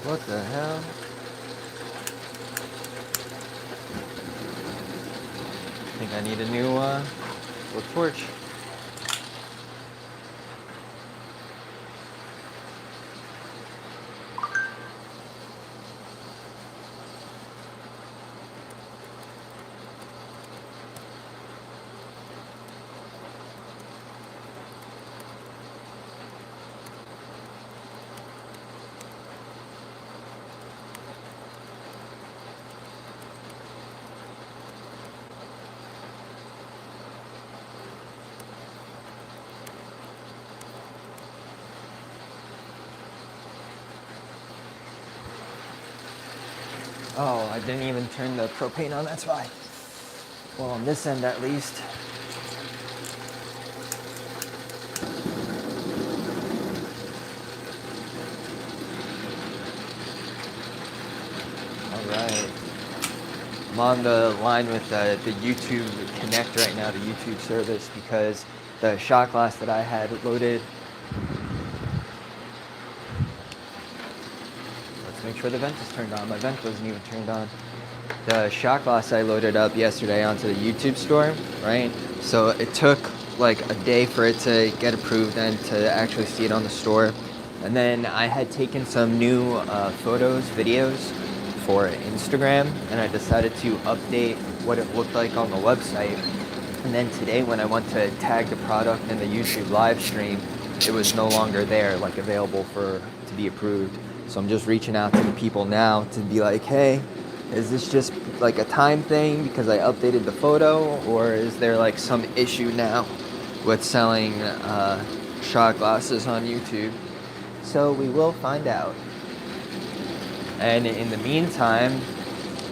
What the hell? I think I need a new torch. Oh, I didn't even turn the propane on, that's why. Well, on this end at least. Alright. I'm on the line with the YouTube Connect right now, the YouTube service, because the shot glass that I had loaded. Let's make sure the vent is turned on. My vent wasn't even turned on. The shot glass I loaded up yesterday onto the YouTube store, right? So it took like a day for it to get approved and to actually see it on the store. And then I had taken some new photos, videos for Instagram, and I decided to update what it looked like on the website. And then today when I went to tag the product in the YouTube live stream, it was no longer there, like available to be approved. So I'm just reaching out to the people now to be like, hey, is this just like a time thing because I updated the photo, or is there like some issue now with selling shot glasses on YouTube? So we will find out. And in the meantime,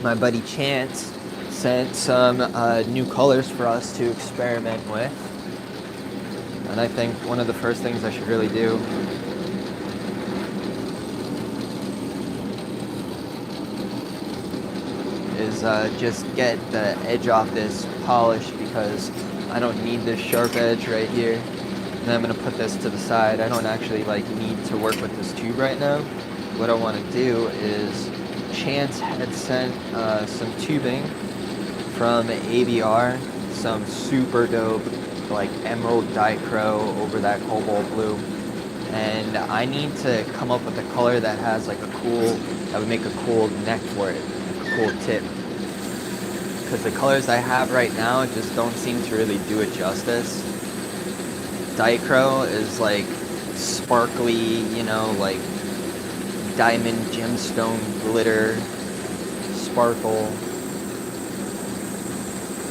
my buddy Chance sent some new colors for us to experiment with. And I think one of the first things I should really do is just get the edge off this polish, because I don't need this sharp edge right here. And I'm gonna put this to the side. I don't actually like need to work with this tube right now. What I want to do is, Chance had sent some tubing from ABR, some super dope like emerald dichro over that cobalt blue, and I need to come up with a color that has like that would make a cool neck for it, like a cool tip. Because the colors I have right now just don't seem to really do it justice. Dichro is like sparkly, you know, like diamond, gemstone, glitter, sparkle.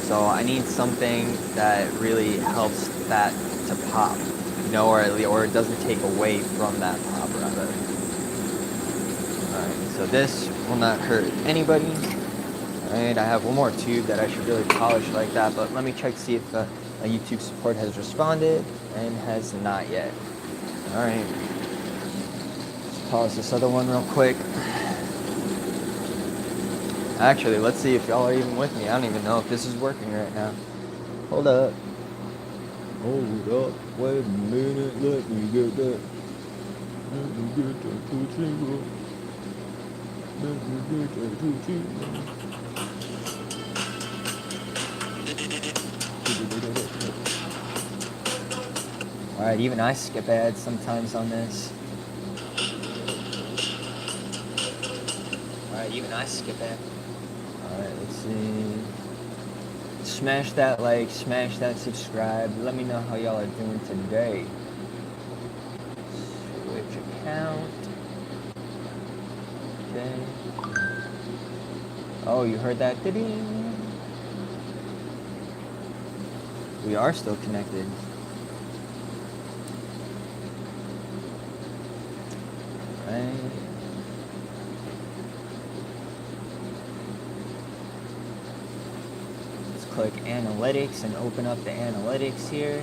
So I need something that really helps that to pop, you know, or it doesn't take away from that pop, rather. Alright, so this will not hurt anybody. Alright, I have one more tube that I should really polish like that, but let me check to see if a YouTube support has responded, and has not yet. Alright. Pause this other one real quick. Actually, let's see if y'all are even with me. I don't even know if this is working right now. Hold up. Hold up. Wait a minute. Let me get that. Let me get that two-tingle. Let me get that two-tingle. Alright, even I skip ads sometimes on this. Even I skip it. Alright, let's see. Smash that like, smash that subscribe. Let me know how y'all are doing today. Switch account. Okay. Oh, you heard that? Ding. We are still connected. Right. Click analytics and open up the analytics here.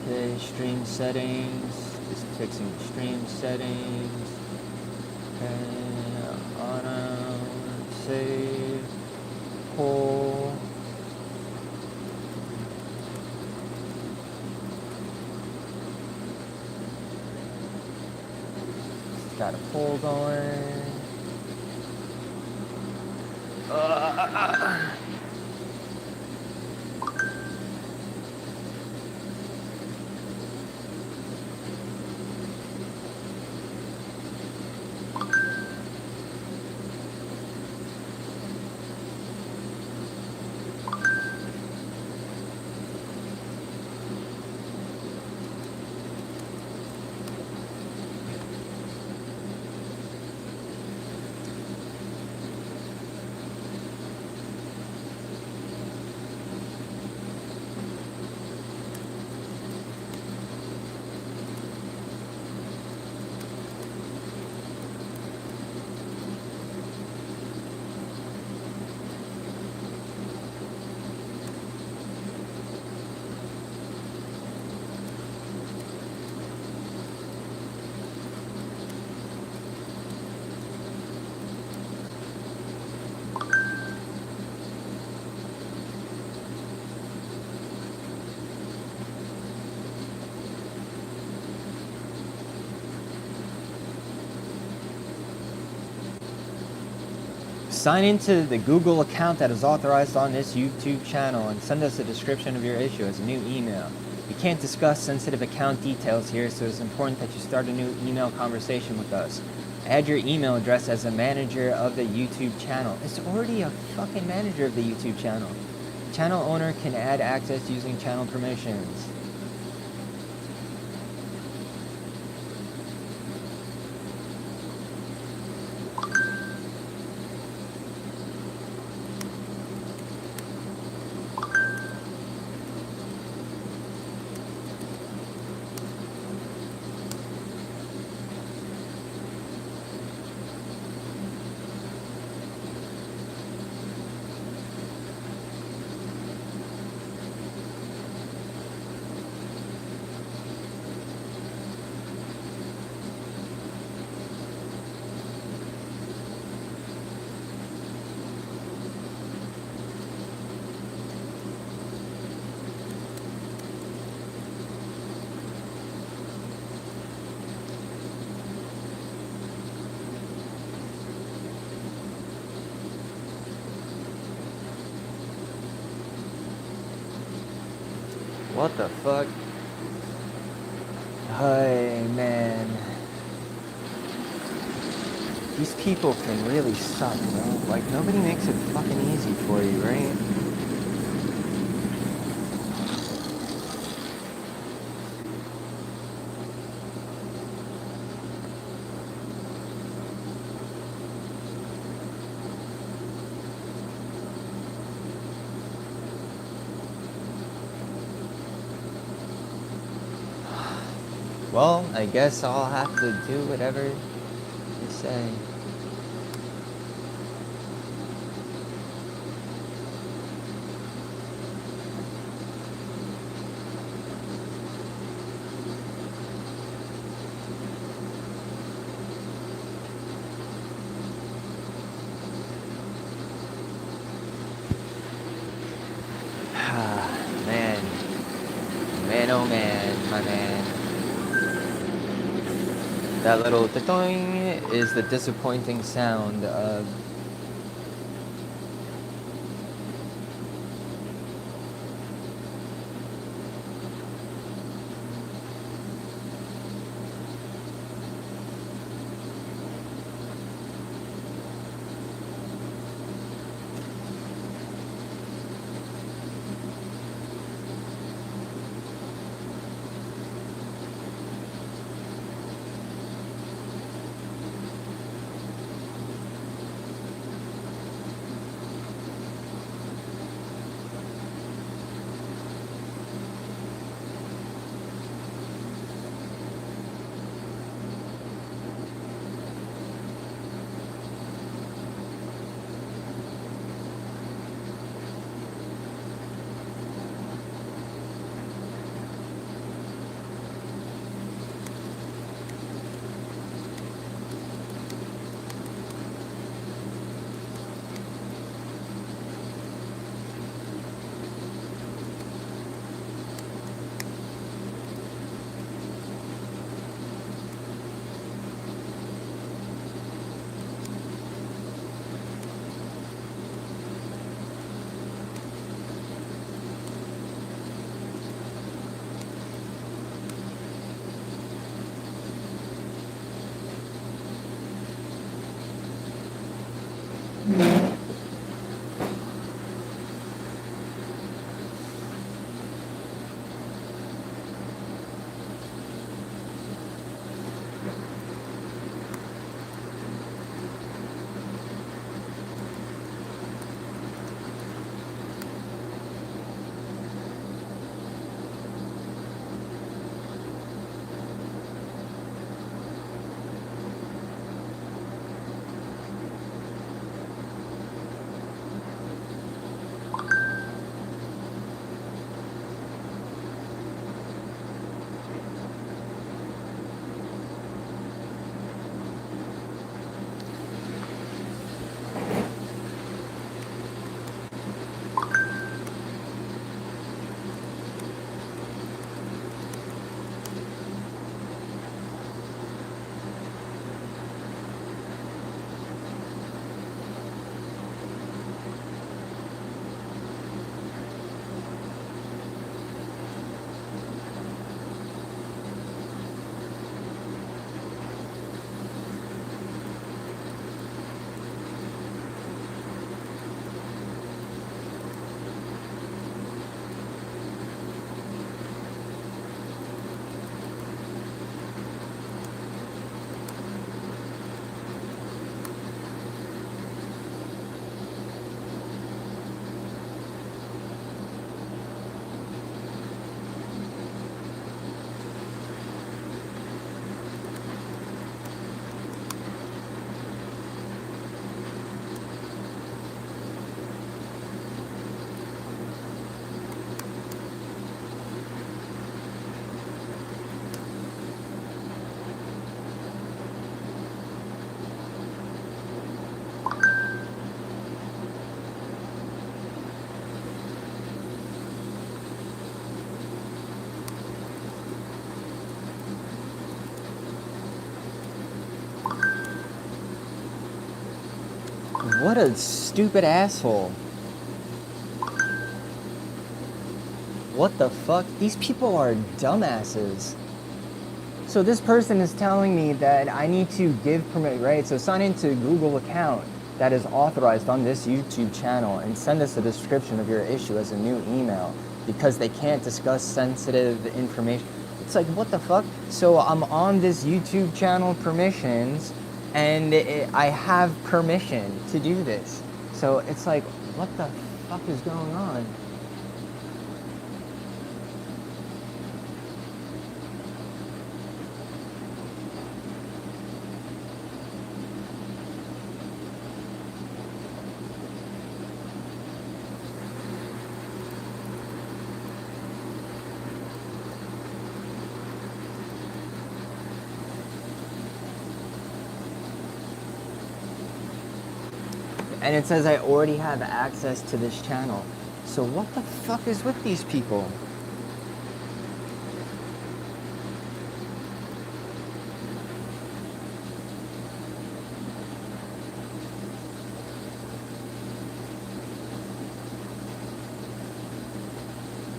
Okay, stream settings. Just fixing the stream settings. Okay, auto, save, hold. Got a poll going. Sign into the Google account that is authorized on this YouTube channel and send us a description of your issue as a new email. We can't discuss sensitive account details here, so it's important that you start a new email conversation with us. Add your email address as a manager of the YouTube channel. It's already a fucking manager of the YouTube channel. Channel owner can add access using channel permissions. What the fuck? Hey, man. These people can really suck, bro. Like, nobody makes it fucking easy for you, right? Well, I guess I'll have to do whatever you say. Man. Man, oh man, my man. That little da-doing is the disappointing sound of What a stupid asshole. What the fuck? These people are dumbasses. So this person is telling me that I need to give permit, right? So sign into Google account that is authorized on this YouTube channel and send us a description of your issue as a new email because they can't discuss sensitive information. It's like, what the fuck? So I'm on this YouTube channel permissions and I have permission to do this. So it's like, what the fuck is going on? And it says I already have access to this channel. So what the fuck is with these people?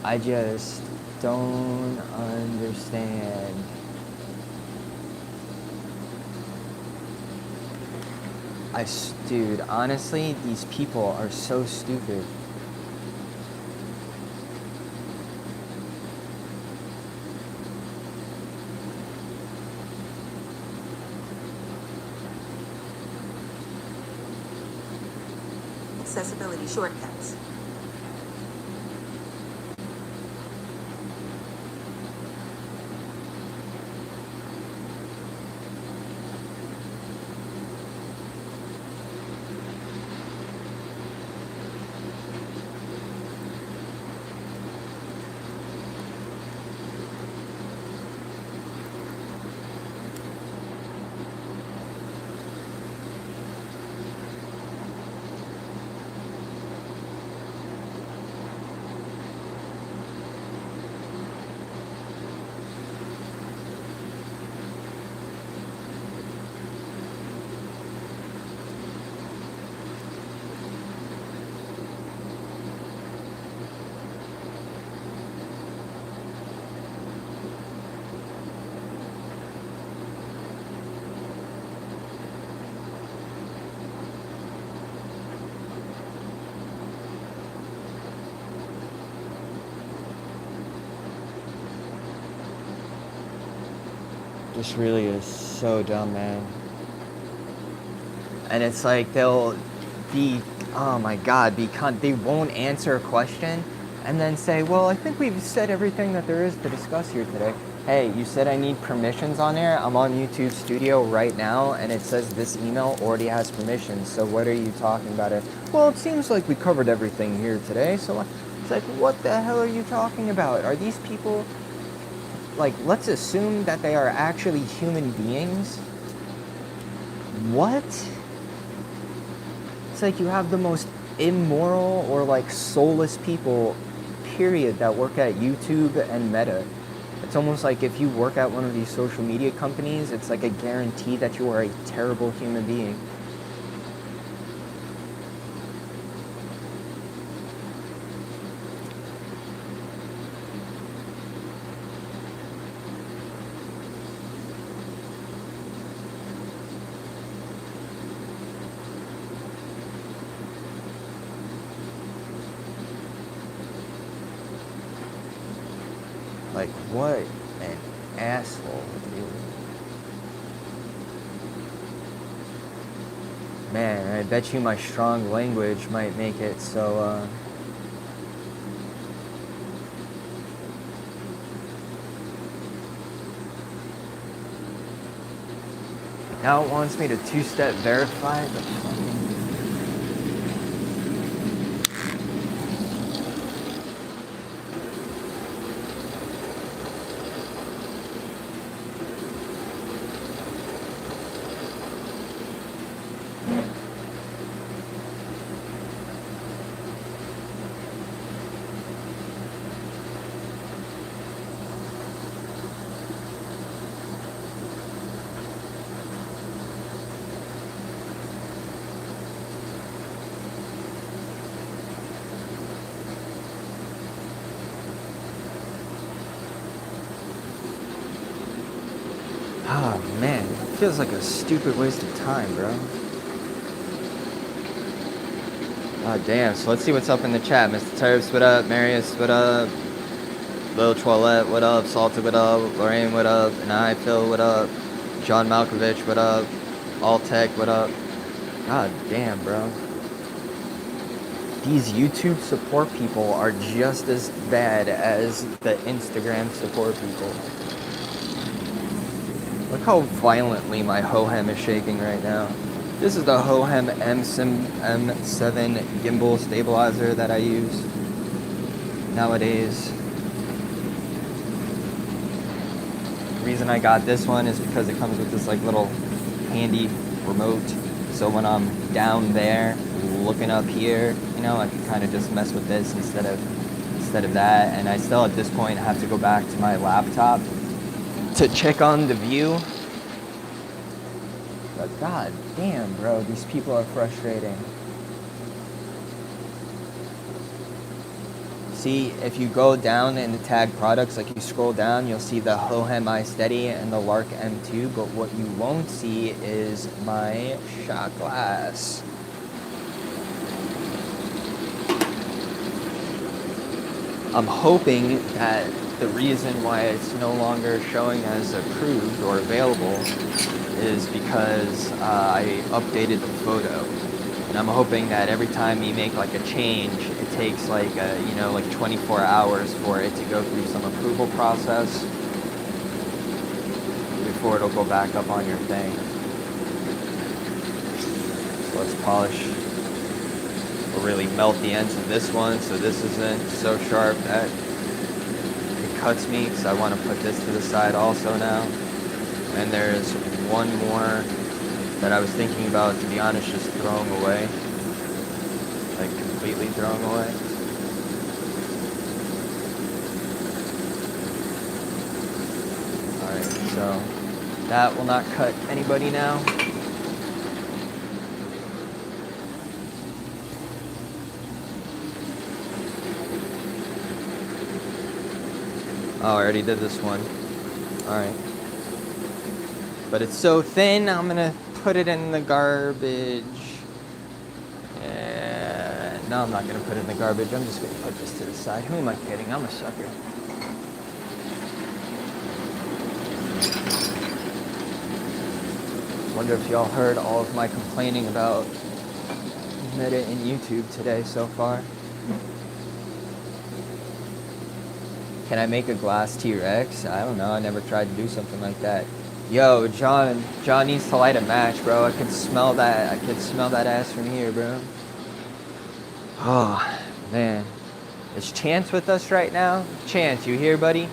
I just don't understand. Dude, honestly, these people are so stupid. Accessibility shortcuts. This really is so dumb, man. And it's like they'll be, oh my god, they won't answer a question and then say, well, I think we've said everything that there is to discuss here today. Hey, you said I need permissions on there. I'm on YouTube Studio right now, and it says this email already has permissions. So what are you talking about? Well, it seems like we covered everything here today. So it's like, what the hell are you talking about? Are these people, like, let's assume that they are actually human beings? What? It's like you have the most immoral or like soulless people, period, that work at YouTube and Meta. It's almost like if you work at one of these social media companies, it's like a guarantee that you are a terrible human being. Like, what an asshole, dude. Man, I bet you my strong language might make it so, now it wants me to two-step verify the fucking... Oh man, feels like a stupid waste of time, bro. Oh damn, so let's see what's up in the chat. Mr. Terps, what up? Marius, what up? Lil Toilette, what up? Salted, what up? Lorraine, what up? And I, Phil, what up? John Malkovich, what up? Alltech, what up? God damn, bro. These YouTube support people are just as bad as the Instagram support people. Look how violently my Hohem is shaking right now. This is the Hohem M7 gimbal stabilizer that I use nowadays. The reason I got this one is because it comes with this like little handy remote. So when I'm down there looking up here, you know, I can kind of just mess with this instead of that. And I still at this point have to go back to my laptop to check on the view. But god damn, bro, these people are frustrating. See, if you go down in the tag products, like you scroll down, you'll see the Hohem iSteady and the Lark M2, but what you won't see is my shot glass. I'm hoping that the reason why it's no longer showing as approved or available is because I updated the photo. And I'm hoping that every time you make like a change, it takes like, you know, like 24 hours for it to go through some approval process before it'll go back up on your thing. So let's polish. We'll really melt the ends of this one so this isn't so sharp that it cuts me, because I want to put this to the side also now. And there's one more that I was thinking about, to be honest, just throwing away. Like completely throwing away. Alright, so that will not cut anybody now. Oh, I already did this one. Alright. But it's so thin, I'm gonna put it in the garbage. No, I'm not gonna put it in the garbage. I'm just gonna put this to the side. Who am I kidding? I'm a sucker. Wonder if y'all heard all of my complaining about Meta and YouTube today so far. Can I make a glass T-Rex? I don't know. I never tried to do something like that. Yo, John needs to light a match, bro. I can smell that. I can smell that ass from here, bro. Oh, man. Is Chance with us right now? Chance, you here, buddy?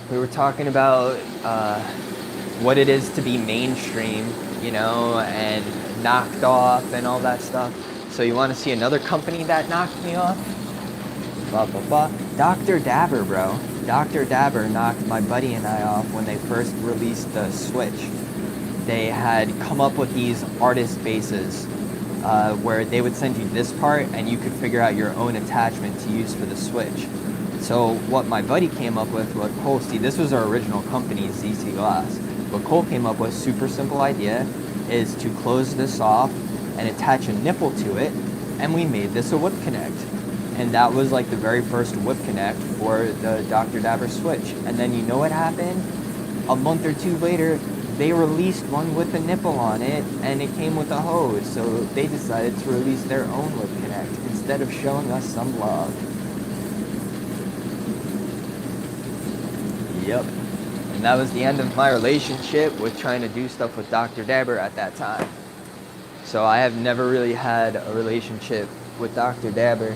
We were talking about what it is to be mainstream, you know, and knocked off and all that stuff. So you want to see another company that knocked me off? Blah, blah, blah. Dr. Dabber, bro. Dr. Dabber knocked my buddy and I off when they first released the Switch. They had come up with these artist bases where they would send you this part and you could figure out your own attachment to use for the Switch. So what my buddy came up with, what Cole, see, this was our original company, ZC Glass. What Cole came up with, super simple idea, is to close this off and attach a nipple to it, and we made this a whip connect. And that was like the very first whip connect for the Dr. Dabber Switch. And then you know what happened? A month or two later, they released one with a nipple on it, and it came with a hose. So they decided to release their own whip connect instead of showing us some love. Yep. And that was the end of my relationship with trying to do stuff with Dr. Dabber at that time. So I have never really had a relationship with Dr. Dabber.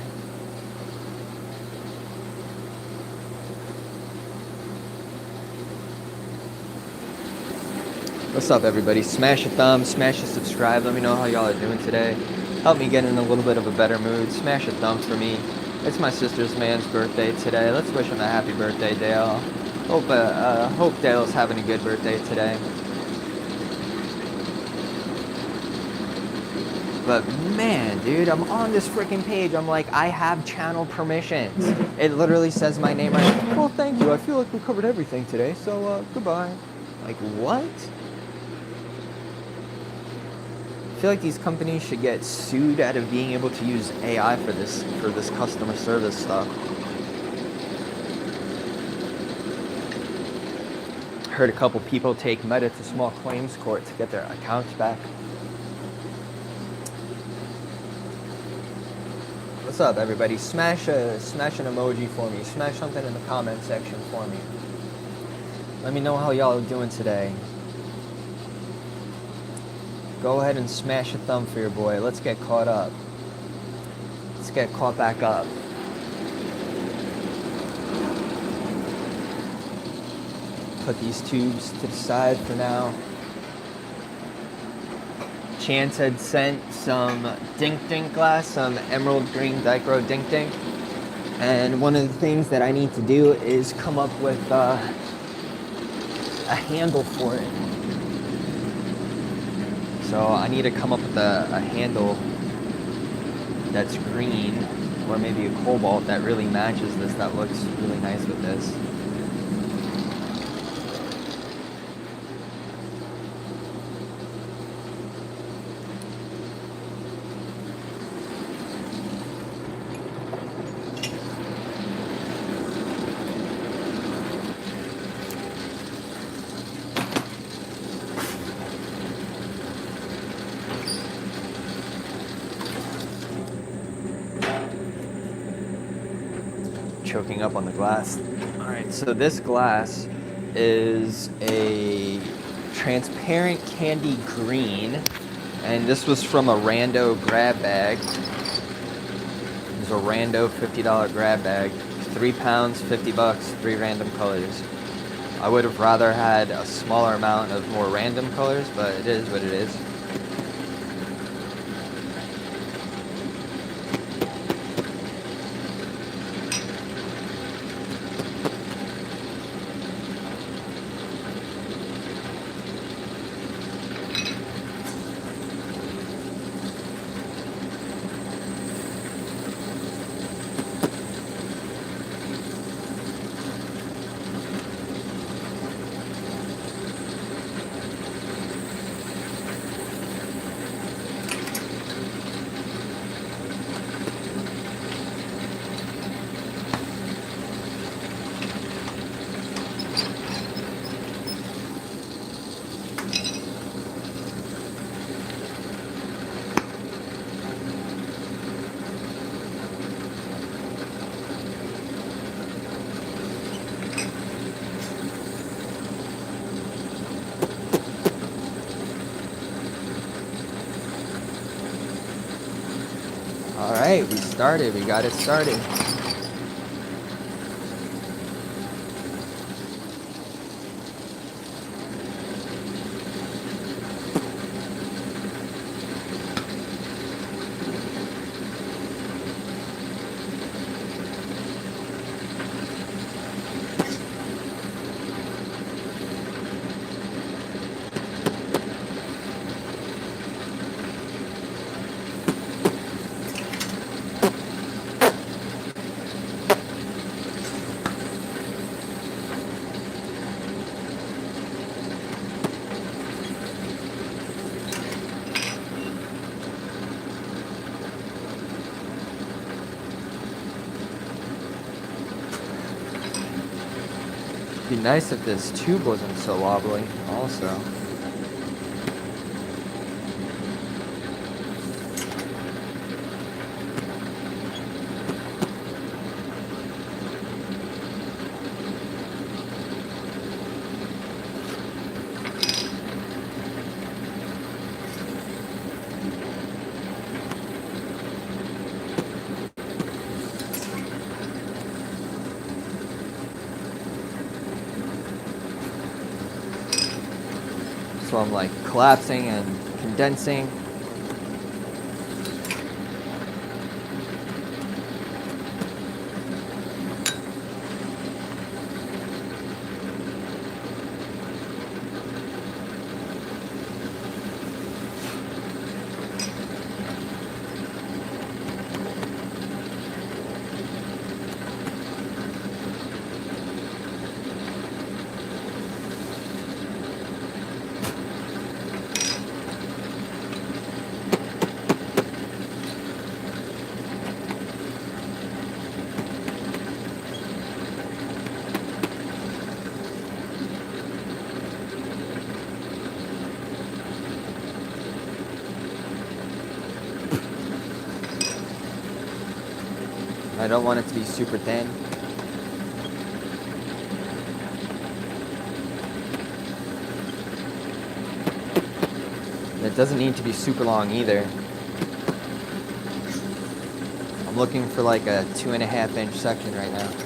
What's up, everybody? Smash a thumb, smash a subscribe. Let me know how y'all are doing today. Help me get in a little bit of a better mood. Smash a thumb for me. It's my sister's man's birthday today. Let's wish him a happy birthday, Dale. Hope Dale's having a good birthday today. But man, dude, I'm on this freaking page. I'm like, I have channel permissions. It literally says my name right. Well, thank you. I feel like we covered everything today, so goodbye. Like, what? I feel like these companies should get sued out of being able to use AI for this customer service stuff. Heard a couple people take Meta to small claims court to get their accounts back. What's up, everybody? Smash an emoji for me. Smash something in the comment section for me. Let me know how y'all are doing today. Go ahead and smash a thumb for your boy. Let's get caught up. Let's get caught back up. Put these tubes to the side for now. Chance had sent some dink dink glass, some emerald green dichro dink dink. And one of the things that I need to do is come up with a handle for it. So I need to come up with a handle that's green, or maybe a cobalt that really matches this, that looks really nice with this. Choking up on the glass. All right, so this glass is a transparent candy green, and this was from a rando grab bag. It was a rando $50 grab bag, 3 pounds, 50 bucks, 3 random colors. I would have rather had a smaller amount of more random colors, but it is what it is. All right, we started. We got it started. It'd be nice if this tube wasn't so wobbly also. So I'm like collapsing and condensing. I don't want it to be super thin. And it doesn't need to be super long either. I'm looking for like a 2.5 inch section right now.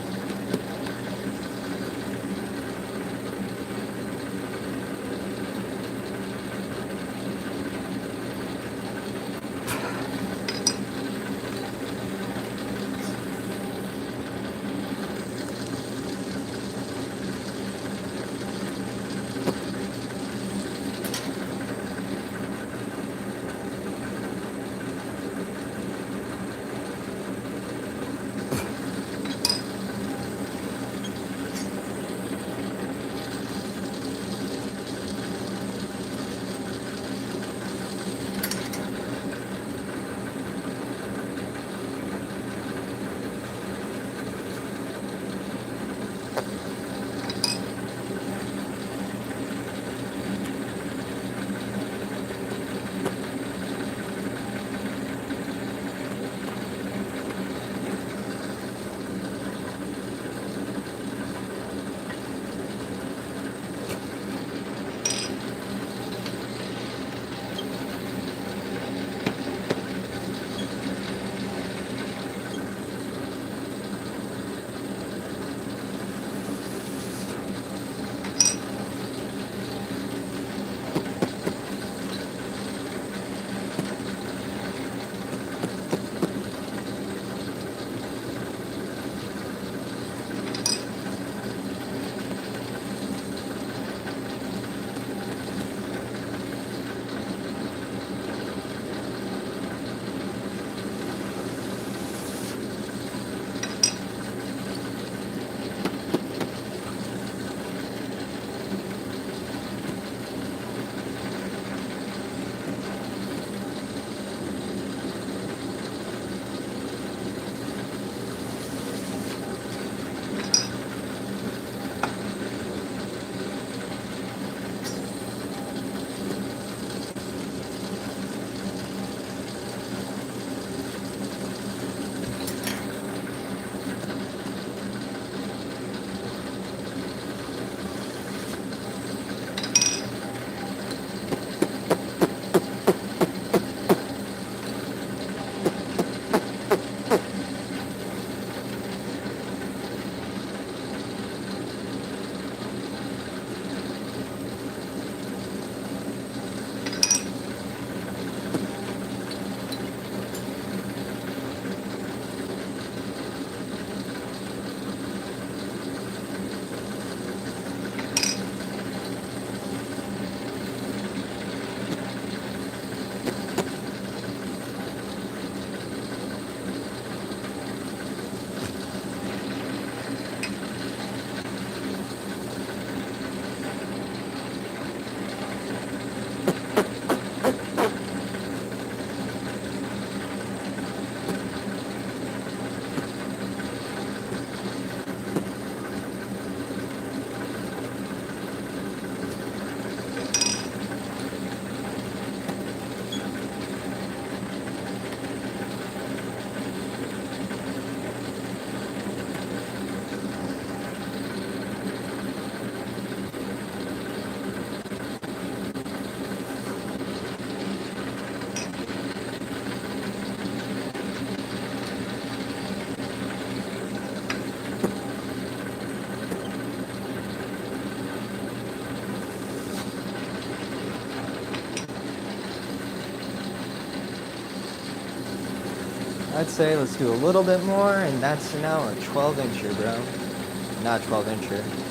I'd say let's do a little bit more, and that's now a 12 incher, bro. Not 12 incher.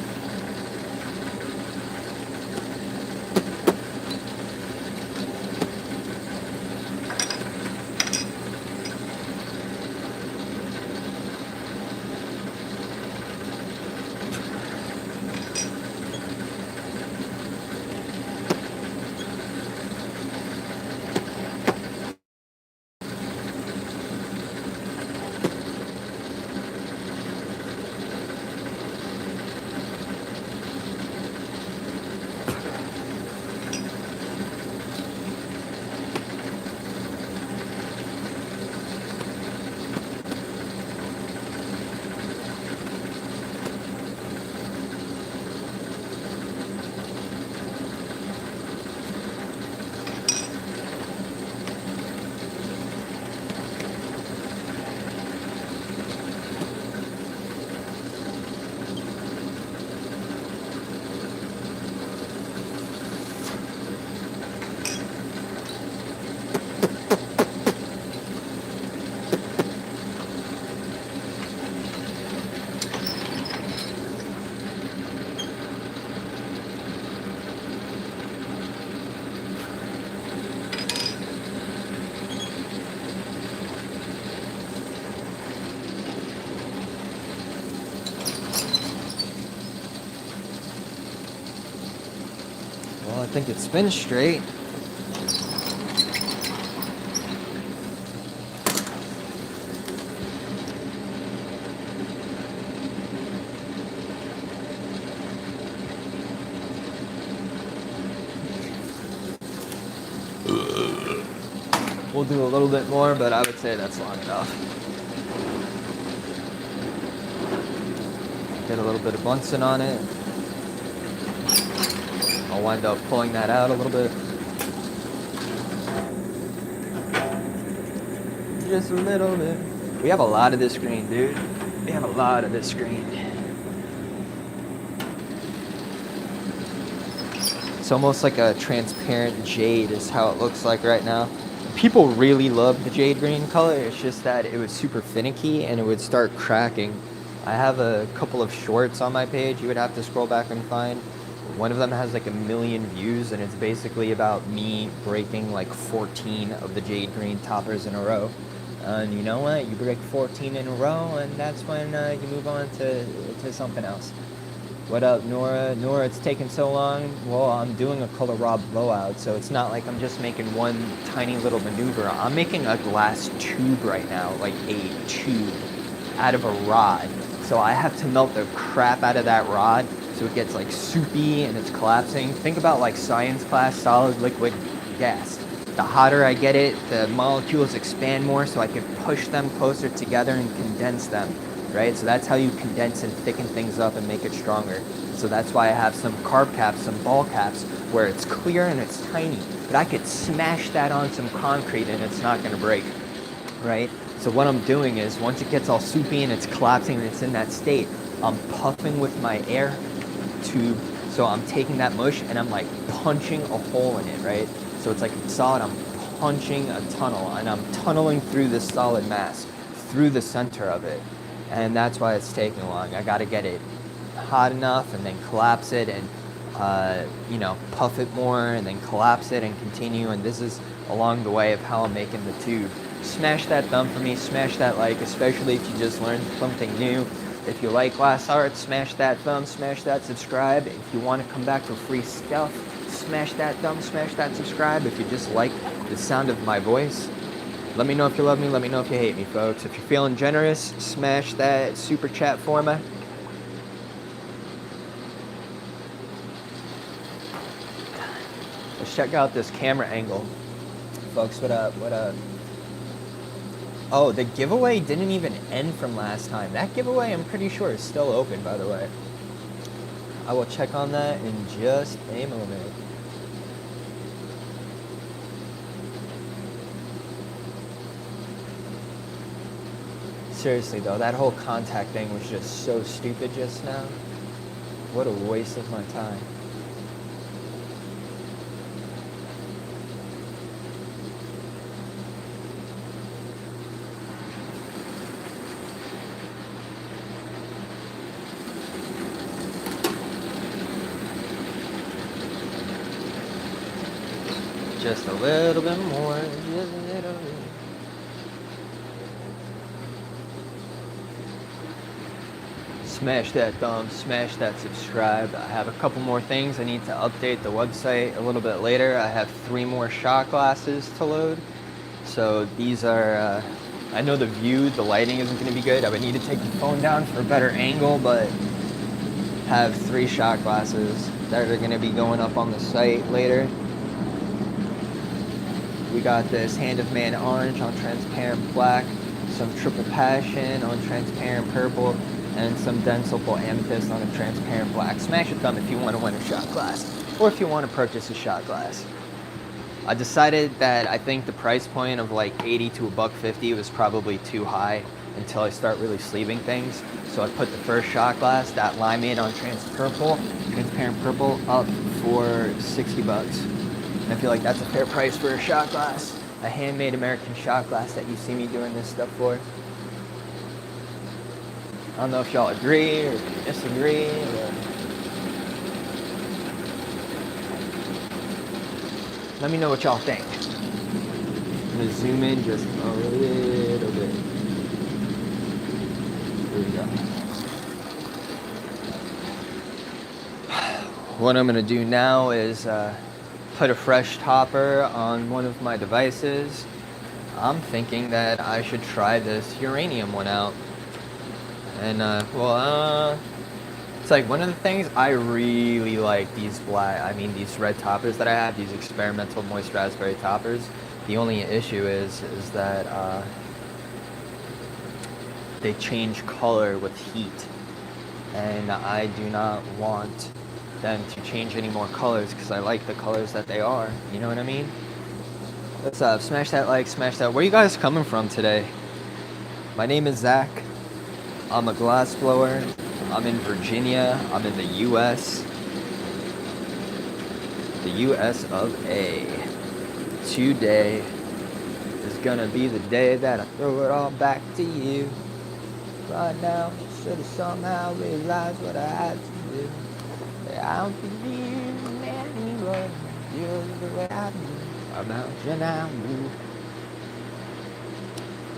don't think it spins straight. We'll do a little bit more, but I would say that's long enough. Get a little bit of Bunsen on it. I'll wind up pulling that out a little bit. Just a little bit. We have a lot of this green, dude. We have a lot of this green. It's almost like a transparent jade is how it looks like right now. People really love the jade green color. It's just that it was super finicky and it would start cracking. I have a couple of shorts on my page you would have to scroll back and find. One of them has like 1 million views, and it's basically about me breaking like 14 of the jade green toppers in a row. And you know what? You break 14 in a row, and that's when you move on to something else. What up, Nora? Nora, it's taken so long. Well, I'm doing a color raw blowout, so it's not like I'm just making one tiny little maneuver. I'm making a glass tube right now, like a tube out of a rod. So I have to melt the crap out of that rod so it gets like soupy and it's collapsing. Think about like science class, solid, liquid, gas. The hotter I get it, the molecules expand more so I can push them closer together and condense them, right? So that's how you condense and thicken things up and make it stronger. So that's why I have some carb caps, some ball caps, where it's clear and it's tiny. But I could smash that on some concrete and it's not gonna break, right? So what I'm doing is, once it gets all soupy and it's collapsing and it's in that state, I'm puffing with my air tube. So I'm taking that mush and I'm like punching a hole in it, right? So it's like solid, I'm punching a tunnel and I'm tunneling through this solid mass, through the center of it. And that's why it's taking long. I gotta get it hot enough and then collapse it and, puff it more and then collapse it and continue. And this is along the way of how I'm making the tube. Smash that thumb for me, smash that like, especially if you just learned something new. If you like glass art, smash that thumb, smash that subscribe. If you want to come back for free stuff, smash that thumb, smash that subscribe. If you just like the sound of my voice, let me know if you love me, let me know if you hate me, folks. If you're feeling generous, smash that super chat for me. Let's check out this camera angle. Folks, what up, what up? Oh, the giveaway didn't even end from last time. That giveaway, I'm pretty sure, is still open, by the way. I will check on that in just a moment. Seriously, though, that whole contact thing was just so stupid just now. What a waste of my time. Just a little bit more, just a little bit. Smash that thumb, smash that subscribe. I have a couple more things. I need to update the website a little bit later. I have 3 more shot glasses to load. So these are, I know the lighting isn't going to be good. I would need to take the phone down for a better angle, but have 3 shot glasses that are going to be going up on the site later. We got this Hand of Man Orange on transparent black, some Triple Passion on transparent purple, and some Dense Opal Amethyst on a transparent black. Smash a thumb if you want to win a shot glass, or if you want to purchase a shot glass. I decided that I think the price point of like 80 to $1.50 was probably too high until I start really sleeving things. So I put the first shot glass, that limeade on transparent purple, up for 60 bucks. And I feel like that's a fair price for a shot glass. A handmade American shot glass that you see me doing this stuff for. I don't know if y'all agree or disagree. Let me know what y'all think. I'm gonna zoom in just a little bit. Here we go. What I'm gonna do now is put a fresh topper on one of my devices. I'm thinking that I should try this uranium one out. And it's like one of the things I really like these these red toppers that I have, these experimental moist raspberry toppers. The only issue is that they change color with heat, and I do not want them to change any more colors because I like the colors that they are. You know what I mean? What's up? Smash that like, smash that. Where you guys coming from today? My name is Zach. I'm a glass blower. I'm in Virginia. I'm in the U.S. The U.S. of A. Today is gonna be the day that I throw it all back to you. Right now, should have somehow realized what I had to do. I don't believe in anyone. You're the way I do about you now.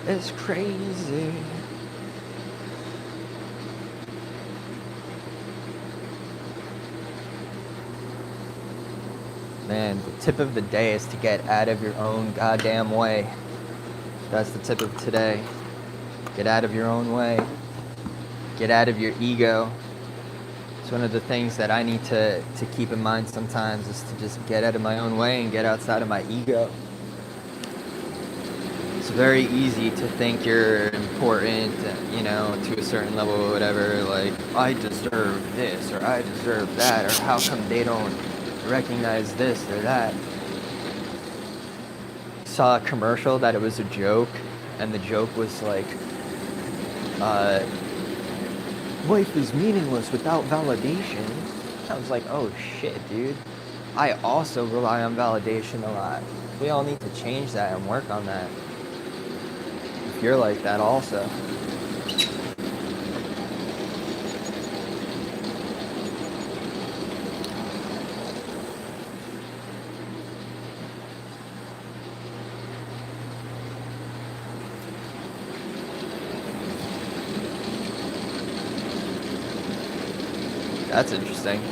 It's crazy. Man, the tip of the day is to get out of your own goddamn way. That's the tip of today. Get out of your own way. Get out of your ego. It's one of the things that I need to keep in mind sometimes, is to just get out of my own way and get outside of my ego. It's very easy to think you're important, you know, to a certain level or whatever, like, I deserve this, or I deserve that, or how come they don't recognize this or that. Saw a commercial that it was a joke, and the joke was like, life is meaningless without validation. I was like, oh shit, dude. I also rely on validation a lot. We all need to change that and work on that. If you're like that also. That's interesting.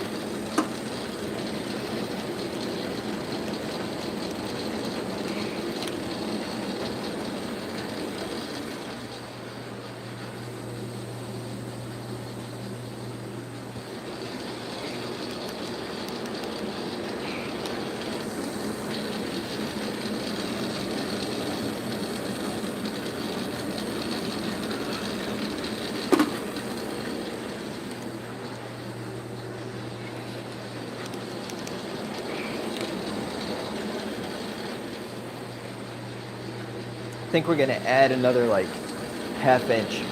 I think we're gonna add another like ½ inch.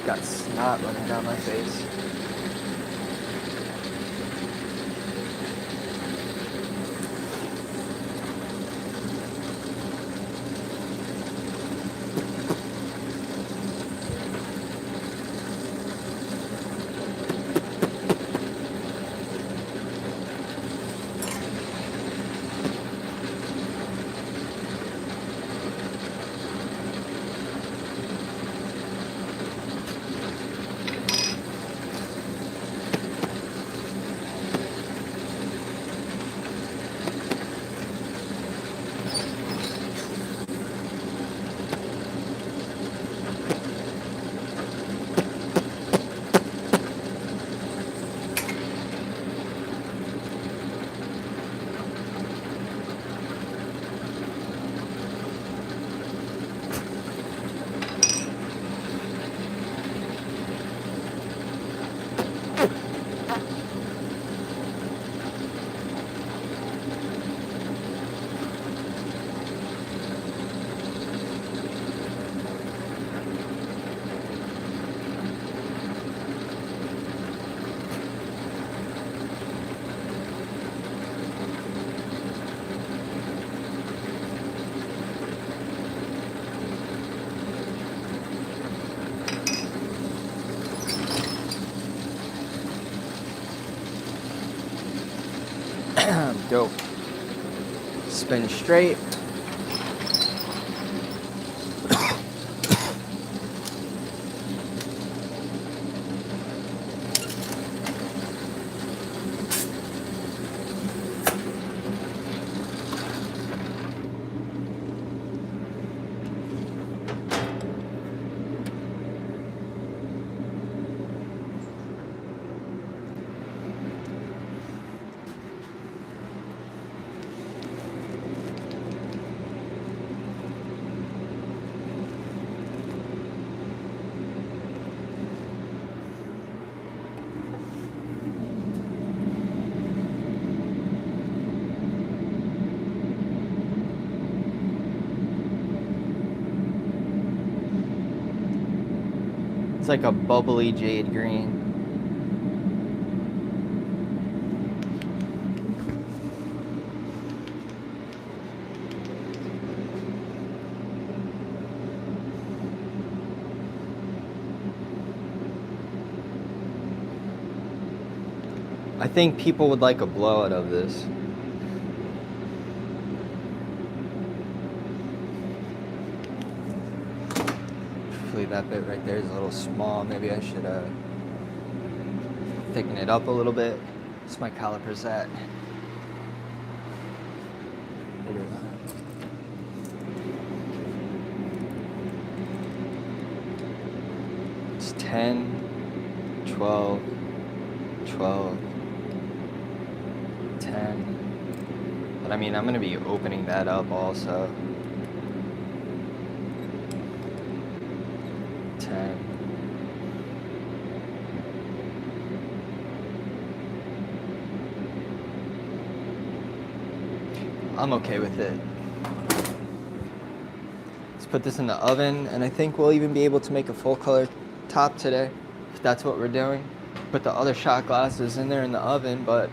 Got snot running down my face. Dope. Spin straight. It's like a bubbly jade green. I think people would like a blowout of this. Hopefully that bit right there is a little small. Maybe I should thicken it up a little bit. What's my calipers at? It's 10, 12, 12, 10. But I mean, I'm going to be opening that up also. 10. I'm okay with it. Let's put this in the oven, and I think we'll even be able to make a full color top today, if that's what we're doing. Put the other shot glasses in there in the oven, but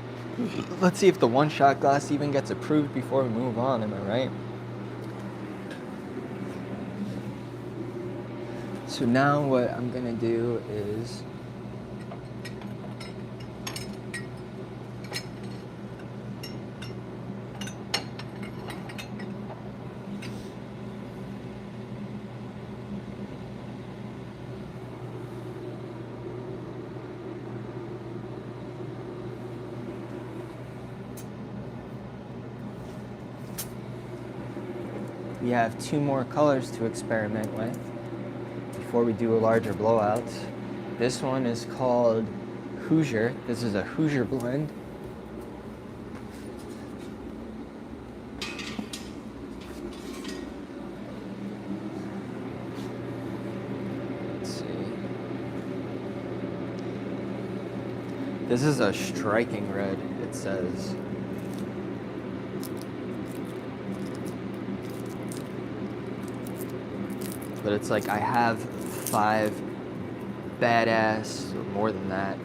let's see if the one shot glass even gets approved before we move on, am I right? So now what I'm gonna do is we have 2 more colors to experiment with before we do a larger blowout. This one is called Hoosier. This is a Hoosier blend. Let's see. This is a striking red, it says. But it's like I have 5 badass, or more than that,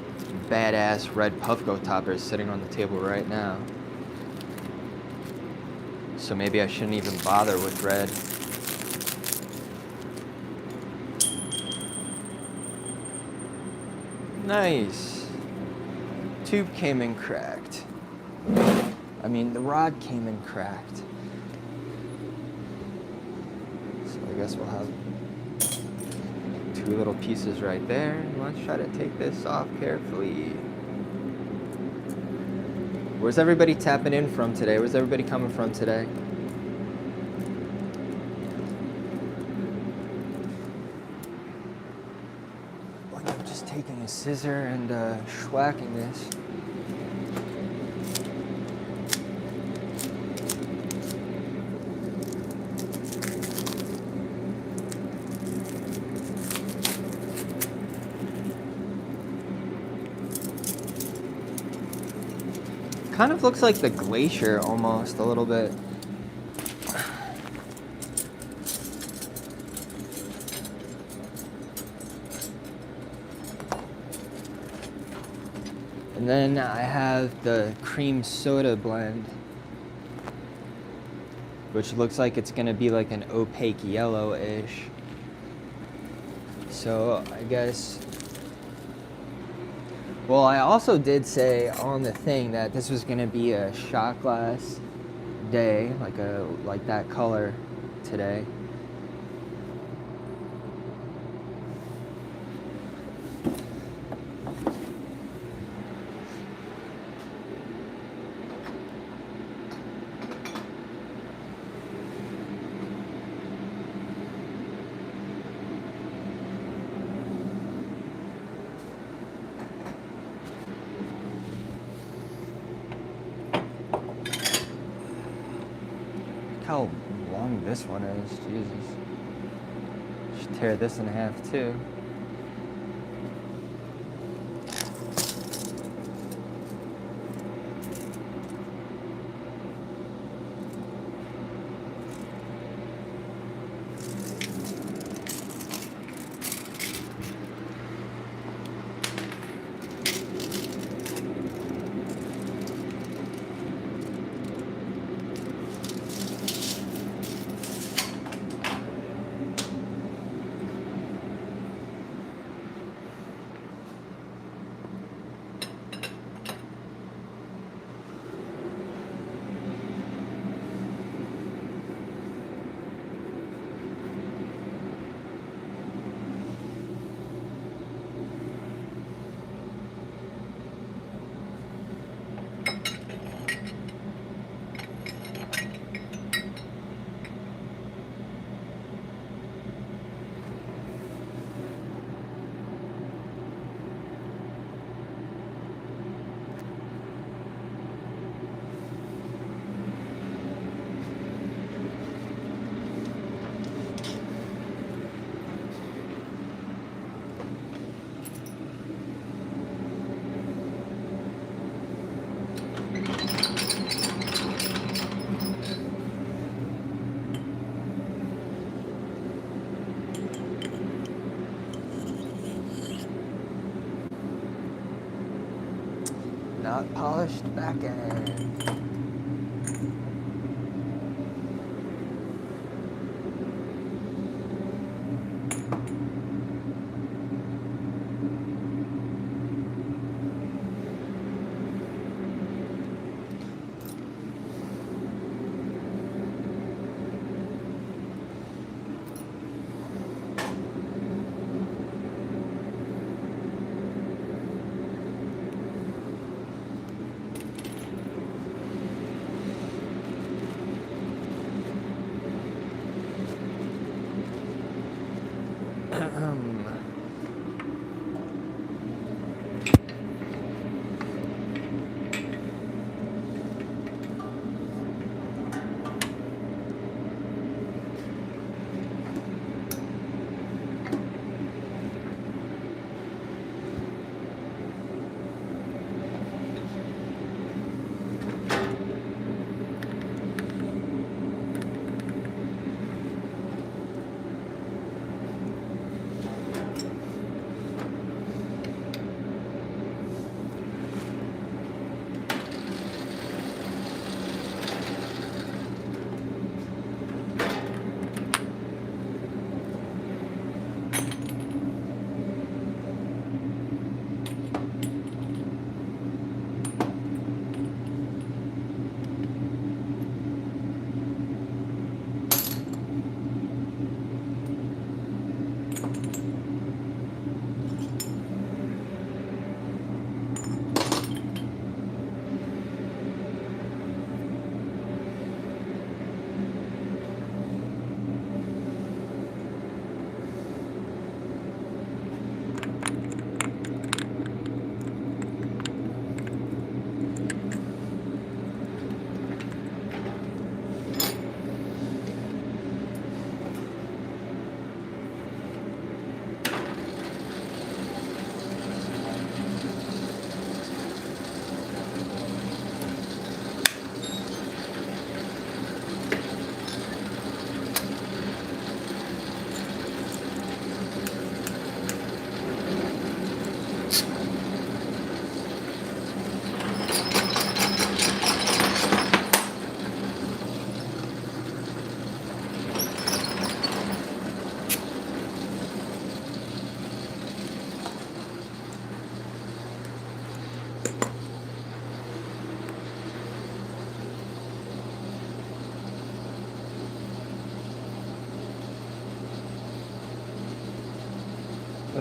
badass red Puffco toppers sitting on the table right now. So maybe I shouldn't even bother with red. Nice. Tube came in cracked. I mean, the rod came in cracked. So I guess we'll have 2 little pieces right there. Let's try to take this off carefully. Where's everybody tapping in from today? Where's everybody coming from today? Like I'm just taking a scissor and schwacking this. Kind of looks like the Glacier almost a little bit. And then I have the cream soda blend, which looks like it's gonna be like an opaque yellow-ish. So I guess Well, I also did say on the thing that this was gonna be a shot glass day, like that color today. Look how long this one is, Jesus. Should tear this in half too. Not polished back end.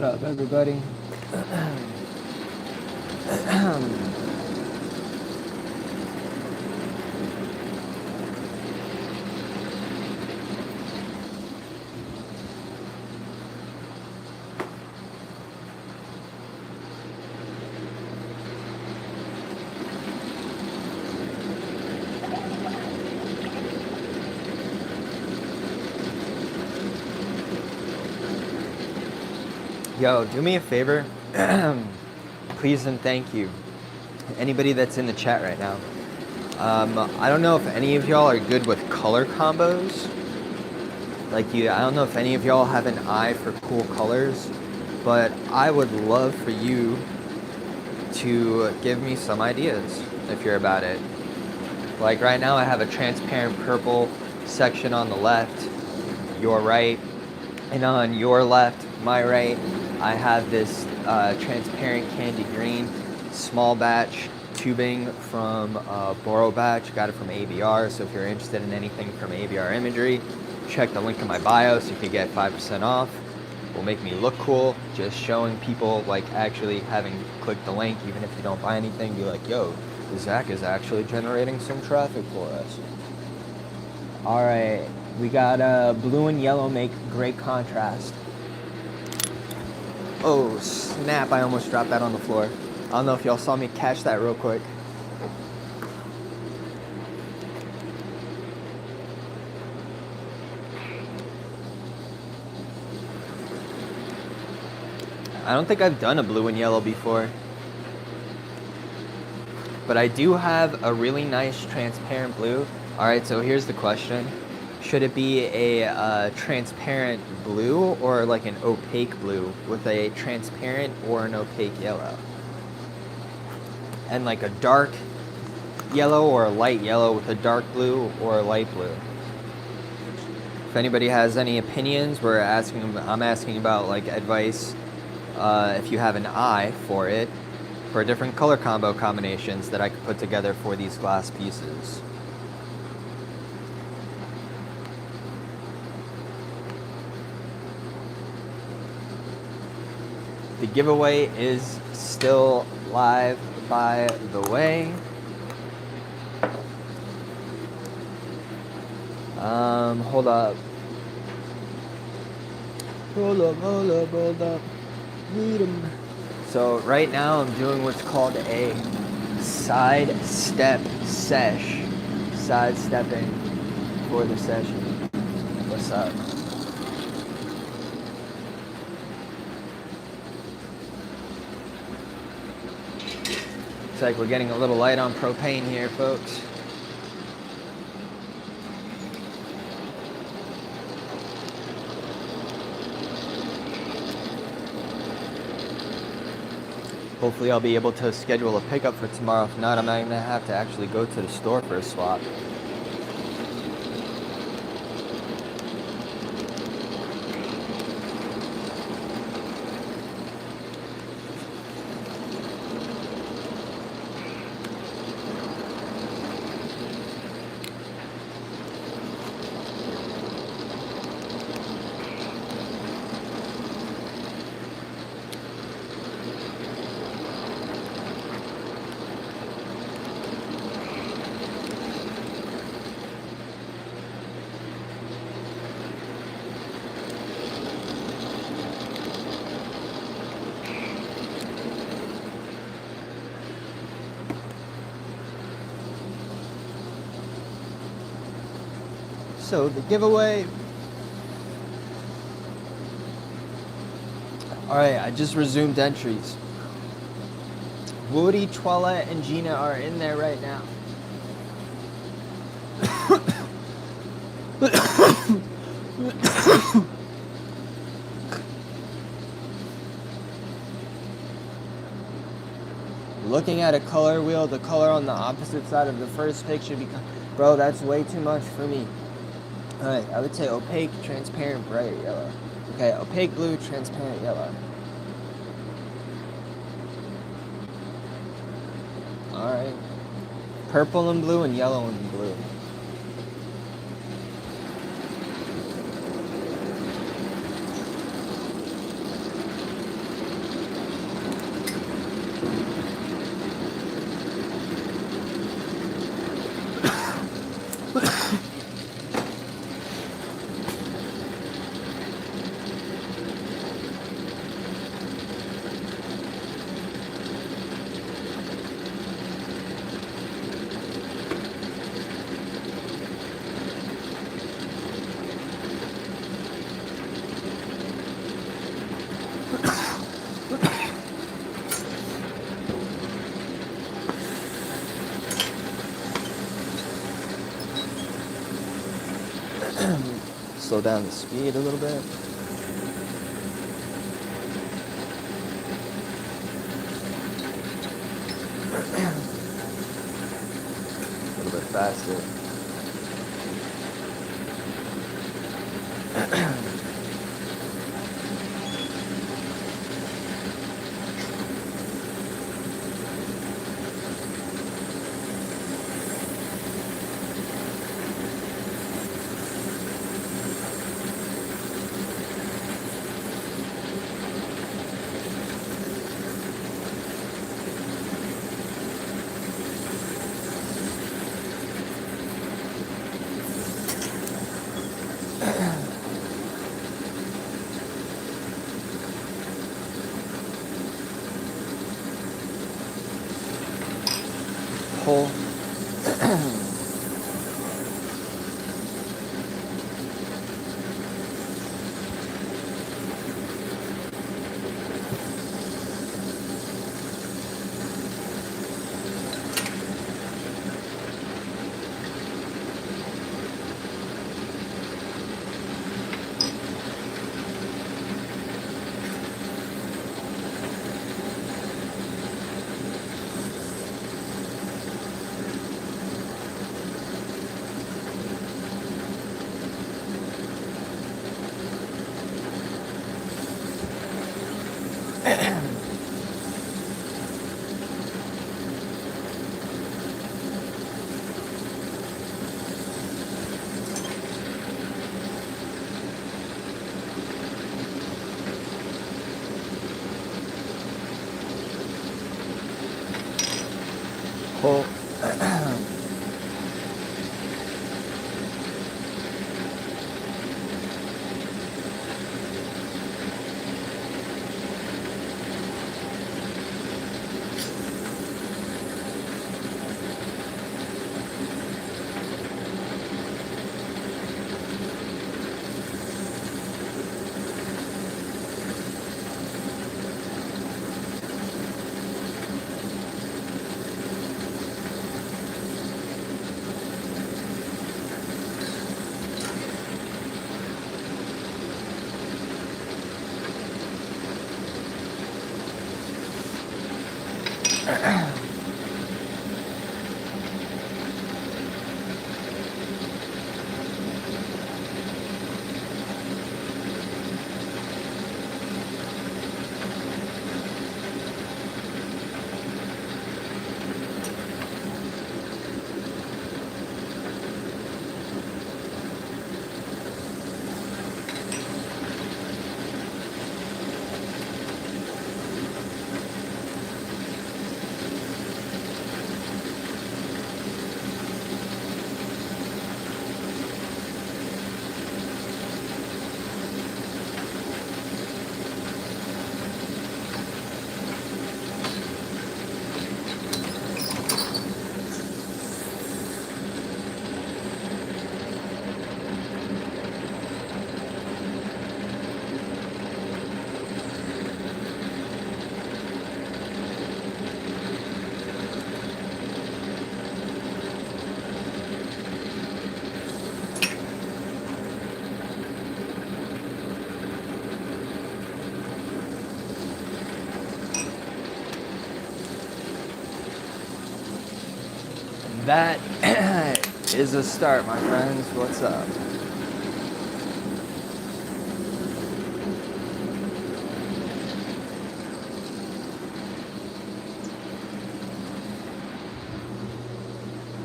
What up, everybody? Yo, do me a favor, please and thank you. Anybody that's in the chat right now. I don't know if any of y'all are good with color combos. I don't know if any of y'all have an eye for cool colors, but I would love for you to give me some ideas if you're about it. Like right now I have a transparent purple section on the left, your right, and on your left, my right, I have this transparent candy green small batch tubing from Boro batch. Got it from ABR, so if you're interested in anything from ABR imagery, check the link in my bio so you can get 5% off. Will make me look cool, just showing people, like actually having clicked the link, even if you don't buy anything, be like, yo, Zach is actually generating some traffic for us. All right, we got blue and yellow make great contrast. Oh snap, I almost dropped that on the floor. I don't know if y'all saw me catch that real quick. I don't think I've done a blue and yellow before. But I do have a really nice transparent blue. All right, so here's the question. Should it be a transparent blue or like an opaque blue with a transparent or an opaque yellow? And like a dark yellow or a light yellow with a dark blue or a light blue? If anybody has any opinions, I'm asking about like advice if you have an eye for it, for different color combo combinations that I could put together for these glass pieces. The giveaway is still live, by the way. Hold up. Hold up. Read 'em. So right now I'm doing what's called a side step sesh. Sidestepping for the session. What's up? Looks like we're getting a little light on propane here, folks. Hopefully I'll be able to schedule a pickup for tomorrow. If not, I'm not gonna have to actually go to the store for a swap. So the giveaway. All right, I just resumed entries. Woody, Twala, and Gina are in there right now. Looking at a color wheel, the color on the opposite side of the first picture becomes, bro, that's way too much for me. All right, I would say opaque, transparent, bright yellow. Okay, opaque blue, transparent yellow. All right, purple and blue and yellow and blue. slow down the speed a little bit. A little bit faster. Pull. Pull. That is a start, my friends. What's up?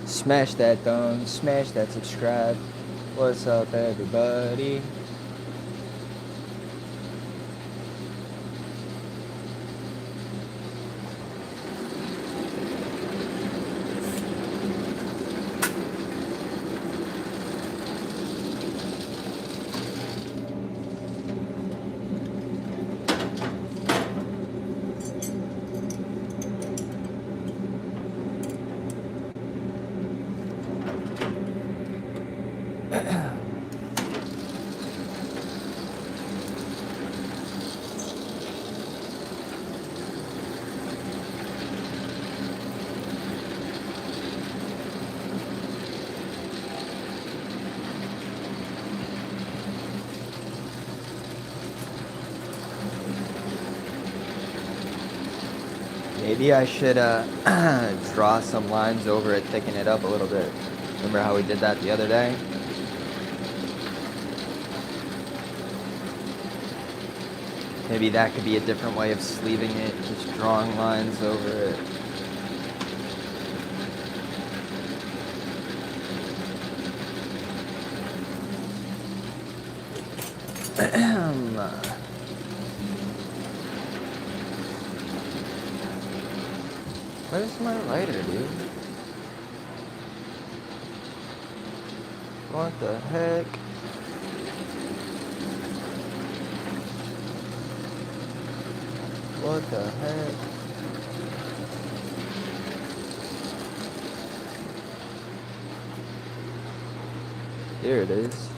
Smash that thumb, smash that subscribe. What's up, everybody? Maybe I should draw some lines over it, thicken it up a little bit. Remember how we did that the other day? Maybe that could be a different way of sleeving it, just drawing lines over it. Where's my lighter, dude? What the heck? What the heck? Here it is.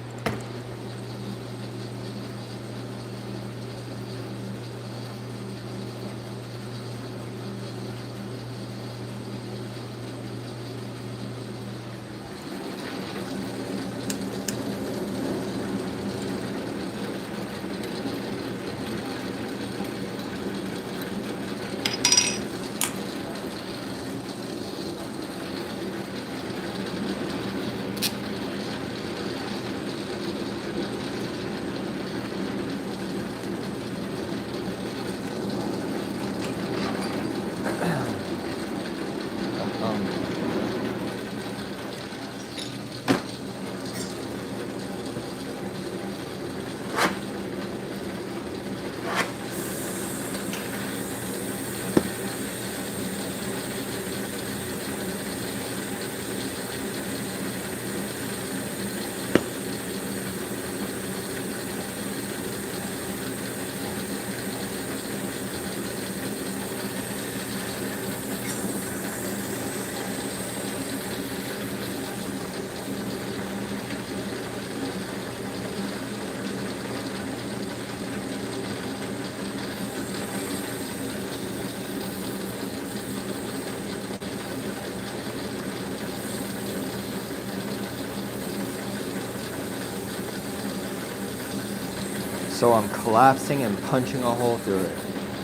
So I'm collapsing and punching a hole through it.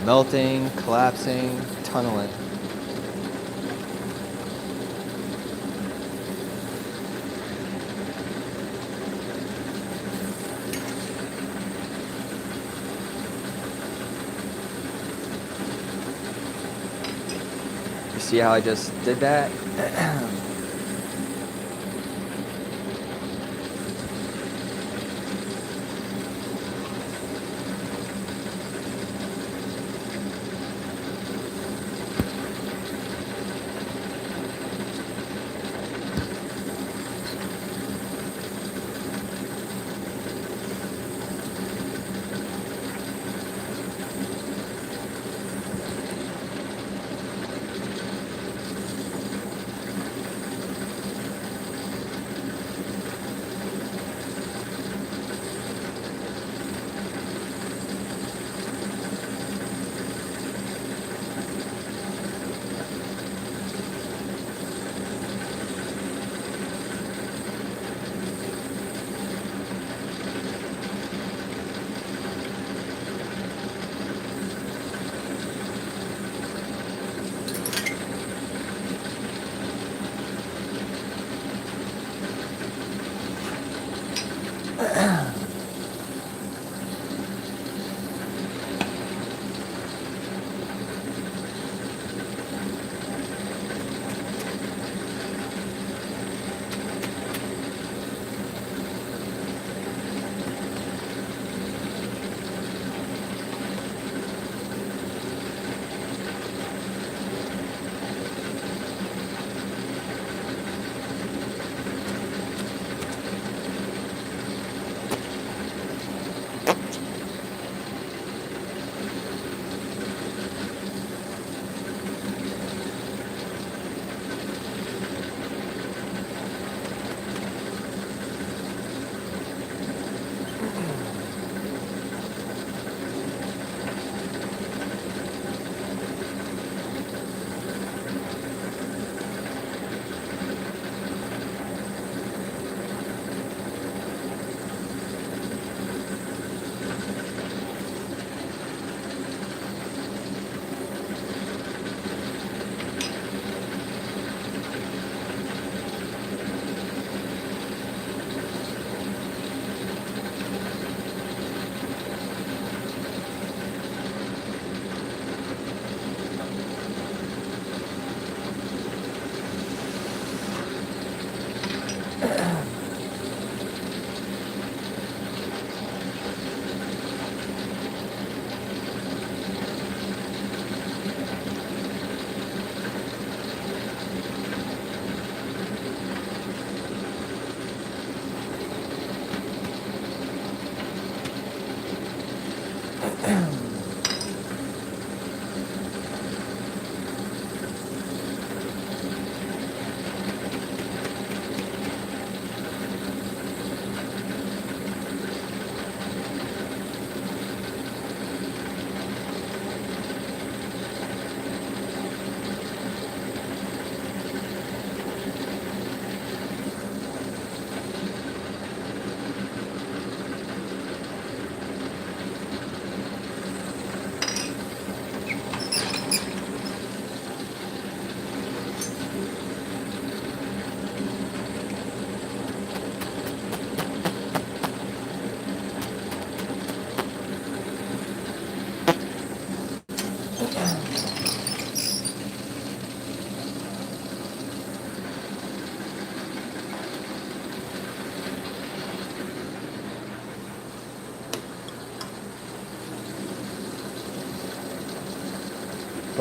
Melting, collapsing, tunneling. You see how I just did that?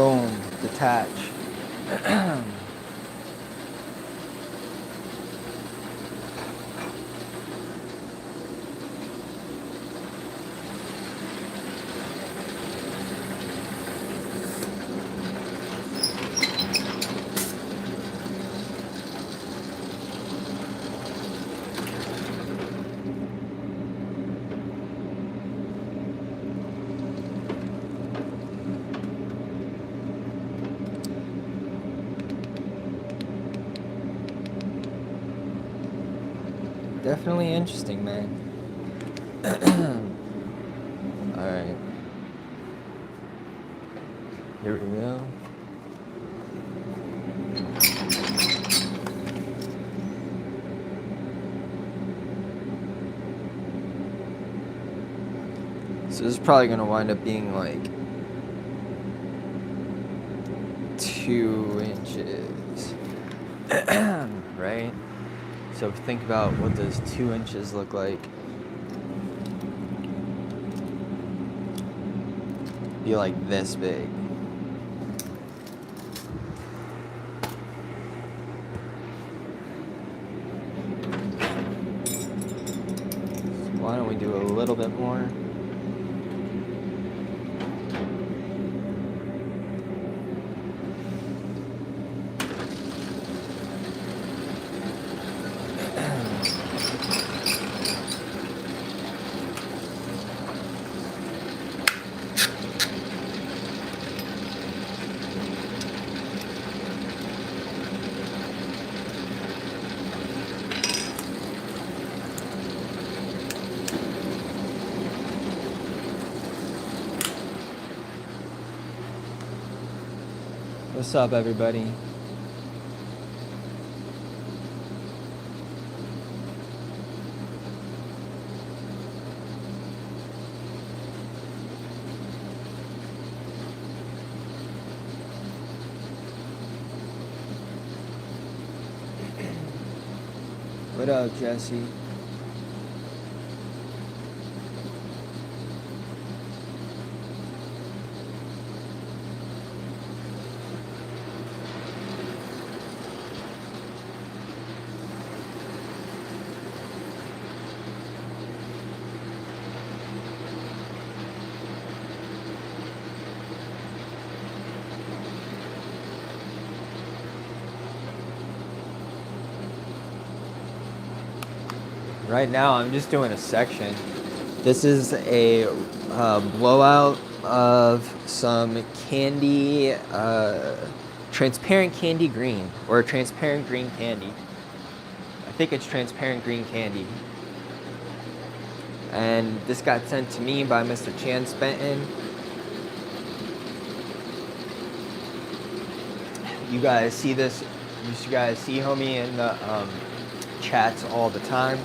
Boom. Detach. Definitely interesting, man. All right. Here we go. So this is probably going to wind up being like 2 inches. Right? So think about what does 2 inches look like. Be like this big. So why don't we do a little bit more? What's up, everybody? What up, Jesse? Right now, I'm just doing a section. This is a blowout of some candy, transparent candy green, or transparent green candy. I think it's transparent green candy. And this got sent to me by Mr. Chan Spenton. You guys see this? You guys see homie in the chats all the time.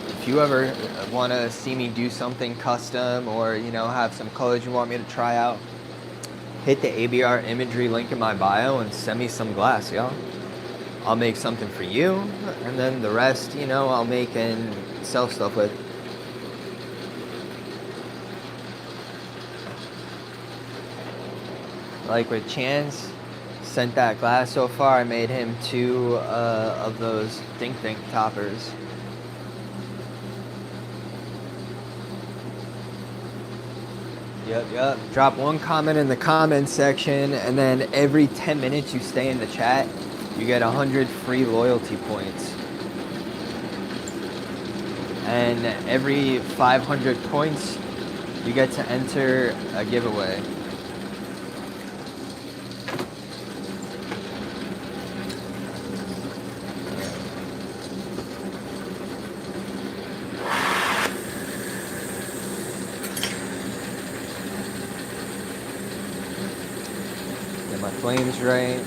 If you ever want to see me do something custom, or have some colors you want me to try out, hit the ABR imagery link in my bio and send me some glass, y'all. I'll make something for you, and then the rest, I'll make and sell stuff with. Like with Chance, sent that glass so far. I made him 2 of those Think toppers. Yep. Drop 1 comment in the comment section, and then every 10 minutes you stay in the chat, you get 100 free loyalty points. And every 500 points, you get to enter a giveaway. Flames right.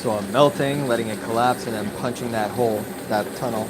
So I'm melting, letting it collapse, and then punching that hole, that tunnel.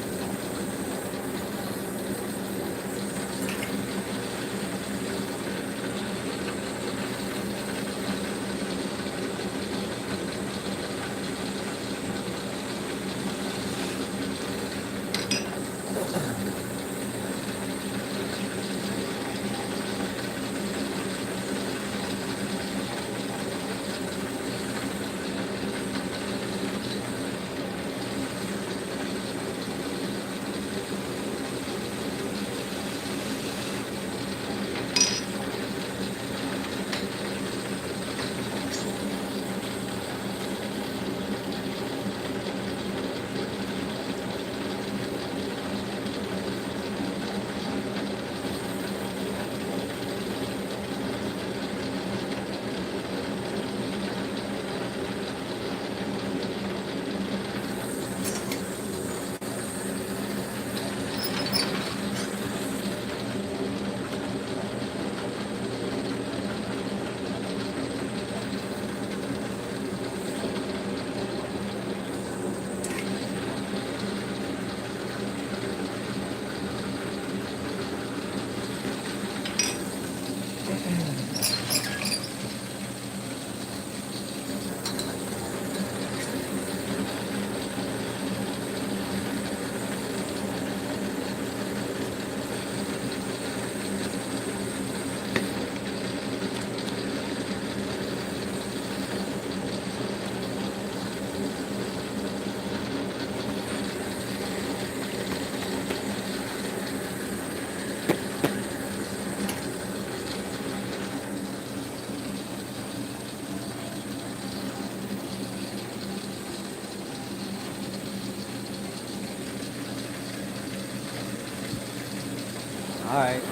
All right.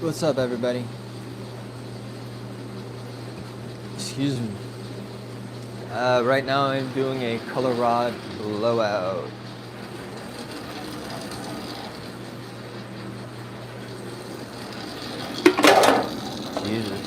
What's up, everybody? Excuse me. Right now I'm doing a color rod blowout. Jesus.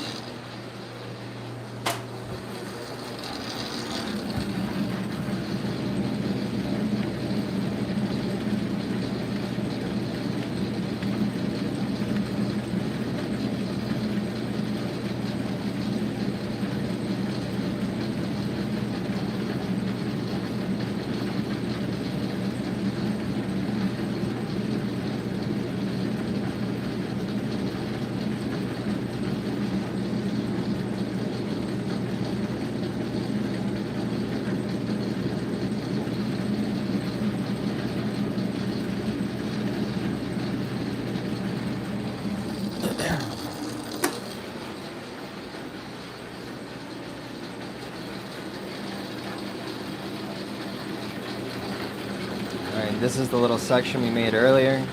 Alright, this is the little section we made earlier.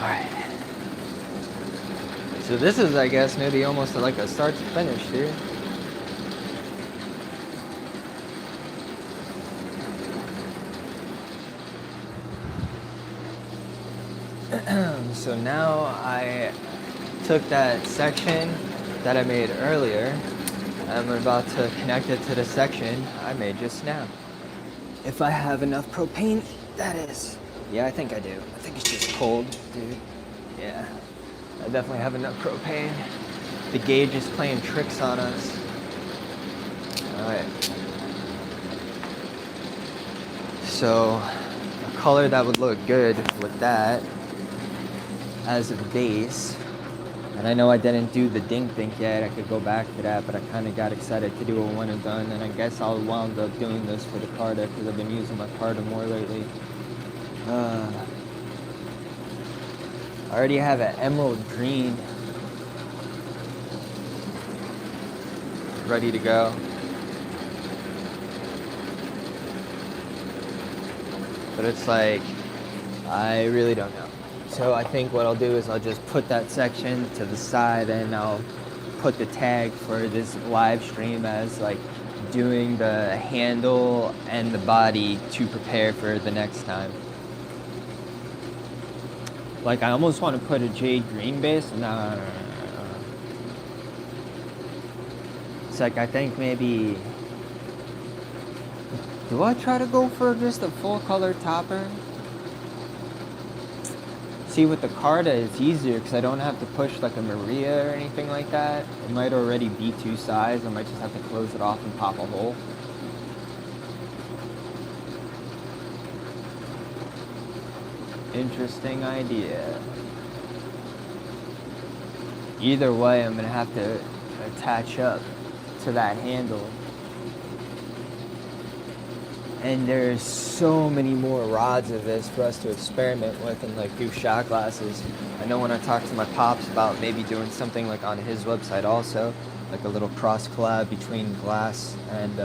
Alright. So this is, I guess, maybe almost like a start to finish, dude. So now I took that section that I made earlier. I'm about to connect it to the section I made just now. If I have enough propane, that is. Yeah, I think I do. I think it's just cold, dude. Yeah, I definitely have enough propane. The gauge is playing tricks on us. All right. So, a color that would look good with that as a base. And I know I didn't do the dink yet. I could go back to that, but I kind of got excited to do a one and done. And I guess I'll wound up doing this for the Carta because I've been using my Carta more lately. I already have an emerald green ready to go. But it's like, I really don't know. So I think what I'll do is I'll just put that section to the side and I'll put the tag for this live stream as like doing the handle and the body to prepare for the next time. Like I almost want to put a jade green base. No. It's like I think maybe, do I try to go for just a full color topper? See, with the Carta, it's easier because I don't have to push like a Maria or anything like that. It might already be two sides. I might just have to close it off and pop a hole. Interesting idea. Either way, I'm going to have to attach up to that handle. And there's so many more rods of this for us to experiment with and like do shot glasses. I know when I talked to my pops about maybe doing something like on his website also, like a little cross collab between glass and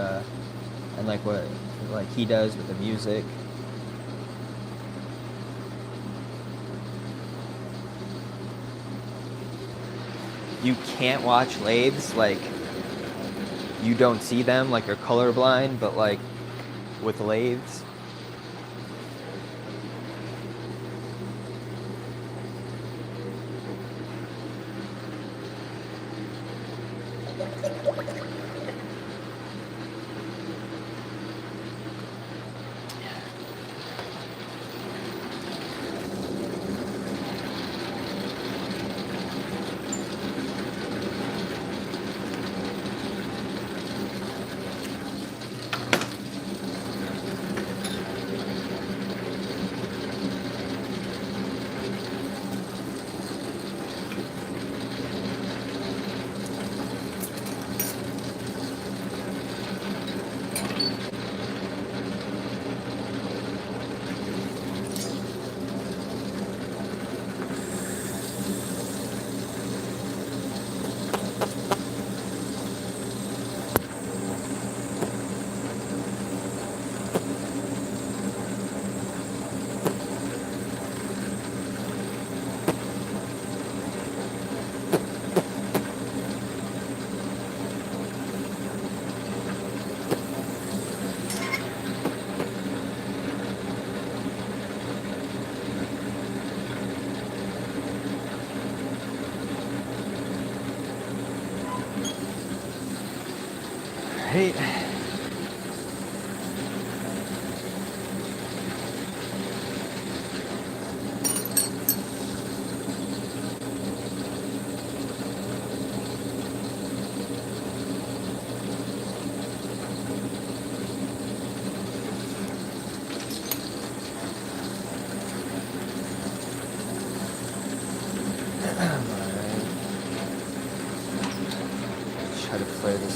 like what like he does with the music. You can't watch lathes, like you don't see them, like you're colorblind, but like with lathes.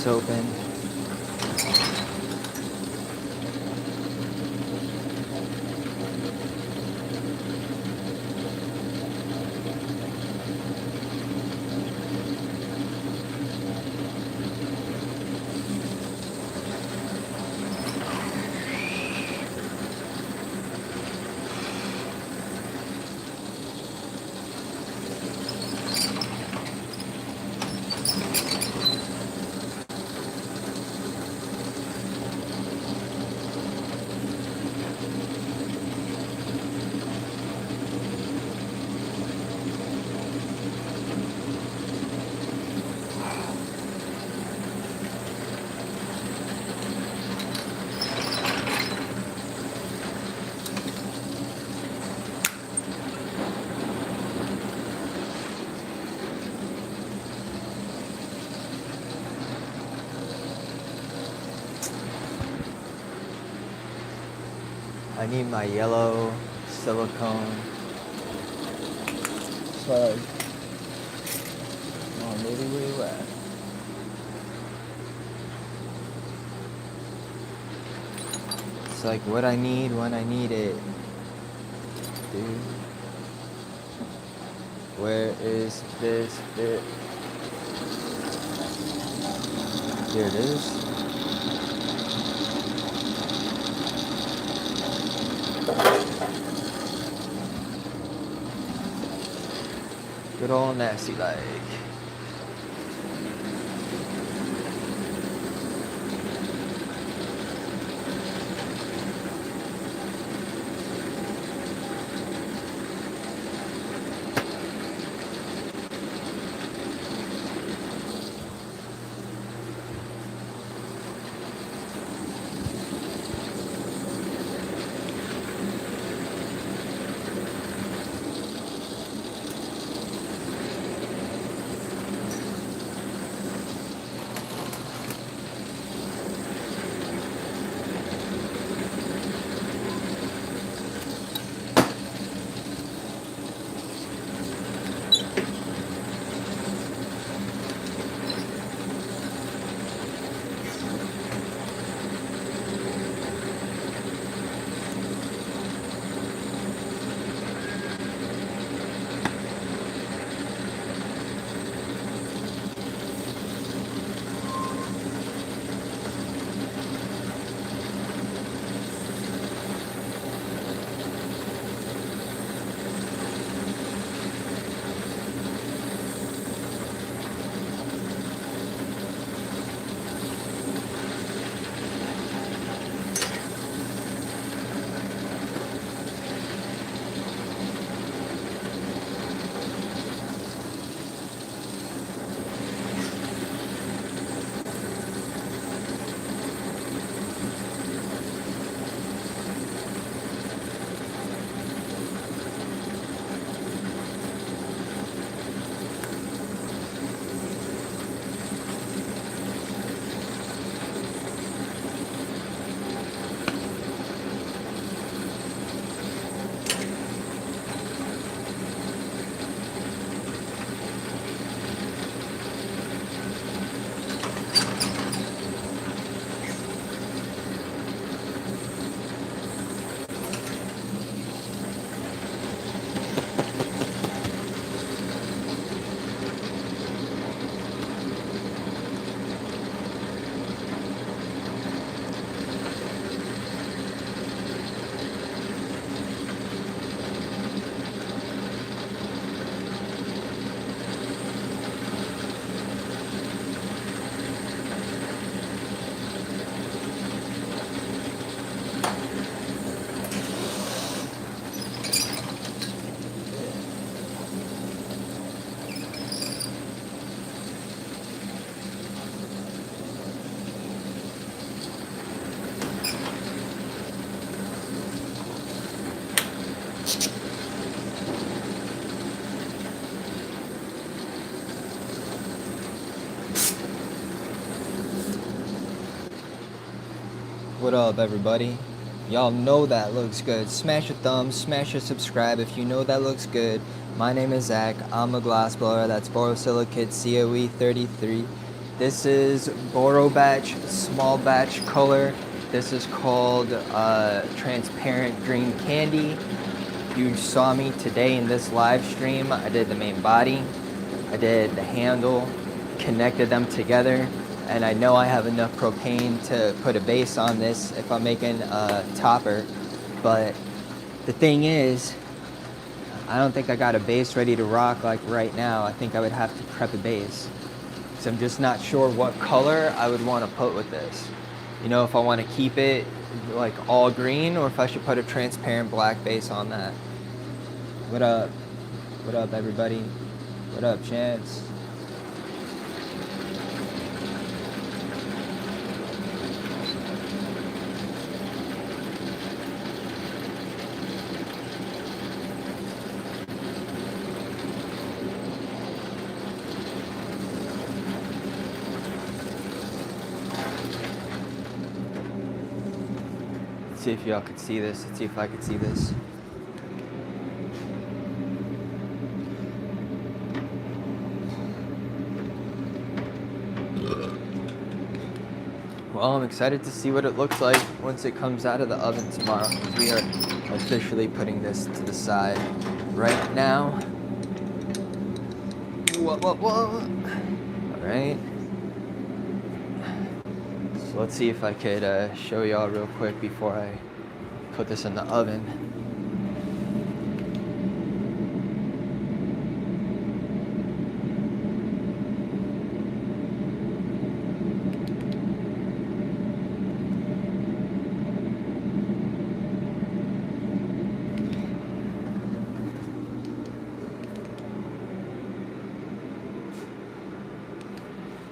this open. I need my yellow silicone plug. Oh, maybe we left. It's like what I need when I need it. Dude. Where is this bit? Here it is. Good old nasty like. What up, everybody? Y'all know that looks good. Smash a thumb, smash a subscribe if you know that looks good. My name is Zach. I'm a glassblower. That's borosilicate COE 33. This is Boro batch, small batch color. This is called transparent green candy. You saw me today in this live stream. I did the main body, I did the handle, connected them together, and I know I have enough propane to put a base on this if I'm making a topper. But the thing is, I don't think I got a base ready to rock like right now. I think I would have to prep a base. So I'm just not sure what color I would want to put with this. You know, if I want to keep it like all green or if I should put a transparent black base on that. What up? What up, everybody? What up, Chance? See if y'all could see this. Let's see if I could see this. Well, I'm excited to see what it looks like once it comes out of the oven tomorrow. We are officially putting this to the side right now. Whoa. All right. So let's see if I could show y'all real quick before I put this in the oven.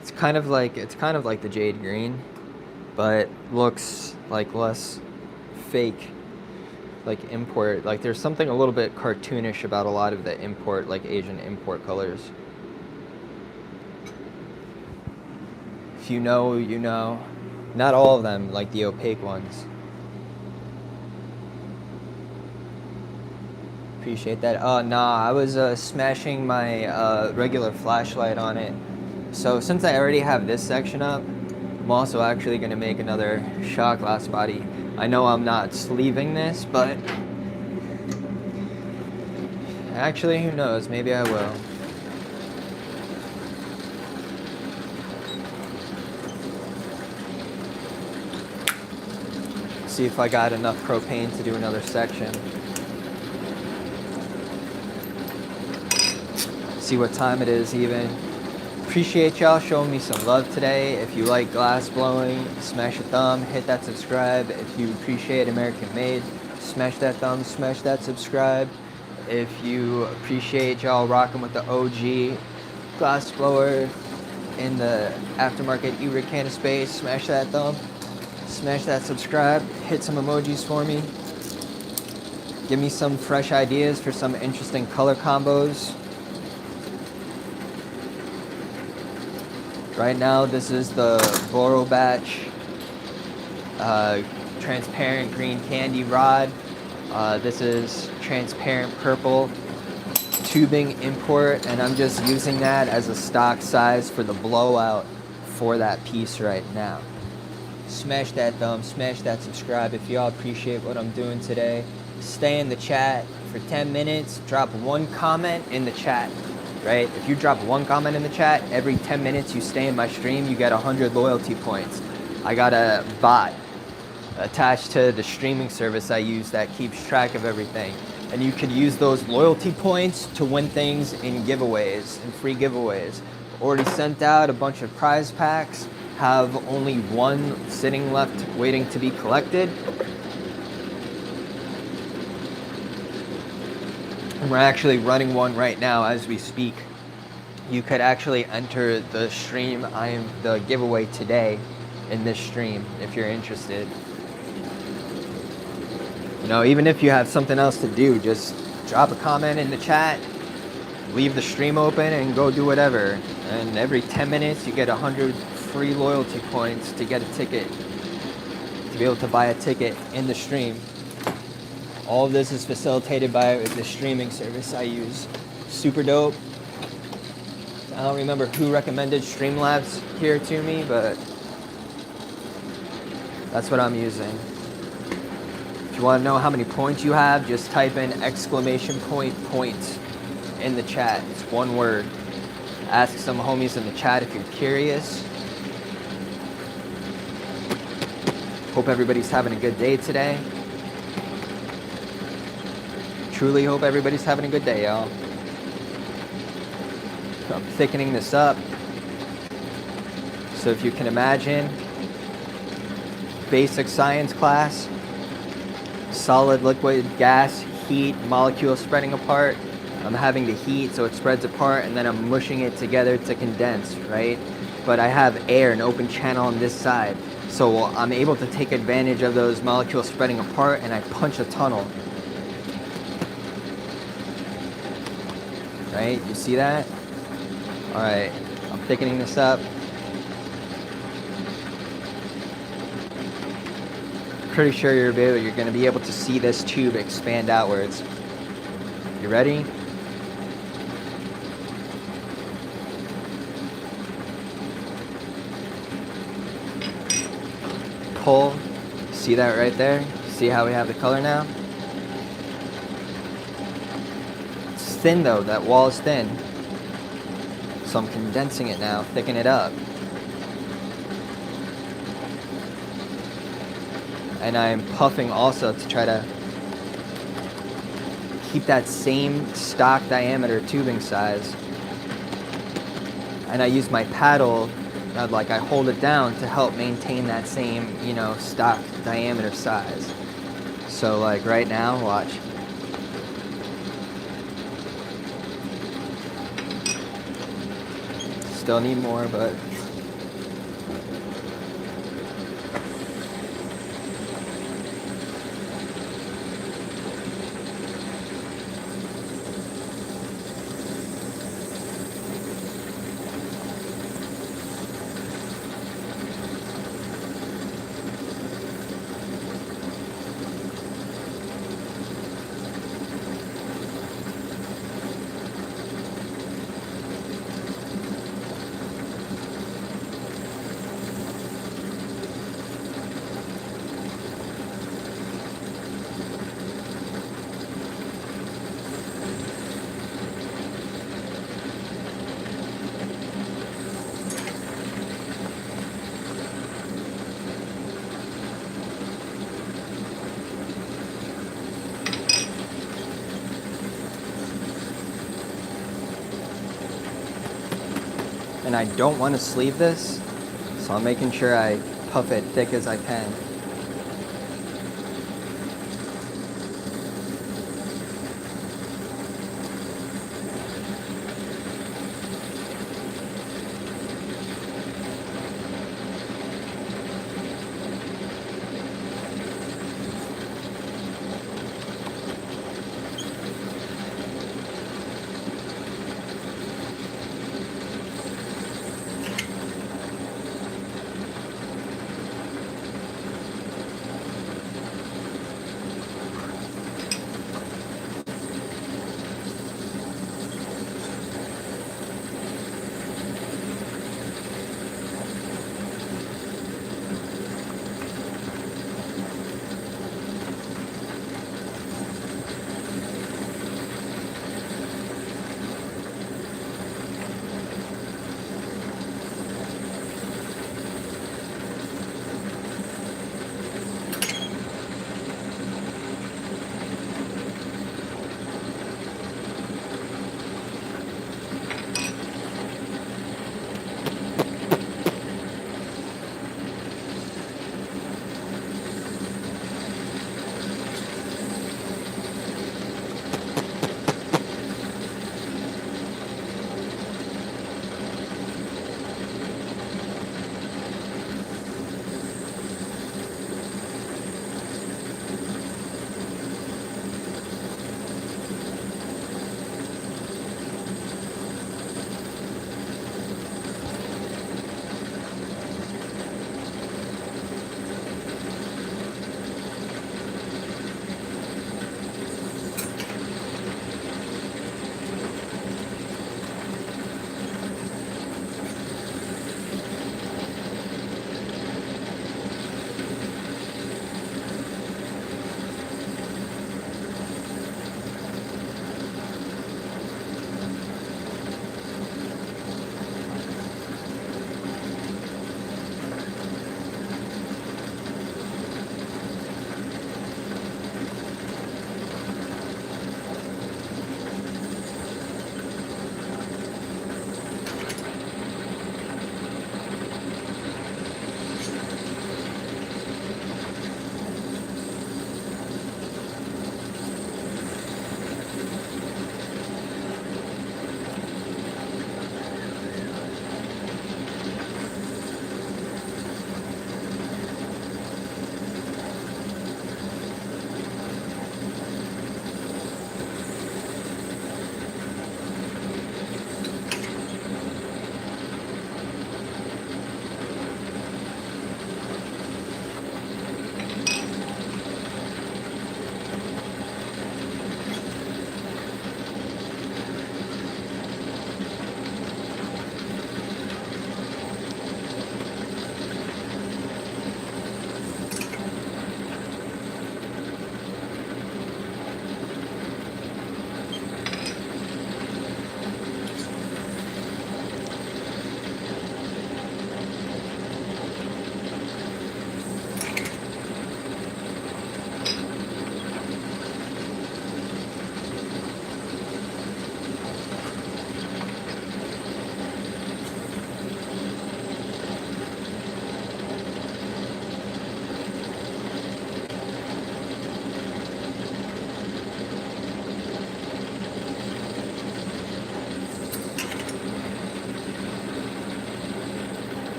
It's kind of like the jade green, but looks like less fake, like import. Like there's something a little bit cartoonish about a lot of the import, like Asian import colors. If you know, you know. Not all of them, like the opaque ones. Appreciate that. Oh, nah, I was smashing my regular flashlight on it. So since I already have this section up, I'm also actually going to make another shot glass body. I know I'm not sleeving this, but actually, who knows? Maybe I will. See if I got enough propane to do another section. See what time it is even. Appreciate y'all showing me some love today. If you like glass blowing, smash a thumb, hit that subscribe. If you appreciate American Made, smash that thumb, smash that subscribe. If you appreciate y'all rocking with the OG glass blower in the aftermarket e-rig can of space, smash that thumb, smash that subscribe, hit some emojis for me. Give me some fresh ideas for some interesting color combos. Right now, this is the Boro batch transparent green candy rod. This is transparent purple tubing import, and I'm just using that as a stock size for the blowout for that piece right now. Smash that thumb, smash that subscribe if y'all appreciate what I'm doing today. Stay in the chat for 10 minutes, drop one comment in the chat. Right? If you drop one comment in the chat, every 10 minutes you stay in my stream, you get 100 loyalty points. I got a bot attached to the streaming service I use that keeps track of everything. And you could use those loyalty points to win things in giveaways, in free giveaways. Already sent out a bunch of prize packs, have only one sitting left waiting to be collected. We're actually running one right now as we speak. You could actually enter the stream, the giveaway today in this stream if you're interested. You know, even if you have something else to do, just drop a comment in the chat, leave the stream open and go do whatever. And every 10 minutes you get 100 free loyalty points to get a ticket, to be able to buy a ticket in the stream. All of this is facilitated by the streaming service I use. Super dope. I don't remember who recommended Streamlabs here to me, but that's what I'm using. If you want to know how many points you have, just type in exclamation point in the chat. It's one word. Ask some homies in the chat if you're curious. Hope everybody's having a good day today. Truly hope everybody's having a good day, y'all. I'm thickening this up. So if you can imagine, basic science class, solid, liquid, gas, heat, molecules spreading apart. I'm having the heat so it spreads apart, and then I'm mushing it together to condense, right? But I have air, an open channel on this side. So I'm able to take advantage of those molecules spreading apart, and I punch a tunnel. Right, you see that? All right, I'm thickening this up. Pretty sure you're going to be able to see this tube expand outwards. You ready? Pull. See that right there? See how we have the color now? It's thin though, that wall is thin. So I'm condensing it now, thicken it up. And I'm puffing also to try to keep that same stock diameter tubing size. And I use my paddle, like I hold it down to help maintain that same, you know, stock diameter size. So like right now, watch. Still need more, but and I don't want to sleeve this, so I'm making sure I puff it thick as I can.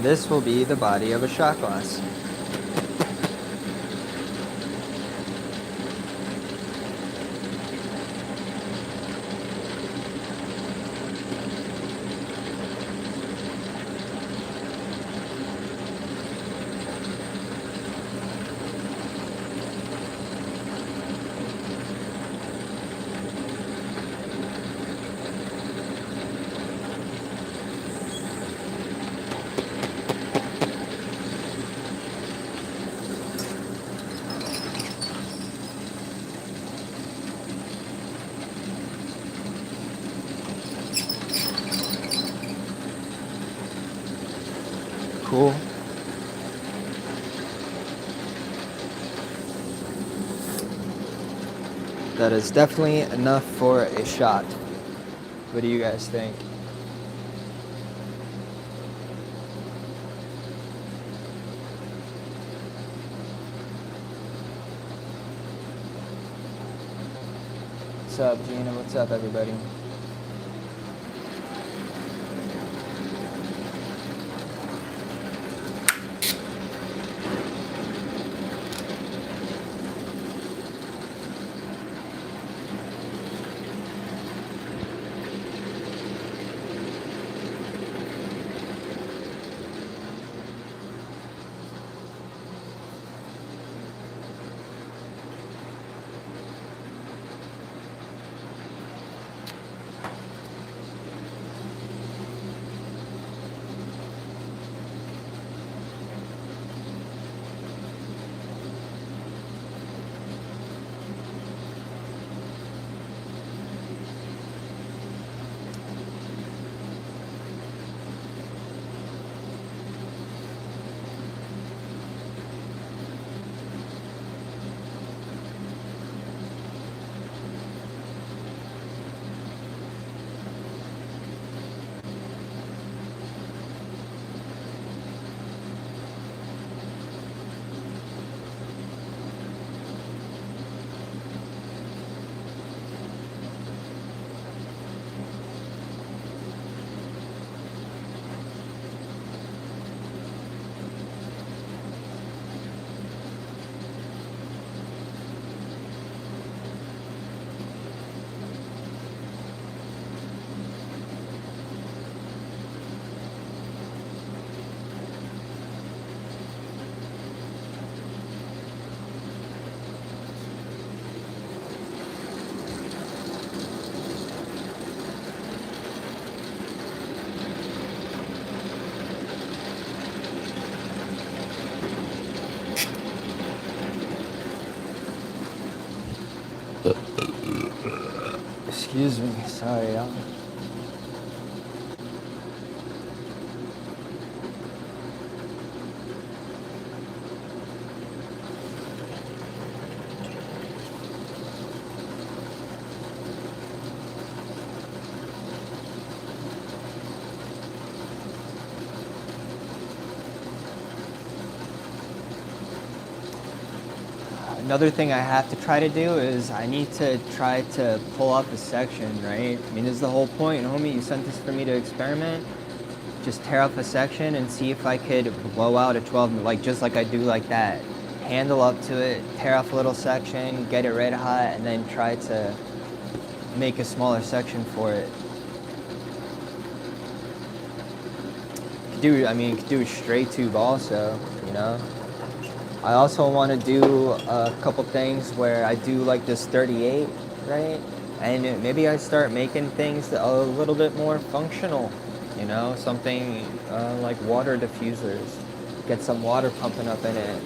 And this will be the body of a shot glass. Cool. That is definitely enough for a shot. What do you guys think? What's up, Gina? What's up, everybody? Excuse me, sorry, y'all. Another thing I have to try to do is I need to try to pull up a section, right? I mean, this is the whole point, homie. You sent this for me to experiment. Just tear up a section and see if I could blow out a 12, like just like I do like that. Handle up to it, tear off a little section, get it red hot, and then try to make a smaller section for it. I mean, you could do a straight tube also, you know? I also want to do a couple things where I do like this 38, right? And maybe I start making things a little bit more functional, you know? Something like water diffusers. Get some water pumping up in it.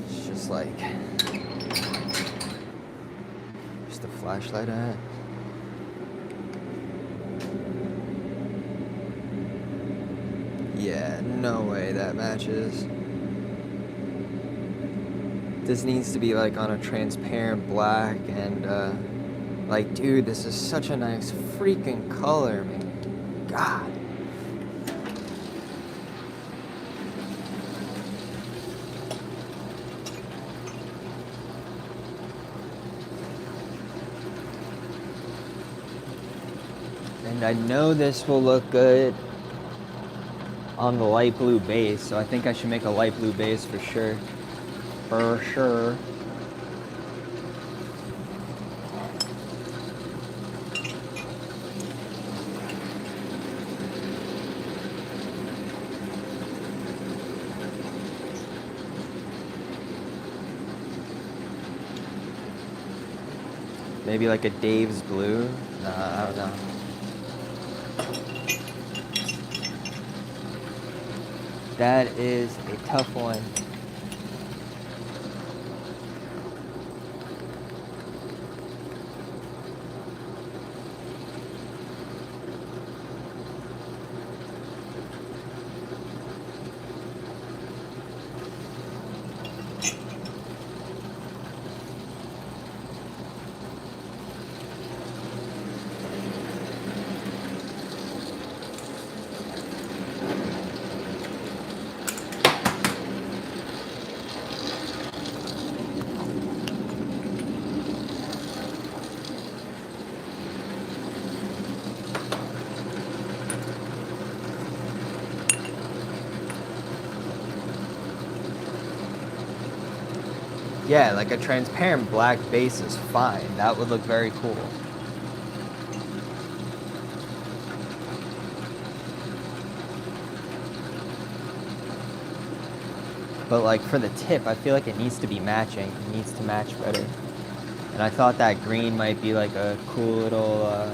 It's just like, just a flashlight on it. Yeah, no way that matches. This needs to be like on a transparent black and like, dude, this is such a nice freaking color, man. God. And I know this will look good on the light blue base, so I think I should make a light blue base for sure. For sure. Maybe like a Dave's blue? I don't know. That is a tough one. Yeah, like a transparent black base is fine. That would look very cool. But like for the tip, I feel like it needs to be matching. It needs to match better. And I thought that green might be like a cool little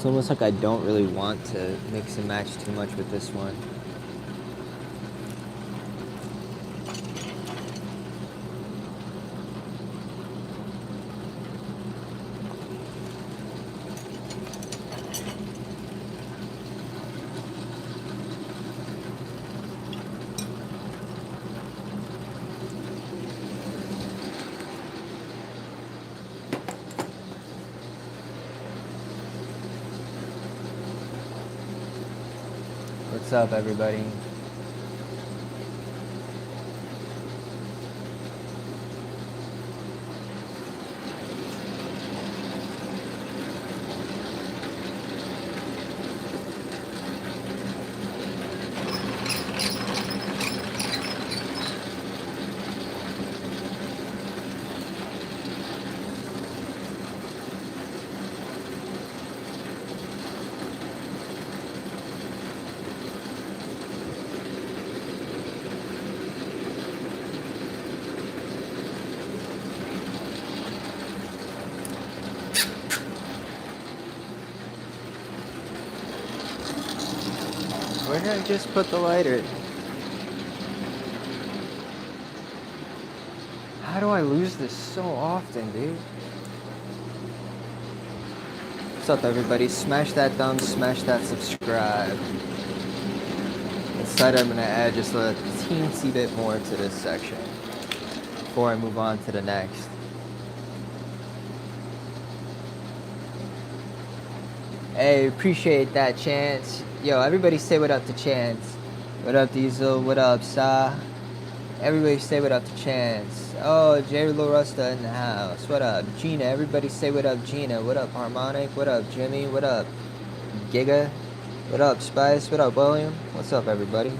it's almost like I don't really want to mix and match too much with this one. What's up, everybody? Where did I just put the lighter? How do I lose this so often, dude? What's up, everybody? Smash that thumb, smash that subscribe. Instead, I'm going to add just a teensy bit more to this section before I move on to the next. Hey, appreciate that, Chance. Yo, everybody say what up to Chance. What up, Diesel? What up, Sa? Everybody say what up to Chance. Oh, J. Lorusta in the house. What up, Gina? Everybody say what up, Gina. What up, Harmonic? What up, Jimmy? What up, Giga? What up, Spice? What up, William? What's up, everybody?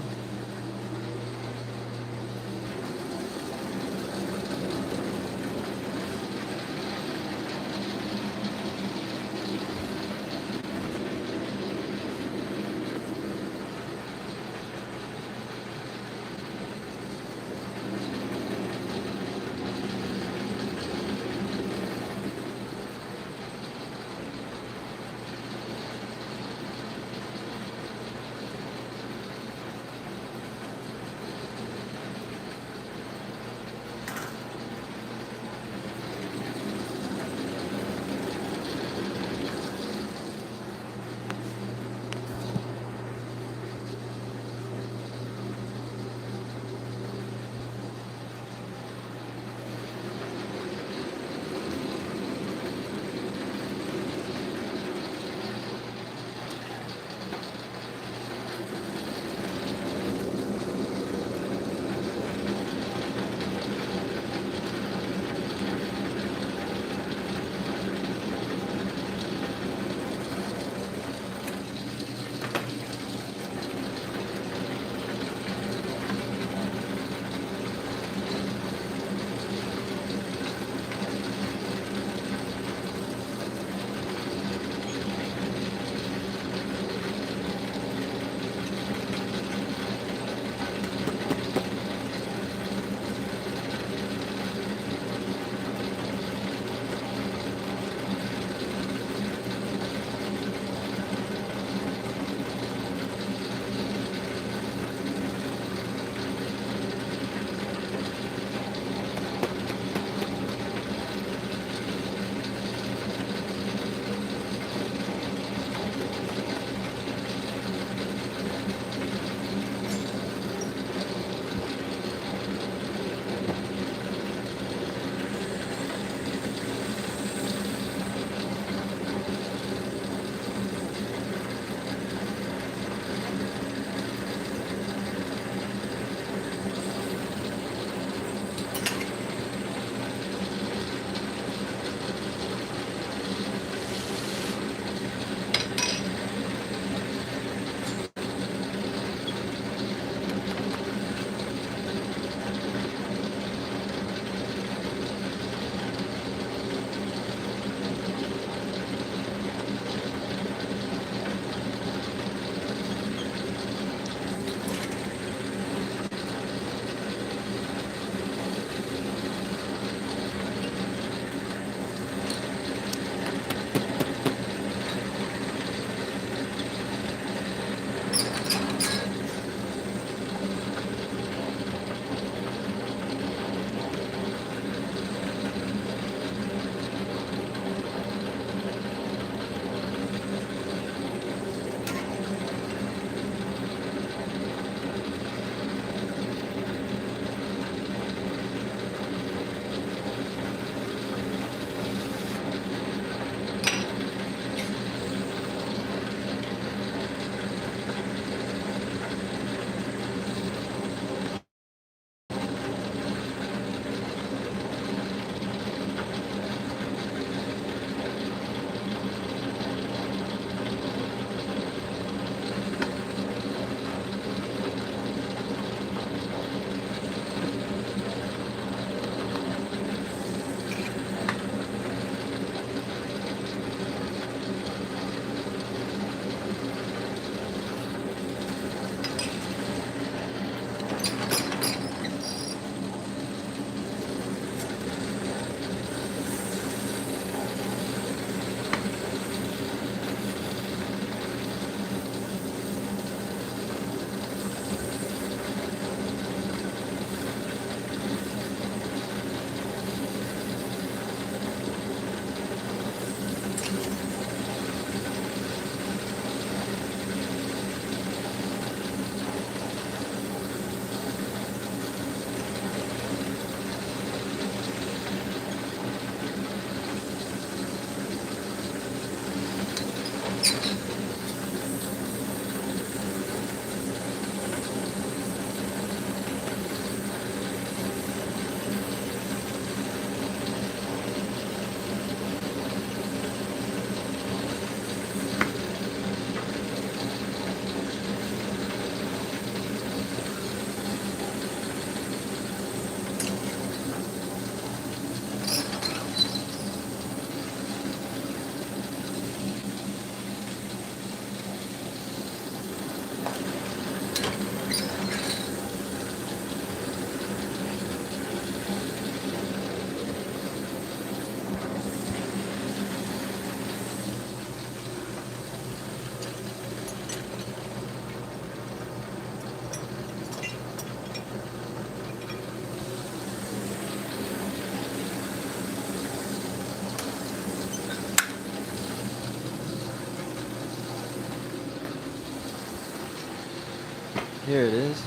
Here it is.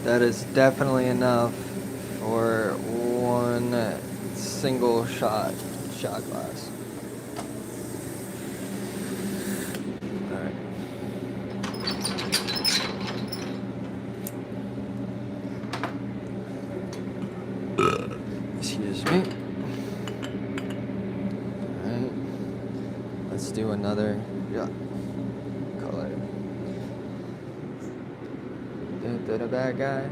That is definitely enough for one single shot glass. Alright. Excuse me. Alright. Let's do another color. The bad guy.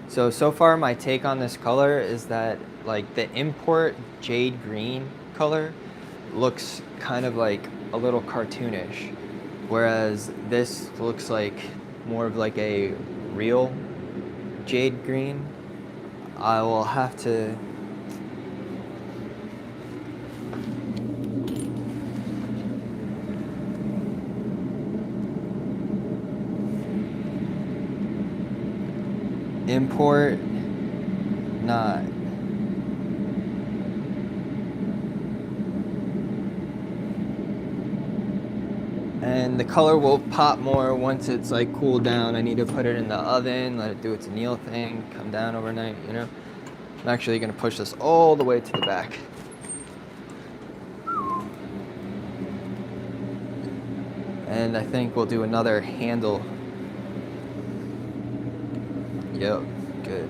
So far my take on this color is that like the import jade green color looks kind of like a little cartoonish, whereas this looks like more of like a real jade green. I will have to import not. And the color will pop more once it's like cooled down. I need to put it in the oven, let it do its anneal thing, come down overnight, you know. I'm actually gonna push this all the way to the back. And I think we'll do another handle. Yep, good.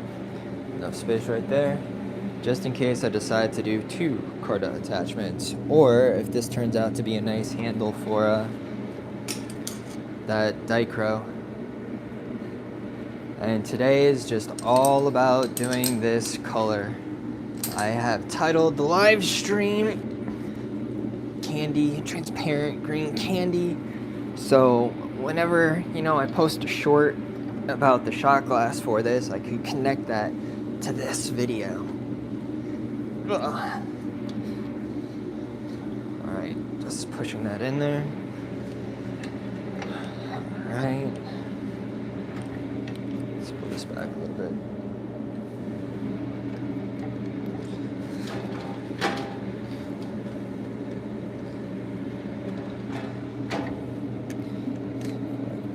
Enough space right there. Just in case I decide to do 2 Corda attachments. Or if this turns out to be a nice handle for that Dichro. And today is just all about doing this color. I have titled the live stream Candy, Transparent Green Candy. So whenever, you know, I post a short about the shot glass for this, I could connect that to this video. Ugh. Alright, just pushing that in there. Alright. Let's pull this back a little bit.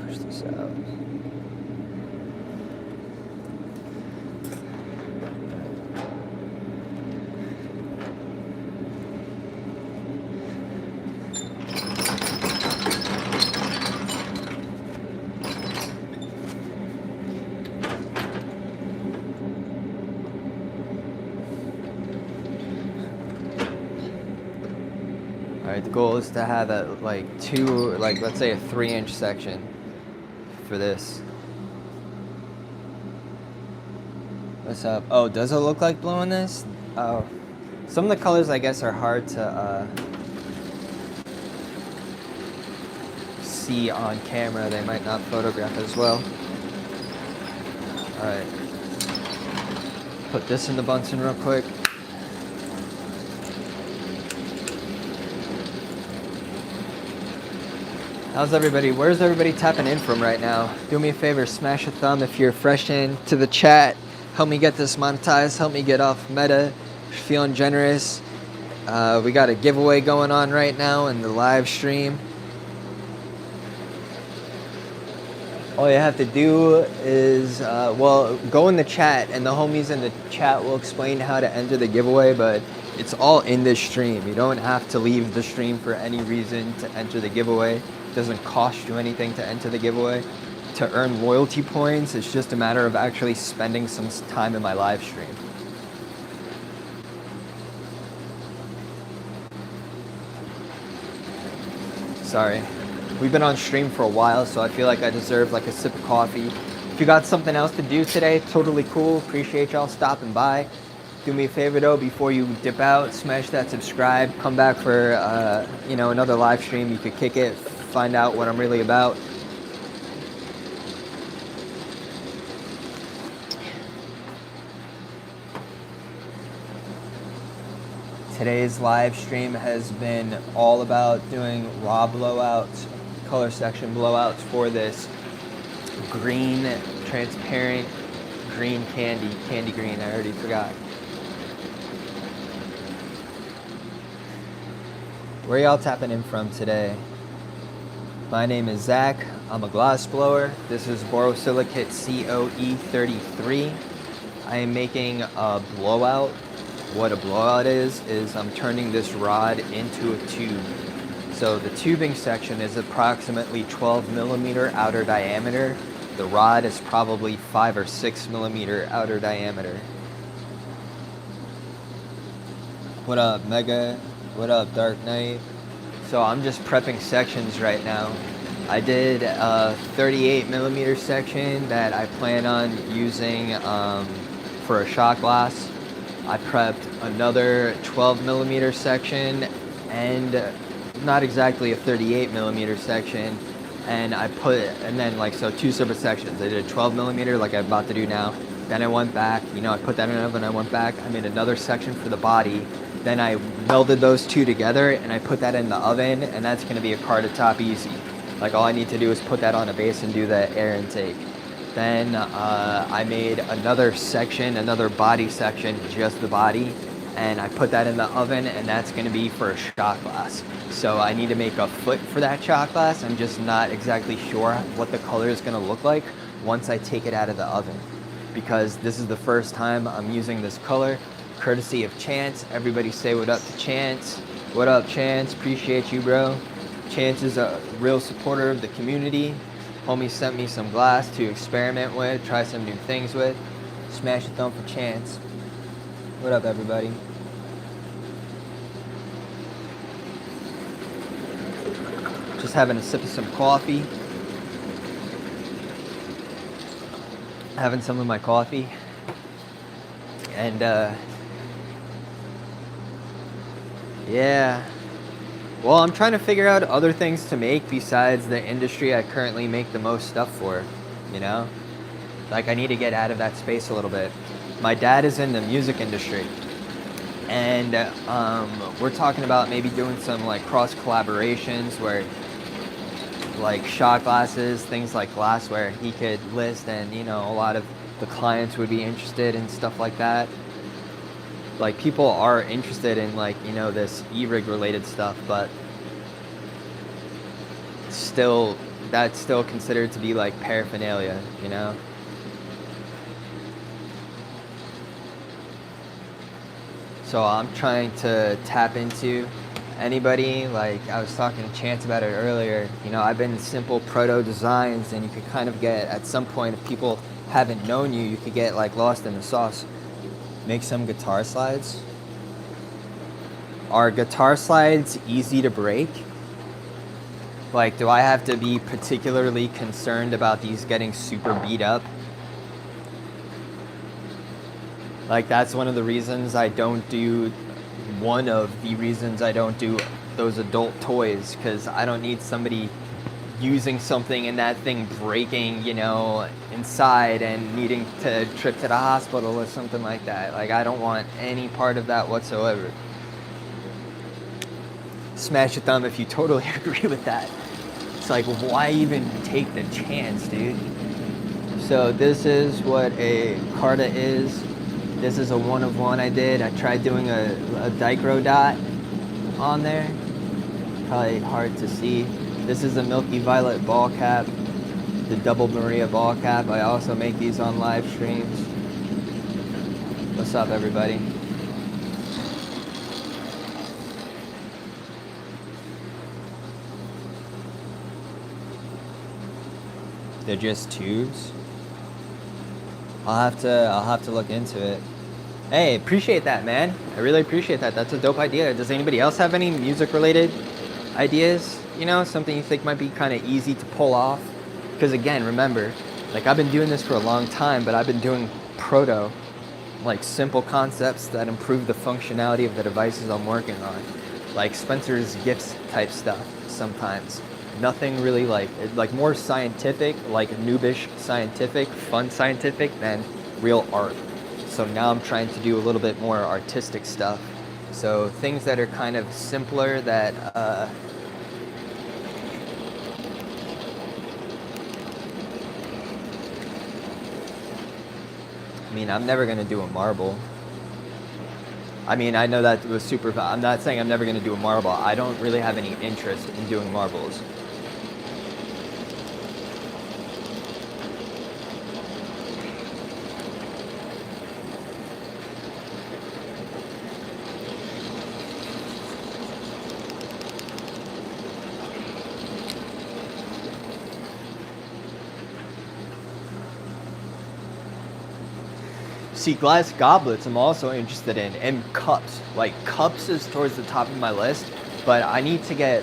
Push this out. Alright, the goal is to have a let's say a 3-inch section for this. What's up? Oh, does it look like blowing this? Oh, some of the colors I guess are hard to see on camera. They might not photograph as well. Alright, put this in the Bunsen real quick. How's everybody? Where's everybody tapping in from right now? Do me a favor, smash a thumb if you're fresh in to the chat. Help me get this monetized. Help me get off meta. Feeling generous. We got a giveaway going on right now in the live stream. All you have to do is, go in the chat, and the homies in the chat will explain how to enter the giveaway, but it's all in this stream. You don't have to leave the stream for any reason to enter the giveaway. It doesn't cost you anything to enter the giveaway. To earn loyalty points, it's just a matter of actually spending some time in my live stream. Sorry. We've been on stream for a while, so I feel like I deserve like a sip of coffee. If you got something else to do today, totally cool. Appreciate y'all stopping by. Do me a favor though, before you dip out, smash that subscribe. Come back for another live stream. You could kick it, find out what I'm really about. Today's live stream has been all about doing raw blowouts color section blowouts for this green, transparent, green candy green, I already forgot. Where y'all tapping in from today? My name is Zach, I'm a glass blower. This is borosilicate COE33. I am making a blowout. What a blowout is I'm turning this rod into a tube. So the tubing section is approximately 12 millimeter outer diameter. The rod is probably 5 or 6 millimeter outer diameter. What up, Mega? What up, Dark Knight? So I'm just prepping sections right now. I did a 38 millimeter section that I plan on using for a shot glass. I prepped another 12 millimeter section and not exactly a 38 millimeter section. And then like, so two separate sections. I did a 12 millimeter like I'm about to do now. Then I went back, I put that in an oven, I went back, I made another section for the body. Then I melded those two together and I put that in the oven, and that's gonna be a carded top easy. Like all I need to do is put that on a base and do the air intake. Then I made another section, another body section, just the body, and I put that in the oven, and that's gonna be for a shot glass. So I need to make a foot for that shot glass. I'm just not exactly sure what the color is gonna look like once I take it out of the oven, because this is the first time I'm using this color, courtesy of Chance. Everybody say what up to Chance. What up, Chance? Appreciate you, bro. Chance is a real supporter of the community. Homie sent me some glass to experiment with, try some new things with. Smash a thumb for Chance. What up, everybody? Just having a sip of some coffee. Having some of my coffee. And yeah. Well, I'm trying to figure out other things to make besides the industry I currently make the most stuff for, Like I need to get out of that space a little bit. My dad is in the music industry, and we're talking about maybe doing some like cross collaborations where like shot glasses, things like glassware he could list, and a lot of the clients would be interested in stuff like that. Like people are interested in like, this e-rig related stuff, but still, that's still considered to be like paraphernalia, So I'm trying to tap into anybody, like I was talking to Chance about it earlier, I've been in simple proto designs, and you could kind of get, at some point, if people haven't known you, you could get like lost in the sauce. Make some guitar slides. Are guitar slides easy to break? Like, do I have to be particularly concerned about these getting super beat up? Like, that's one of the reasons I don't do those adult toys, because I don't need somebody using something and that thing breaking, inside and needing to trip to the hospital or something like that. Like, I don't want any part of that whatsoever. Smash a thumb if you totally agree with that. It's like, why even take the chance, dude? So this is what a Carta is. This is a 1 of 1 I did. I tried doing a dichro dot on there. Probably hard to see. This is a Milky Violet ball cap, the double Maria ball cap. I also make these on live streams. What's up, everybody? They're just tubes? I'll have to look into it. Hey, appreciate that, man. I really appreciate that. That's a dope idea. Does anybody else have any music related ideas? Something you think might be kind of easy to pull off? Because again, remember, like I've been doing this for a long time, but I've been doing proto, like simple concepts that improve the functionality of the devices I'm working on. Like Spencer's Gifts type stuff sometimes. Nothing really like more scientific, like noobish scientific, fun scientific than real art. So now I'm trying to do a little bit more artistic stuff. So things that are kind of simpler, that I mean, I'm never gonna do a marble. I mean, I know that was super. I'm not saying I'm never gonna do a marble. I don't really have any interest in doing marbles. See, glass goblets I'm also interested in, and cups. Like, cups is towards the top of my list, but I need to get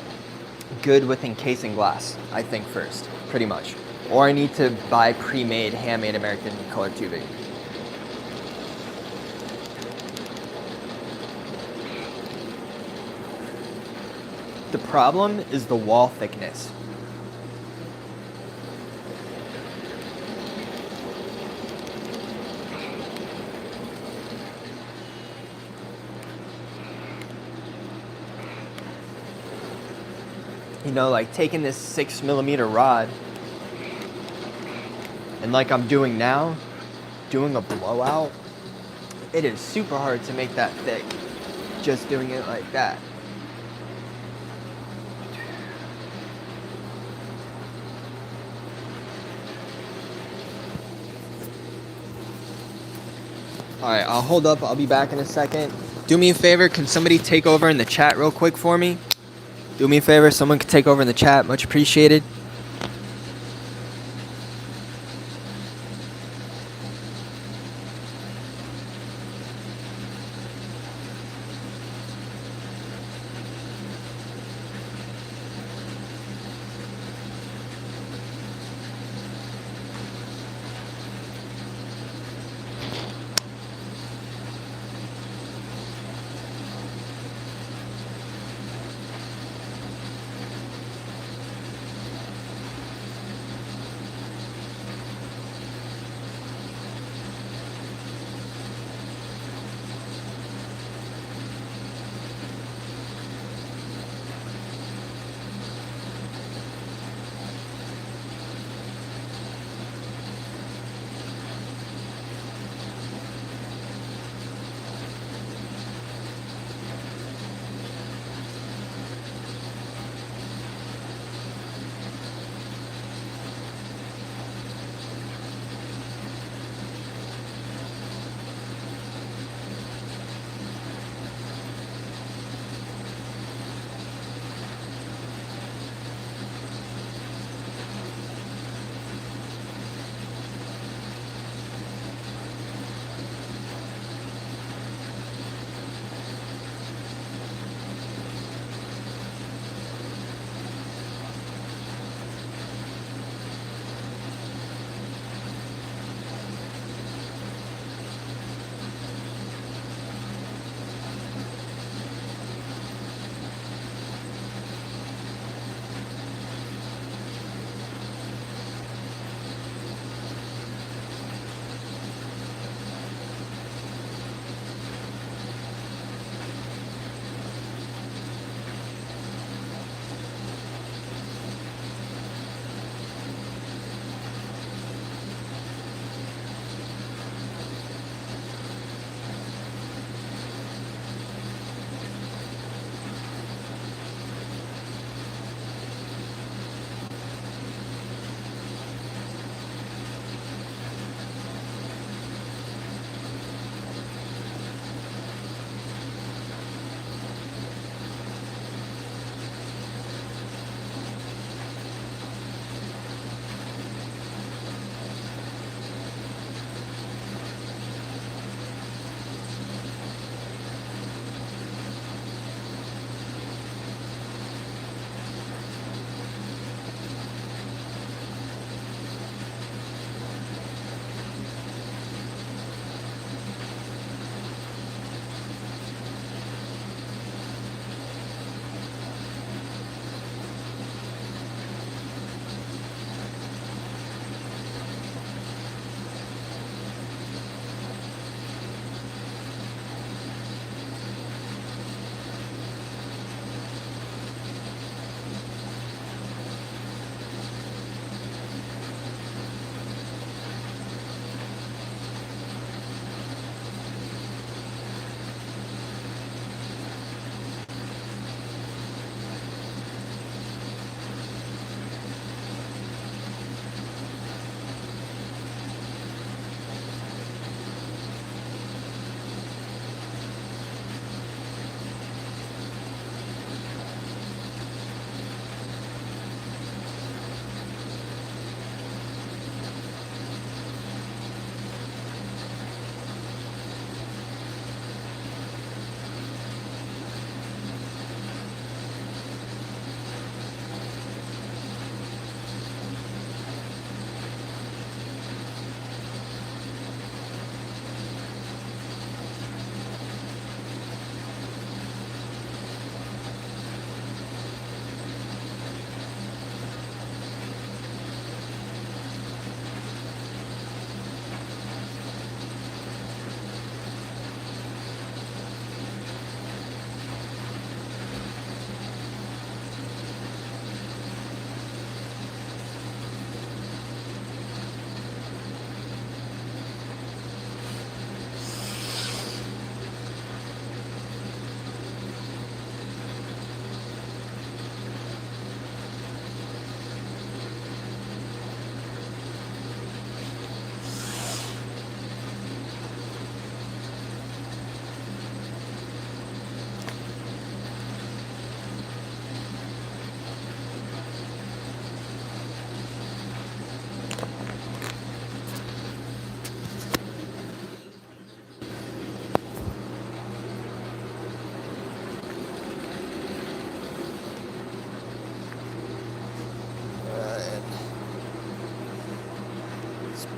good with encasing glass, I think, first, pretty much. Or I need to buy pre-made, handmade American color tubing. The problem is the wall thickness. You know, like taking this 6mm rod and like I'm doing now, doing a blowout, it is super hard to make that thick, just doing it like that. All right, I'll hold up. I'll be back in a second. Do me a favor. Can somebody take over in the chat real quick for me? Do me a favor. Someone can take over in the chat. Much appreciated.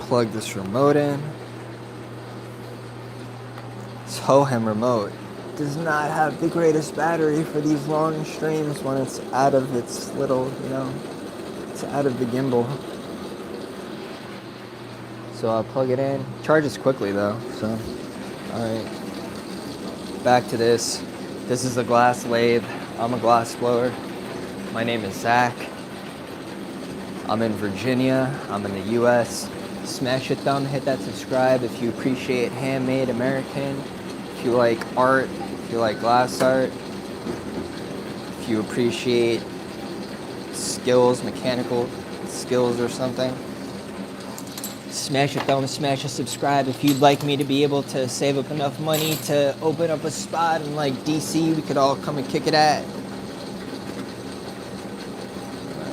plug this remote in. This Hohem remote does not have the greatest battery for these long streams when it's out of its little, it's out of the gimbal. So I'll plug it in. Charges quickly though, so, alright. Back to this. This is a glass lathe. I'm a glass blower. My name is Zach. I'm in Virginia. I'm in the US. Smash a thumb, hit that subscribe if you appreciate handmade American. If you like art, if you like glass art, if you appreciate skills, mechanical skills or something. Smash a thumb, smash a subscribe. If you'd like me to be able to save up enough money to open up a spot in like DC, we could all come and kick it at.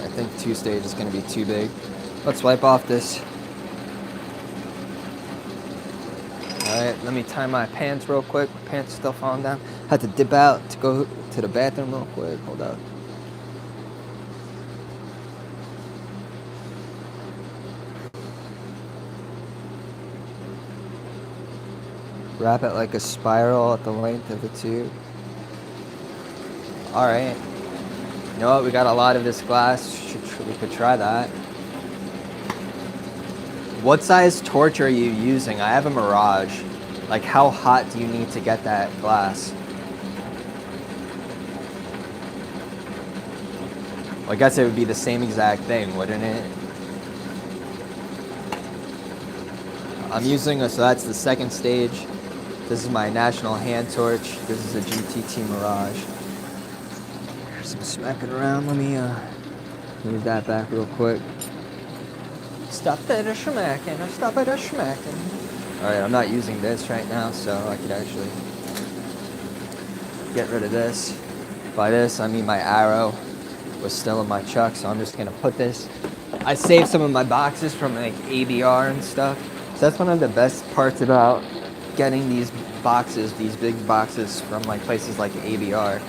I think 2-stage is gonna be too big. Let's wipe off this. Alright, let me tie my pants real quick. My pants are still falling down. Had to dip out to go to the bathroom real quick. Hold up. Wrap it like a spiral at the length of the tube. Alright. You know what? We got a lot of this glass. We could try that. What size torch are you using? I have a Mirage. Like, how hot do you need to get that glass? Well, I guess it would be the same exact thing, wouldn't it? I'm using so that's the 2nd stage. This is my National Hand Torch. This is a GTT Mirage. There's some smacking around. Let me move that back real quick. Stop it a schmacking. Stop it a schmacking. Alright, I'm not using this right now, so I could actually get rid of this. By this, I mean my arrow was still in my chuck, so I'm just gonna put this. I saved some of my boxes from like ABR and stuff. So that's one of the best parts about getting these boxes, these big boxes from like places like ABR,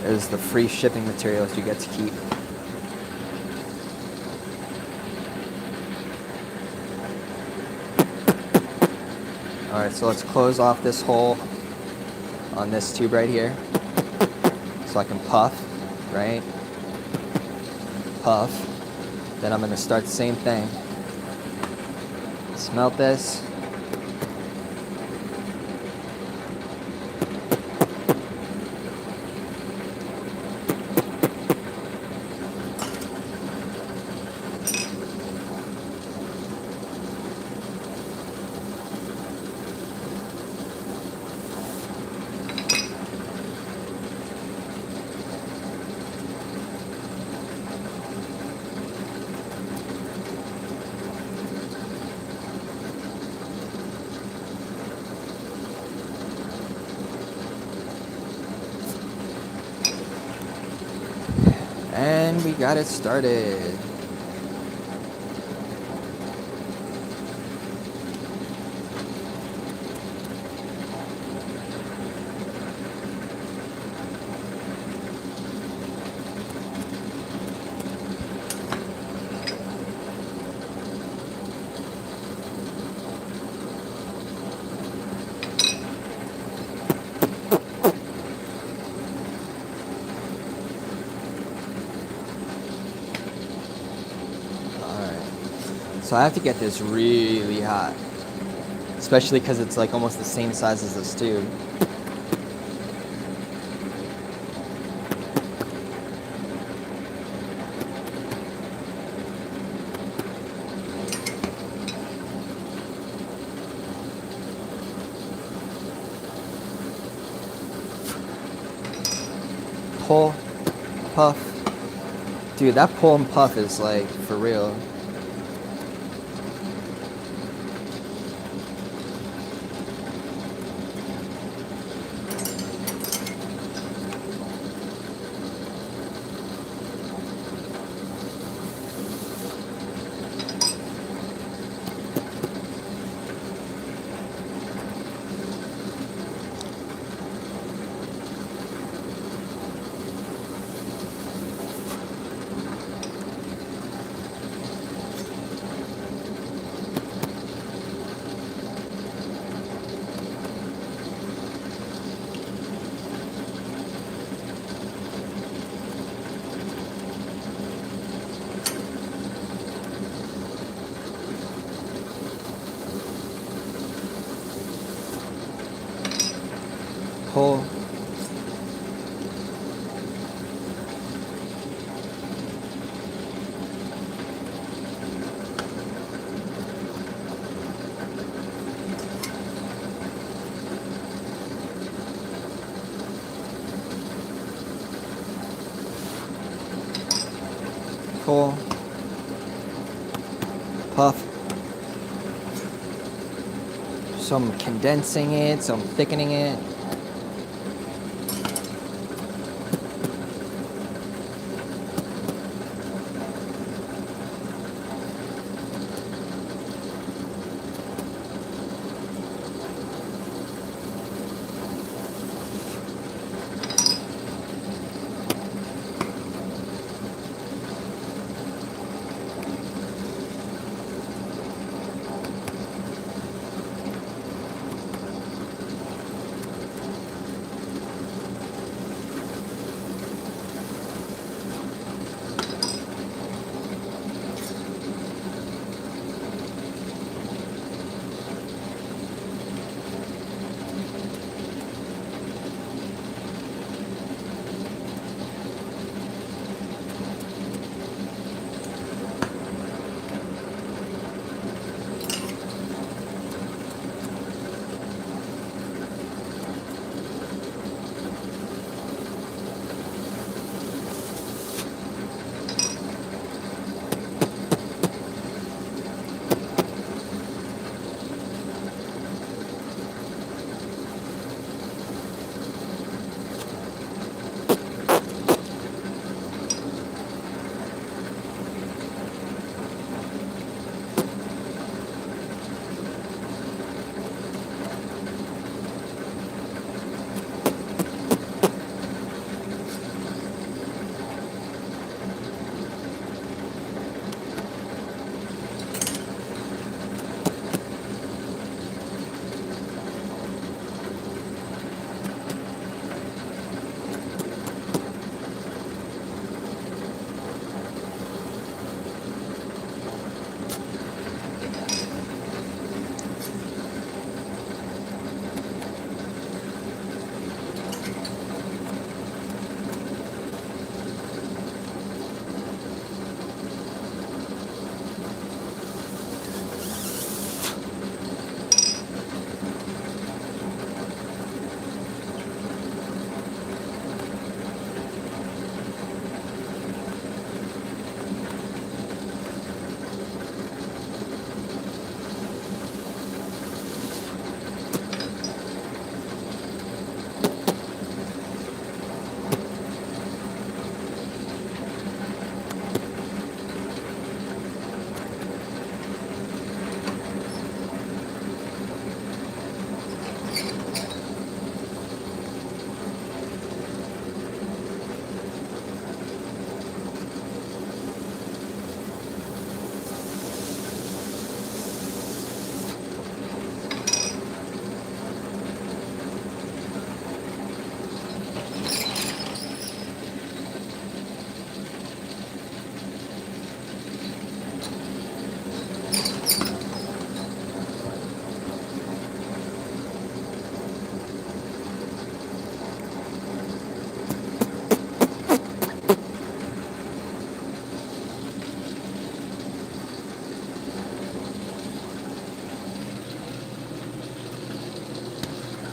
is the free shipping materials you get to keep. Alright, so let's close off this hole on this tube right here. So I can puff, right? Puff. Then I'm gonna start the same thing. Smelt this. And we got it started. So I have to get this really hot, especially because it's like almost the same size as this tube. Pull, puff. Dude, that pull and puff is like for real. pull, pull, puff. So I'm condensing it, so I'm thickening it.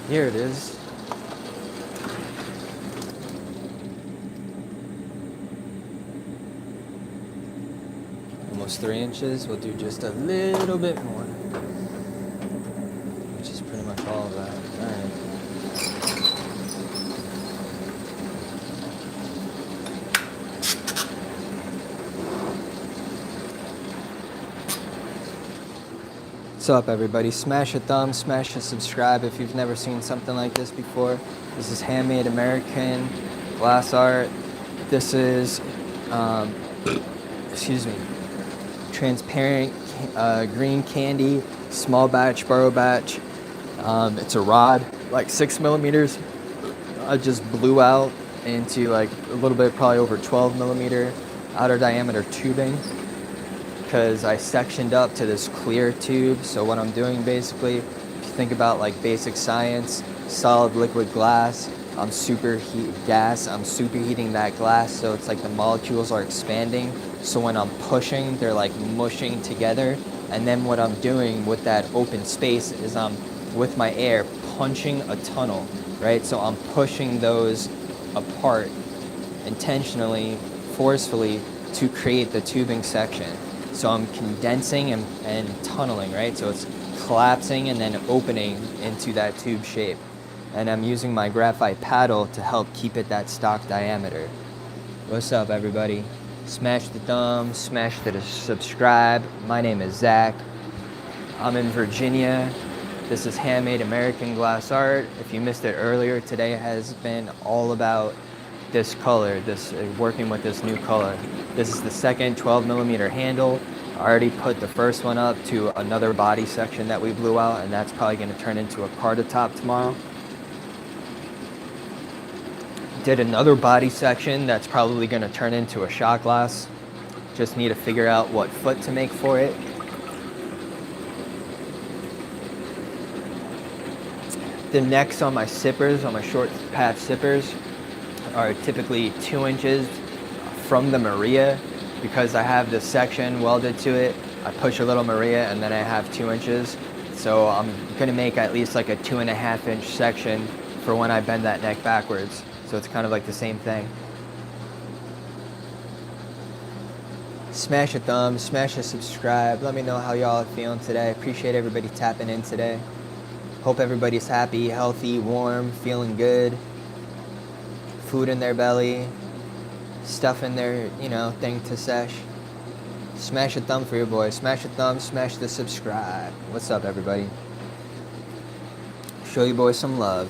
Here it is. Almost 3 inches. We'll do just a little bit more, which is pretty much all of that. All right. What's up, everybody? Smash a thumb, smash a subscribe if you've never seen something like this before. This is handmade American glass art. This is, excuse me, transparent green candy, small batch, burrow batch. It's a rod, like 6 millimeters. I just blew out into like a little bit, probably over 12 millimeter outer diameter tubing, because I sectioned up to this clear tube. So what I'm doing basically, if you think about like basic science, solid liquid glass. I'm superheating that glass, so it's like the molecules are expanding. So when I'm pushing, they're like mushing together. And then what I'm doing with that open space is I'm, with my air, punching a tunnel, right? So I'm pushing those apart intentionally, forcefully, to create the tubing section. So I'm condensing and tunneling, right? So it's collapsing and then opening into that tube shape. And I'm using my graphite paddle to help keep it that stock diameter. What's up, everybody? Smash the thumb, smash the subscribe. My name is Zach. I'm in Virginia. This is Handmade American Glass Art. If you missed it earlier, today has been all about this color, working with this new color. This is the second 12mm handle. I already put the first one up to another body section that we blew out, and that's probably going to turn into a cardtop tomorrow. Did another body section that's probably going to turn into a shot glass. Just need to figure out what foot to make for it. The necks on my sippers, on my short path sippers, are typically 2 inches from the Maria. Because I have this section welded to it, I push a little Maria and then I have 2 inches. So I'm gonna make at least like a 2.5 inch section for when I bend that neck backwards. So it's kind of like the same thing. Smash a thumb, smash a subscribe. Let me know how y'all are feeling today. Appreciate everybody tapping in today. Hope everybody's happy, healthy, warm, feeling good. Food in their belly. Stuff in their, thing to sesh. Smash a thumb for your boy. Smash a thumb, smash the subscribe. What's up, everybody? Show you boys some love.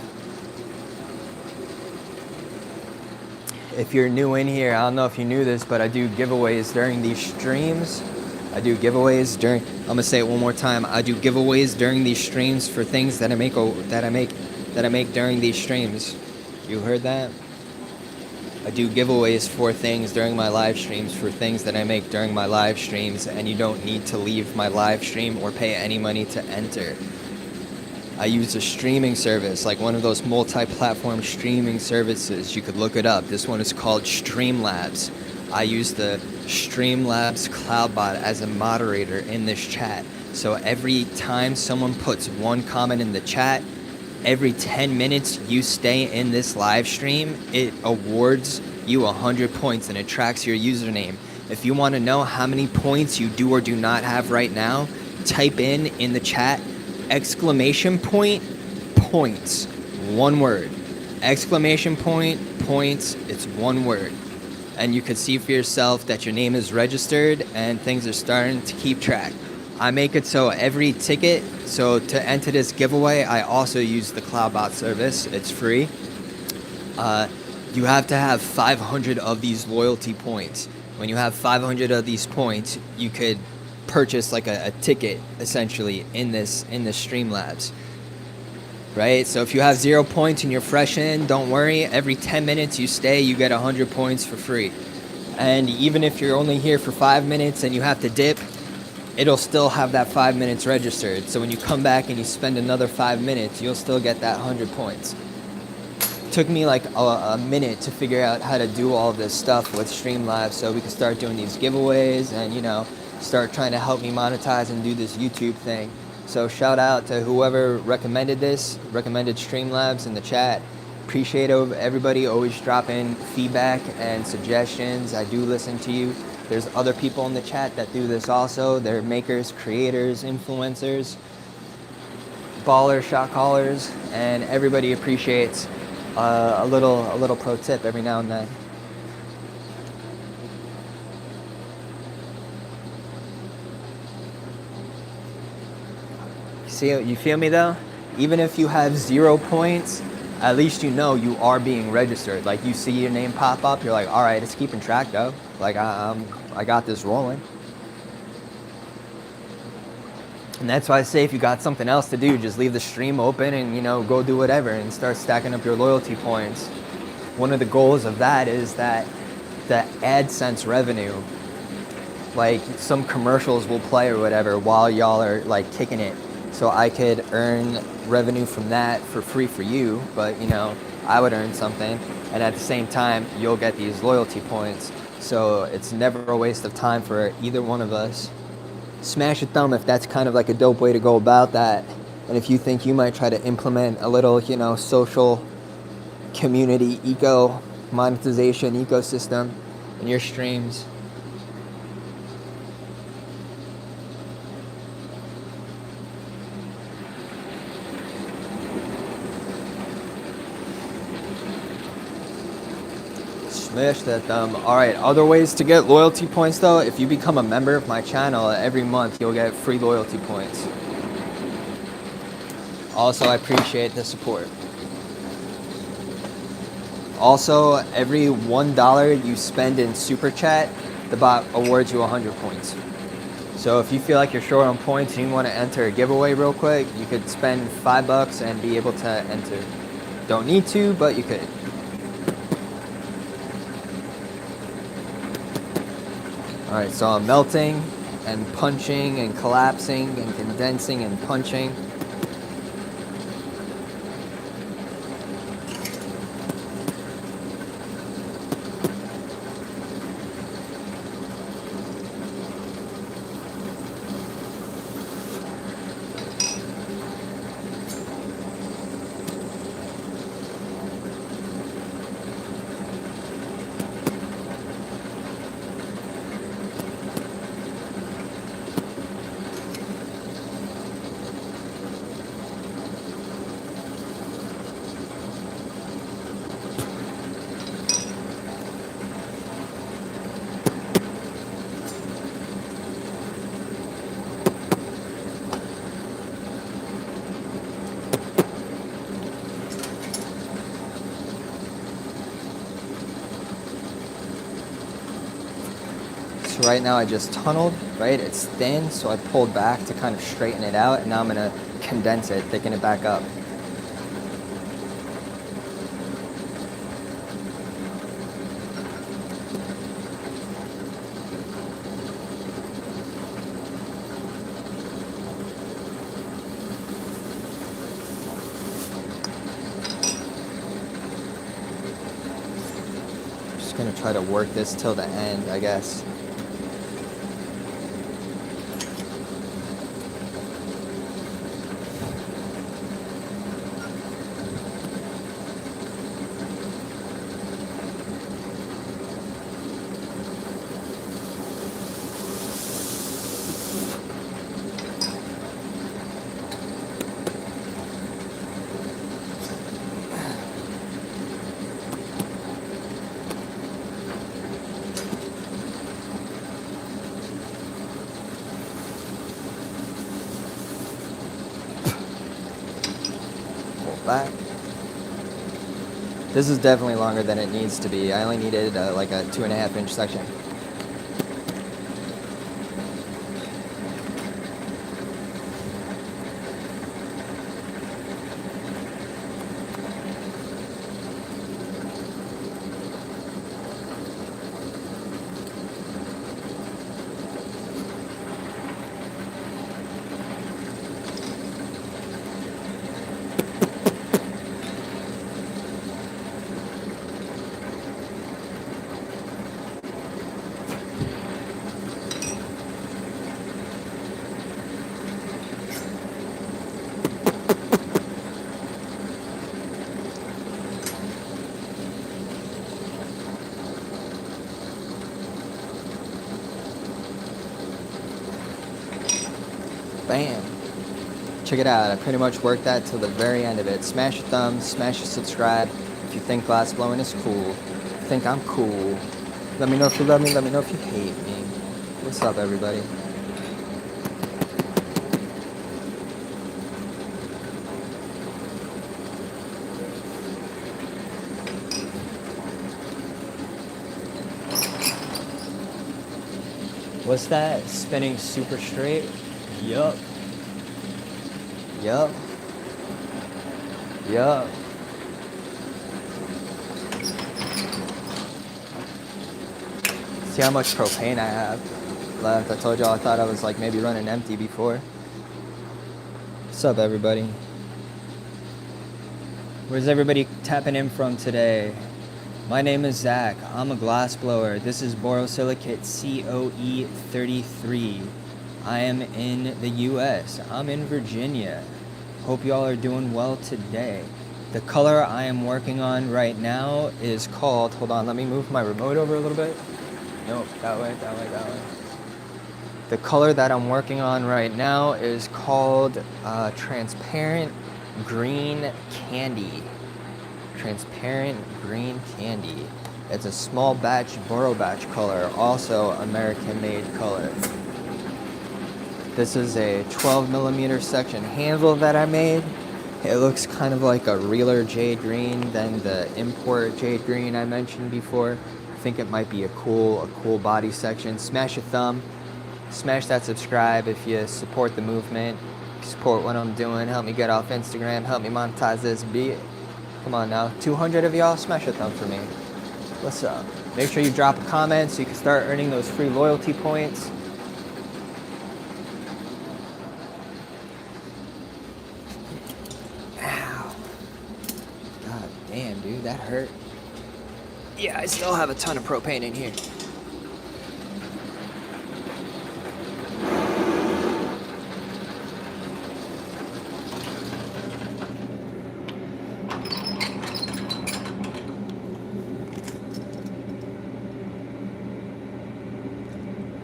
If you're new in here, I don't know if you knew this, but I do giveaways during these streams. I'm gonna say it one more time. I do giveaways during these streams for things that I make during these streams. You heard that? I do giveaways for things during my live streams for things that I make during my live streams, and you don't need to leave my live stream or pay any money to enter. I use a streaming service, like one of those multi-platform streaming services. You could look it up. This one is called Streamlabs. I use the Streamlabs CloudBot as a moderator in this chat. So every time someone puts one comment in the chat, every 10 minutes you stay in this live stream, it awards you 100 points and it tracks your username. If you want to know how many points you do or do not have right now, type in the chat, !points, one word. ! Points, it's one word. And you can see for yourself that your name is registered and things are starting to keep track. I make it so every ticket, so to enter this giveaway, I also use the CloudBot service. It's free. You have to have 500 of these loyalty points. When you have 500 of these points, you could purchase like a ticket, essentially, in this Streamlabs. Right? So if you have 0 points and you're fresh in, don't worry. Every 10 minutes you stay, you get 100 points for free. And even if you're only here for 5 minutes and you have to dip, it'll still have that 5 minutes registered. So when you come back and you spend another 5 minutes, you'll still get that 100 points. Took me like a minute to figure out how to do all this stuff with Streamlabs so we could start doing these giveaways and, start trying to help me monetize and do this YouTube thing. So shout out to whoever recommended Streamlabs in the chat. Appreciate everybody always dropping feedback and suggestions. I do listen to you. There's other people in the chat that do this also. They're makers, creators, influencers, ballers, shot callers, and everybody appreciates a little pro tip every now and then. See, you feel me though? Even if you have 0 points, at least you know you are being registered. Like you see your name pop up, you're like, all right, it's keeping track though. Like I got this rolling. And that's why I say if you got something else to do, just leave the stream open and go do whatever and start stacking up your loyalty points. One of the goals of that is that the AdSense revenue, like some commercials will play or whatever while y'all are like kicking it. so I could earn revenue from that for free for you, but you know, I would earn something, and at the same time, you'll get these loyalty points. So it's never a waste of time for either one of us. Smash a thumb if that's kind of like a dope way to go about that. And if you think you might try to implement a little, you know, social community eco monetization ecosystem in your streams. Smash that thumb. Alright, other ways to get loyalty points though, if you become a member of my channel, every month you'll get free loyalty points. Also, I appreciate the support. Also, every $1 you spend in Super Chat, the bot awards you 100 points. So if you feel like you're short on points and you want to enter a giveaway real quick, you could spend $5 and be able to enter. Don't need to, but you could. Alright, so I'm melting and punching and collapsing and condensing and punching. So right now I just tunneled, right? It's thin, so I pulled back to kind of straighten it out, and now I'm gonna condense it, thicken it back up. Just gonna try to work this till the end, I guess. Back. This is definitely longer than it needs to be. I only needed like a 2.5-inch section. Bam. Check it out. I pretty much worked that till the very end of it. Smash a thumb, smash a subscribe. If you think glassblowing is cool, if you think I'm cool, let me know if you love me, let me know if you hate me. What's up, everybody? What's that? Spinning super straight? Yup. Yup. Yup. See how much propane I have left. I told y'all I thought I was like maybe running empty before. What's up, everybody? Where's everybody tapping in from today? My name is Zach. I'm a glassblower. This is borosilicate COE33. I am in the US. I'm in Virginia. Hope y'all are doing well today. The color I am working on right now is called, hold on, let me move my remote over a little bit. Nope, that way. The color that I'm working on right now is called transparent green candy. Transparent green candy. It's a small batch Boro batch color, also American made color. This is a 12mm section handle that I made. It looks kind of like a realer jade green than the import jade green I mentioned before. I think it might be a cool body section. Smash a thumb, smash that subscribe if you support the movement, support what I'm doing, help me get off Instagram, help me monetize this beat. Come on now, 200 of y'all, smash a thumb for me. What's up? Make sure you drop a comment so you can start earning those free loyalty points. Damn, dude, that hurt. Yeah, I still have a ton of propane in here.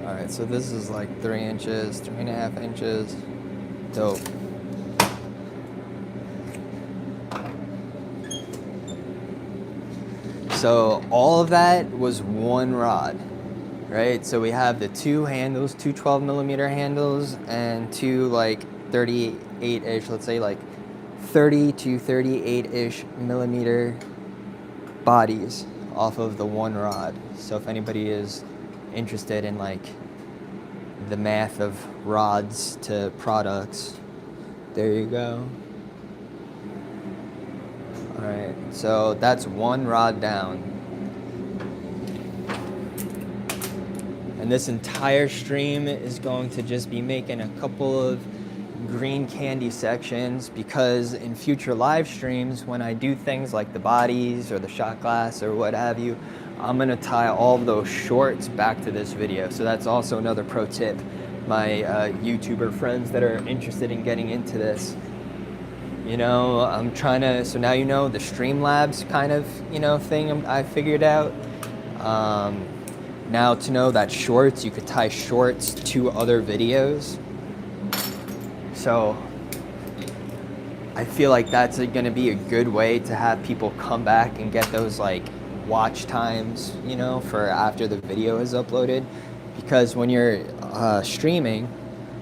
Alright, so this is like 3 inches, 3.5 inches. Dope. So all of that was one rod, right? So we have the two handles, two 12mm handles, and two like 38-ish, let's say like 30 to 38-ish millimeter bodies off of the one rod. So if anybody is interested in like the math of rods to products, there you go. All right, so that's one rod down. And this entire stream is going to just be making a couple of green candy sections, because in future live streams, when I do things like the bodies or the shot glass or what have you, I'm gonna tie all of those shorts back to this video. So that's also another pro tip. My YouTuber friends that are interested in getting into this, you know, I'm trying to, so now you know the Streamlabs kind of, you know, thing I figured out. Now to know that shorts, you could tie shorts to other videos. So I feel like that's gonna be a good way to have people come back and get those like watch times, you know, for after the video is uploaded. Because when you're streaming,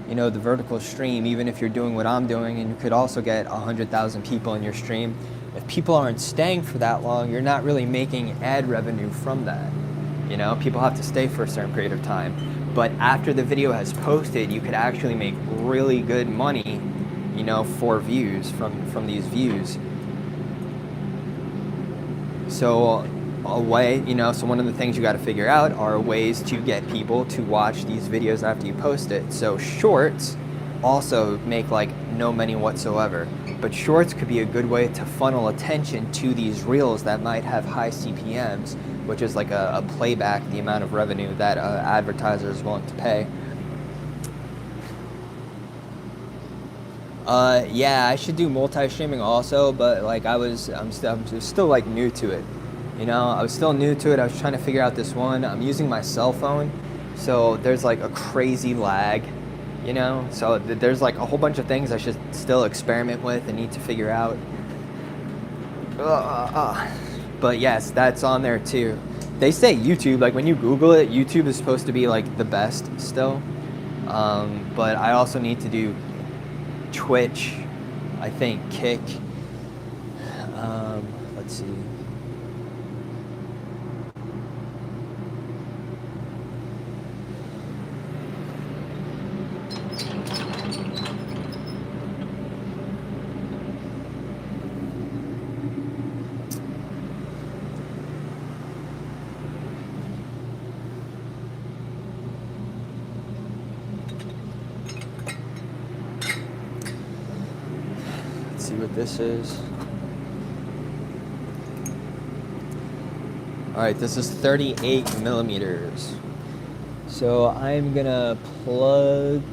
you know, the vertical stream, even if you're doing what I'm doing, and you could also get 100,000 people in your stream, if people aren't staying for that long, you're not really making ad revenue from that. You know, people have to stay for a certain period of time. But after the video has posted, you could actually make really good money, you know, for views, from these views. So a way, you know, so one of the things you got to figure out are ways to get people to watch these videos after you post it. So shorts also make like no money whatsoever, but shorts could be a good way to funnel attention to these reels that might have high CPMs, which is like a playback, the amount of revenue that advertiser is willing to pay. Yeah, I should do multi-streaming also, but like I'm still like new to it. You know, I was still new to it. I was trying to figure out this one. I'm using my cell phone, so there's like a crazy lag, you know? So there's like a whole bunch of things I should still experiment with and need to figure out. But yes, that's on there too. They say YouTube, like when you Google it, YouTube is supposed to be like the best still. But I also need to do Twitch, I think, Kick. Let's see. what this is. All right, this is 38 millimeters. So I'm gonna plug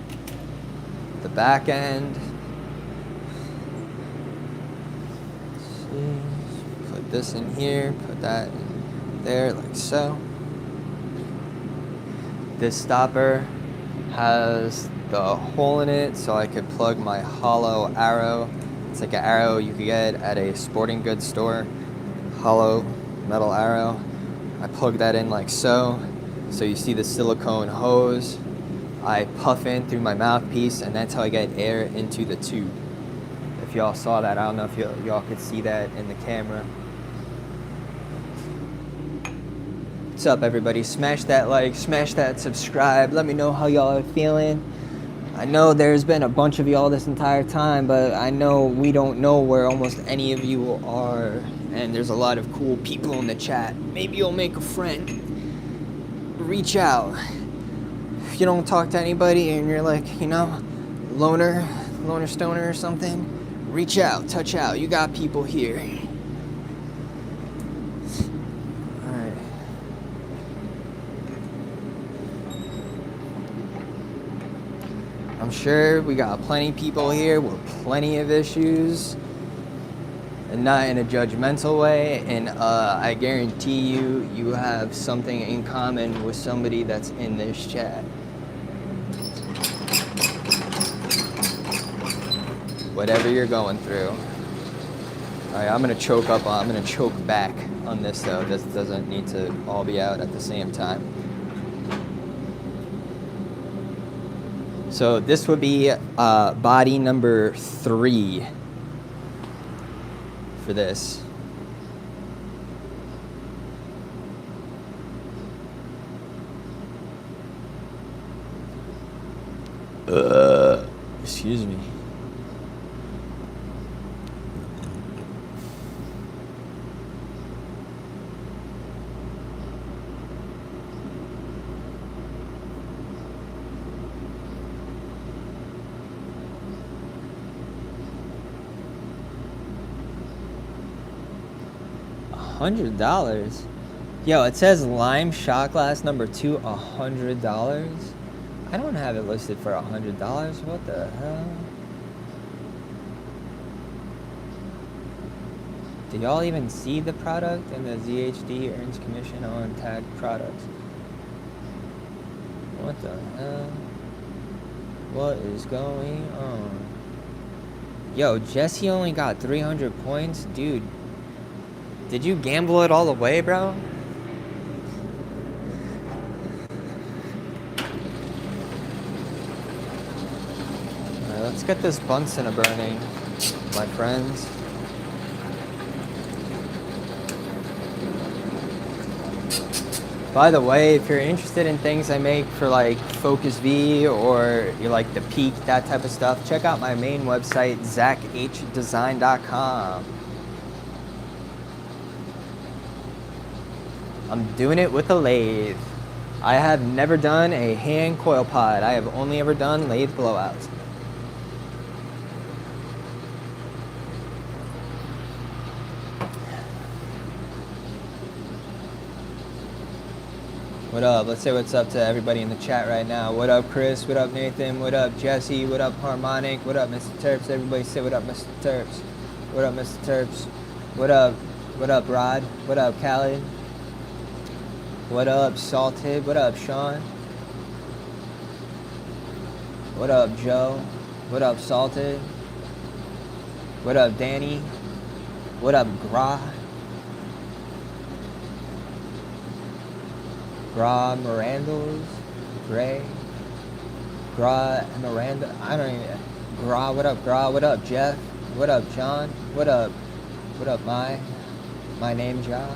the back end. Let's see. Put this in here, put that in there like so. This stopper has the hole in it so I could plug my hollow arrow. It's like an arrow you could get at a sporting goods store. Hollow metal arrow. I plug that in like so. So you see the silicone hose. I puff in through my mouthpiece, and that's how I get air into the tube. If y'all saw that, I don't know if y'all could see that in the camera. What's up, everybody? Smash that like, smash that subscribe. Let me know how y'all are feeling. I know there's been a bunch of y'all this entire time, but I know we don't know where almost any of you are. And there's a lot of cool people in the chat. Maybe you'll make a friend. Reach out. If you don't talk to anybody and you're like, you know, loner stoner or something, reach out, touch out. You got people here. Alright. I'm sure we got plenty of people here with plenty of issues. And not in a judgmental way, and I guarantee you have something in common with somebody that's in this chat. Whatever you're going through. Alright, I'm gonna choke back on this though. This doesn't need to all be out at the same time. So this would be body number 3. For this. Excuse me. $100. Yo, it says lime shot glass number 2, $100. I don't have it listed for $100. What the hell? Do y'all even see the product? And the ZHD earns commission on tagged products. What the hell? What is going on? Yo, Jesse only got 300 points? Dude. Did you gamble it all away, bro? Alright, let's get this Bunsen a-burning, my friends. By the way, if you're interested in things I make for like Focus V or you like the Peak, that type of stuff, check out my main website, zachdesign.com. I'm doing it with a lathe. I have never done a hand coil pod. I have only ever done lathe blowouts. What up? Let's say what's up to everybody in the chat right now. What up, Chris? What up, Nathan? What up, Jesse? What up, Harmonic? What up, Mr. Terps? Everybody say what up, Mr. Terps. What up, Mr. Terps? What up, Rod? What up, Khaled? What up, Salted? What up, Sean? What up, Joe? What up, Salted? What up, Danny? What up, Gra? Gra Mirandals? Gray? Gra Miranda? I don't even... Gra, what up, Gra? What up, Jeff? What up, John? What up, my name, Ja?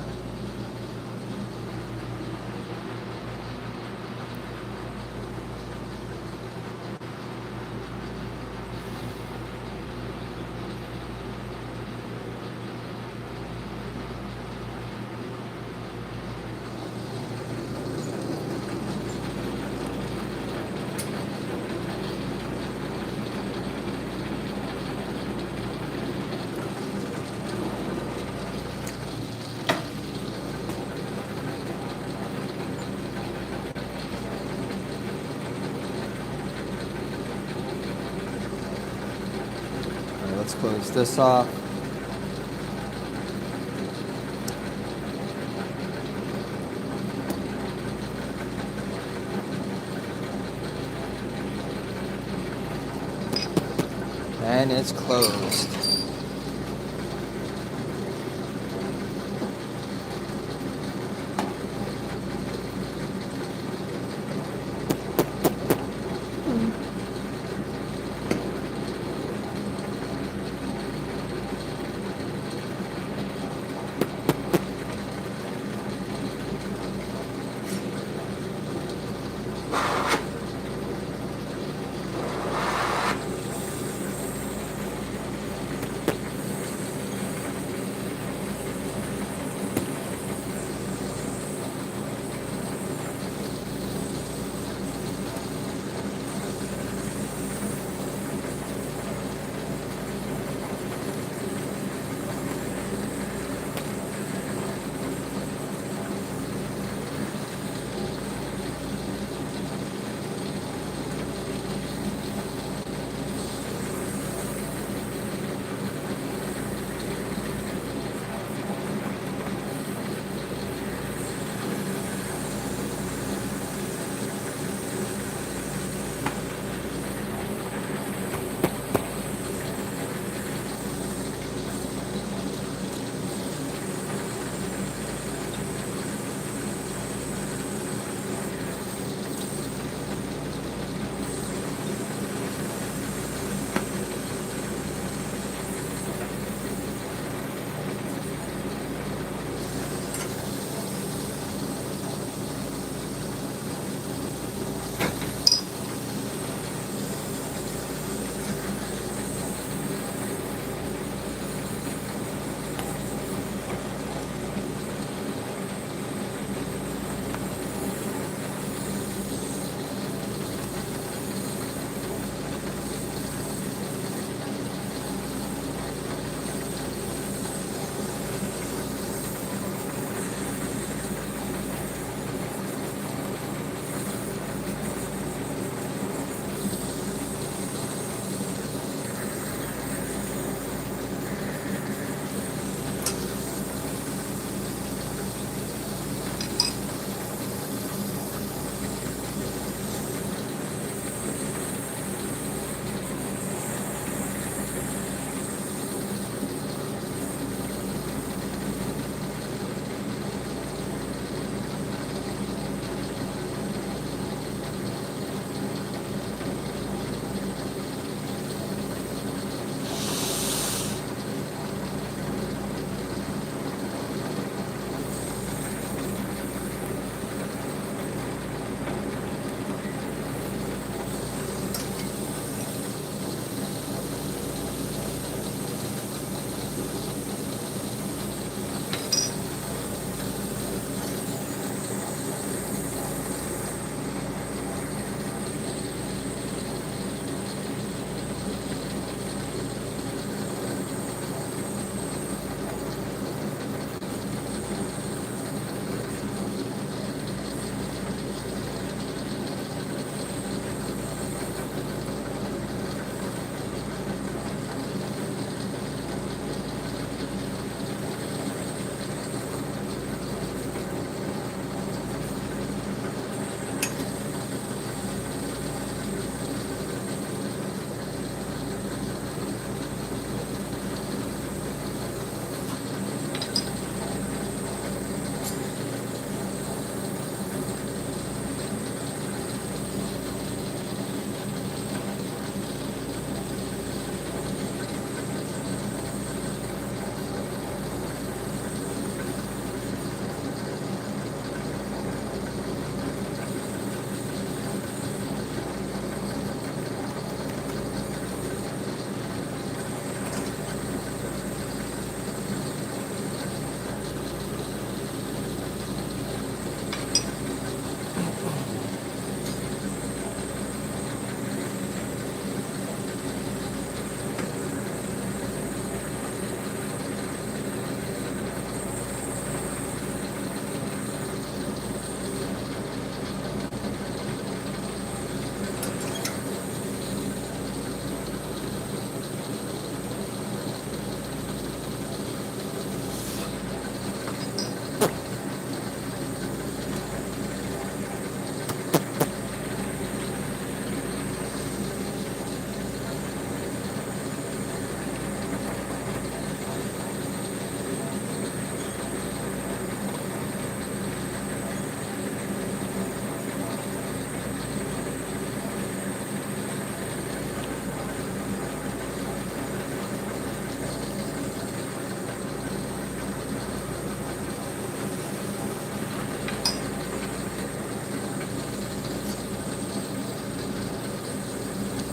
let's close this off. And it's closed.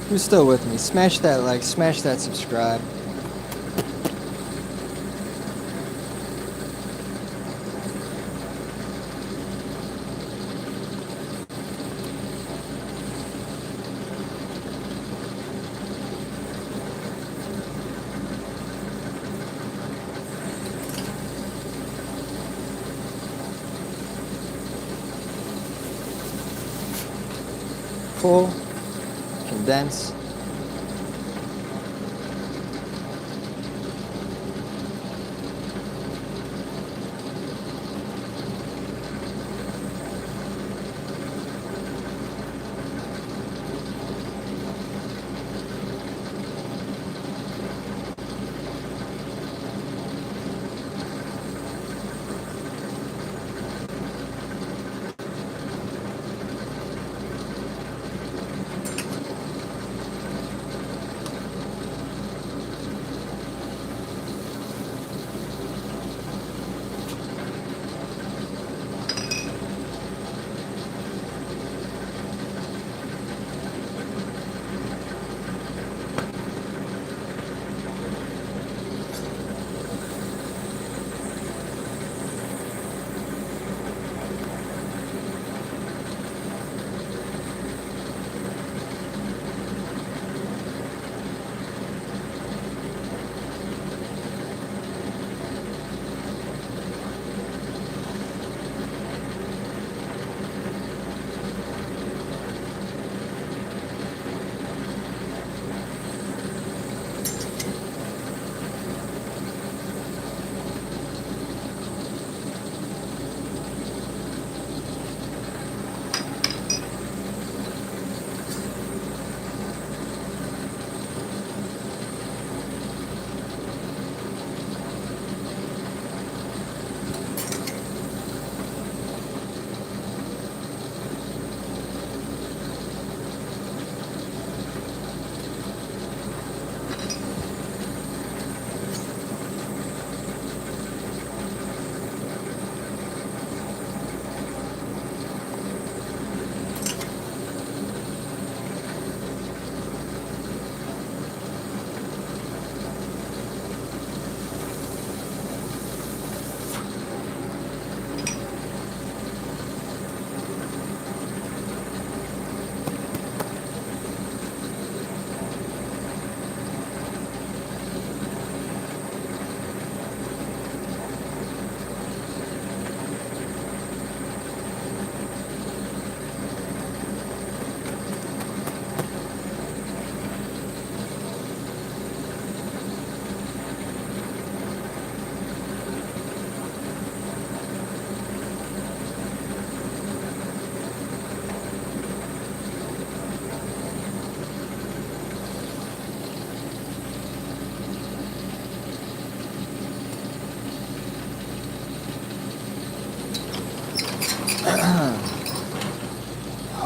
Who's still with me? Smash that like, smash that subscribe. Pull, condense.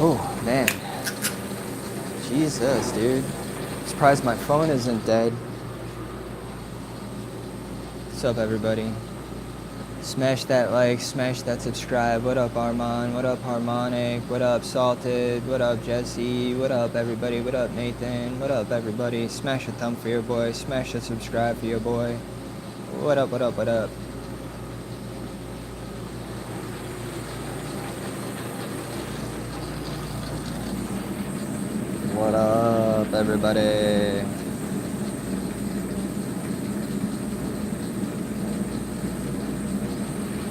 Oh, man. Jesus, dude. Surprised my phone isn't dead. What's up, everybody? Smash that like, smash that subscribe. What up, Armand? What up, Harmonic? What up, Salted? What up, Jesse? What up, everybody? What up, Nathan? What up, everybody? Smash a thumb for your boy. Smash a subscribe for your boy. What up, what up, what up? What up, everybody?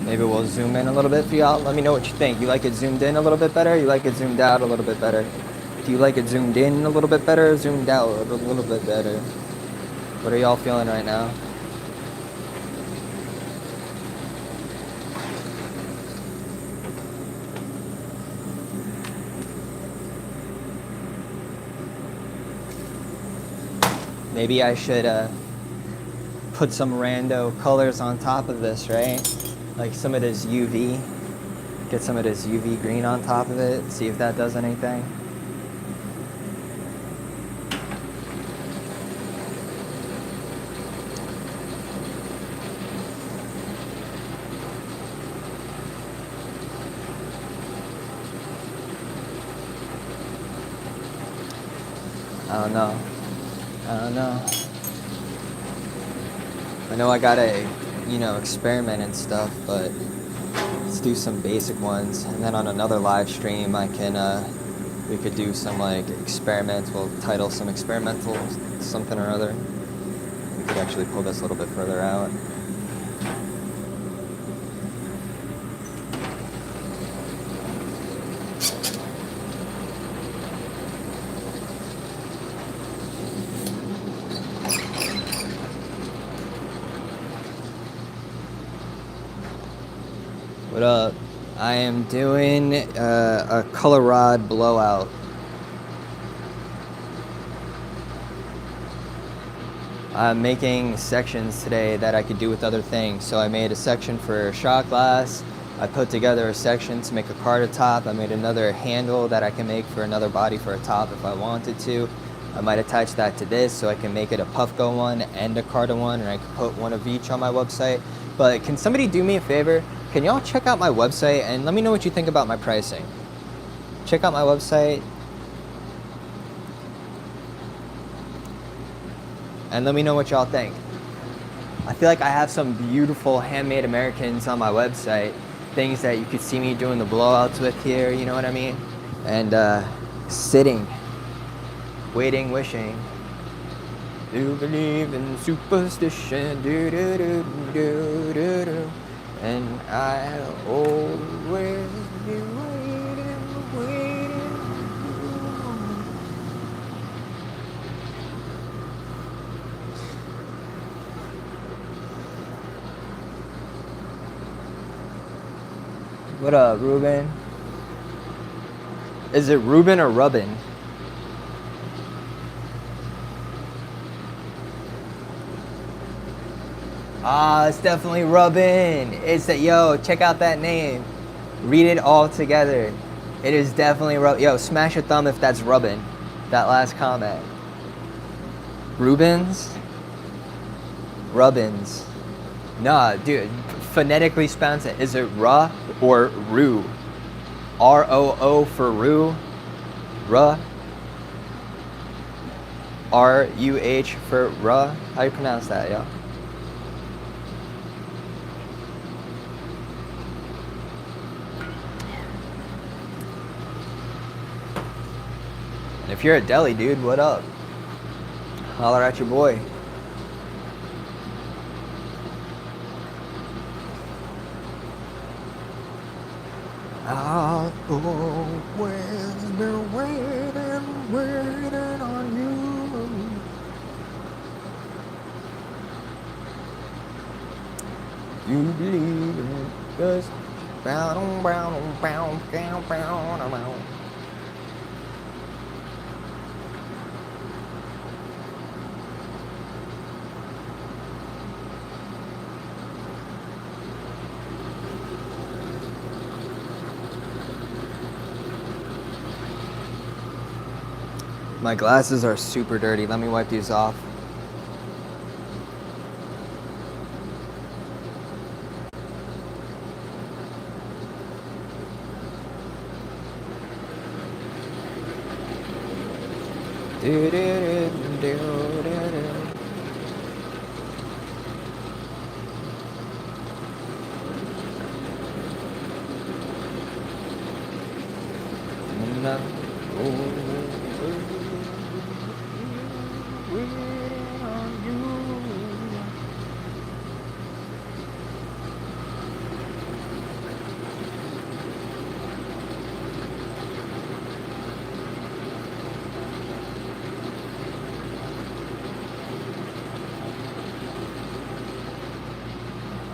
Maybe we'll zoom in a little bit for y'all. Let me know what you think. You like it zoomed in a little bit better? You like it zoomed out a little bit better? Do you like it zoomed in a little bit better or zoomed out a little bit better? What are y'all feeling right now? Maybe I should put some rando colors on top of this, right? Like some of this UV. Get some of this UV green on top of it. See if that does anything. I don't know. I don't know. I know I gotta, experiment and stuff, but let's do some basic ones. And then on another live stream, we could do some like experimental, title some experimental something or other. We could actually pull this a little bit further out. What up? I am doing a color rod blowout. I'm making sections today that I could do with other things. So I made a section for shot glass. I put together a section to make a carder top. I made another handle that I can make for another body for a top if I wanted to. I might attach that to this so I can make it a Puffco one and a carder one, and I could put one of each on my website. But can somebody do me a favor? Can y'all check out my website and let me know what you think about my pricing? Check out my website and let me know what y'all think. I feel like I have some beautiful handmade Americans on my website, things that you could see me doing the blowouts with here, you know what I mean? And sitting, waiting, wishing. Do believe in superstition, do do do do do do. And I'll always be waiting. What up, Ruben? Is it Ruben or Rubbin? Ah, it's definitely Rubbin. It's that, yo, check out that name. Read it all together. It is definitely Rubbin. Yo, smash a thumb if that's Rubbin. That last comment. Rubens? Rubbins. Nah, dude, phonetically pronounce it. Is it Ra or Ru? R-O-O for Ru? Ra? R-U-H for Ra? How you pronounce that, yo? And if you're a deli, dude, what up? Holler at your boy. I'll always be waiting on you. You believe in it, just brown, brown, brown, brown, brown, brown. My glasses are super dirty. Let me wipe these off. Do, do, do, do, do, do. No.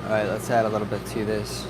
Alright, let's add a little bit to this.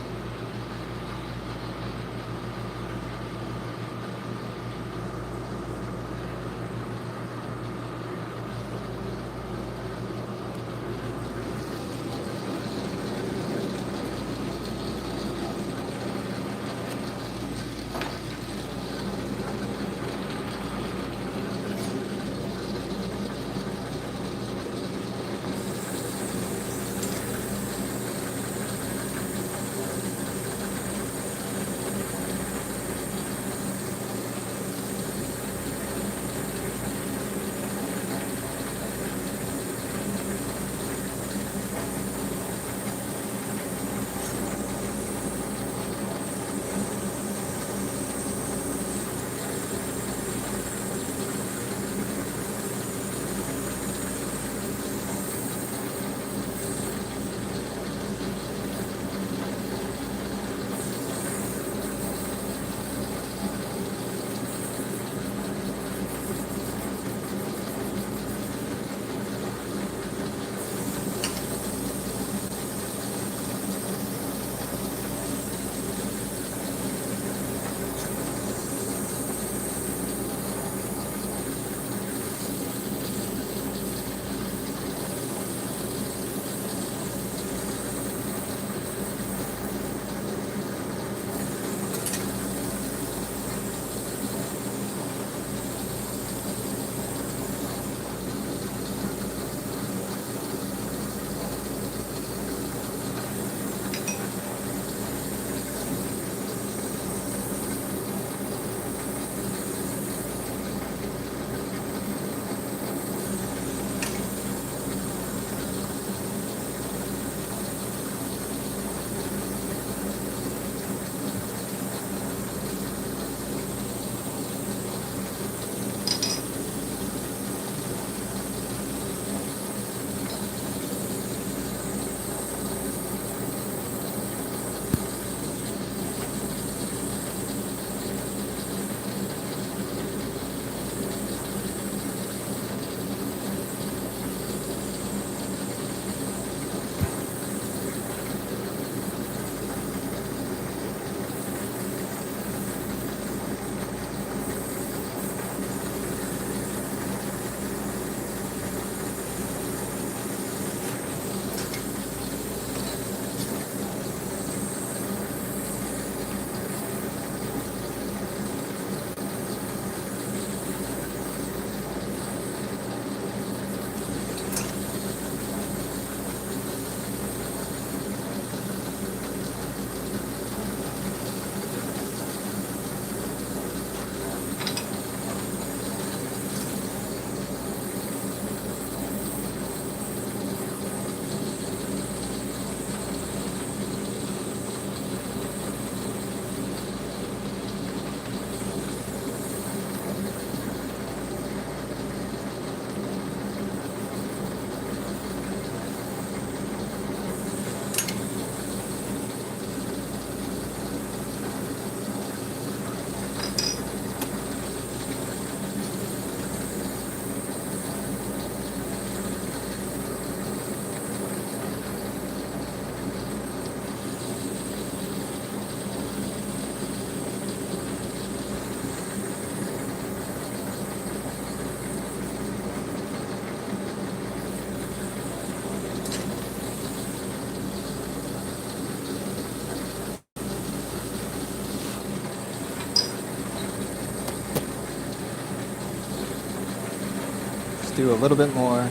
do a little bit more.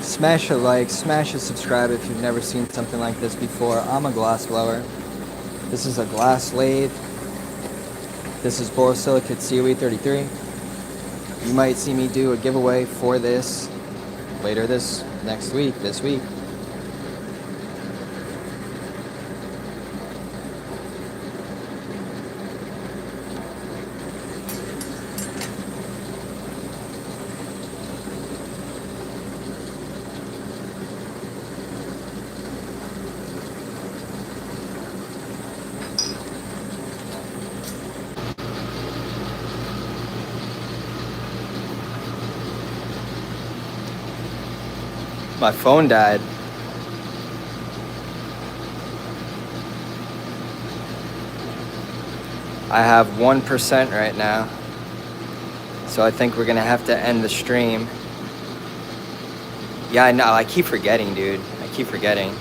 Smash a like, smash a subscribe if you've never seen something like this before. I'm a glass blower. This is a glass lathe. This is borosilicate COE 33. You might see me do a giveaway for this later this week. My phone died. I have 1% right now. So I think we're gonna have to end the stream. Yeah, I know, I keep forgetting, dude. I keep forgetting.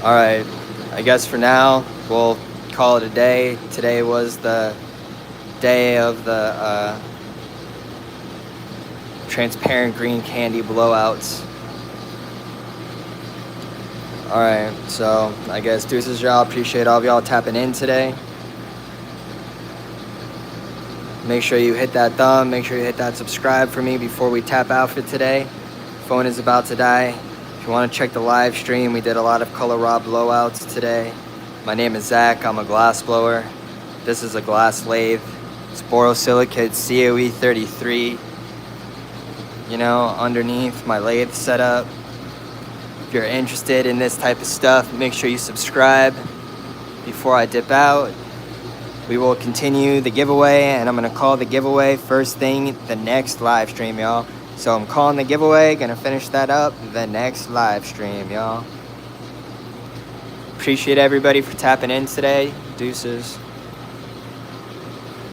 All right, I guess for now, we'll call it a day. Today was the day of the transparent green candy blowouts. All right, so I guess deuces, y'all. Appreciate all of y'all tapping in today. Make sure you hit that thumb. Make sure you hit that subscribe for me before we tap out for today. Phone is about to die. If you want to check the live stream, we did a lot of color raw blowouts today. My name is Zach. I'm a glass blower. This is a glass lathe. It's borosilicate COE 33. You know, underneath my lathe setup. If you're interested in this type of stuff, make sure you subscribe before I dip out. We will continue the giveaway, and I'm gonna call the giveaway first thing the next live stream, y'all. So I'm calling the giveaway, gonna finish that up the next live stream, y'all. Appreciate everybody for tapping in today. Deuces.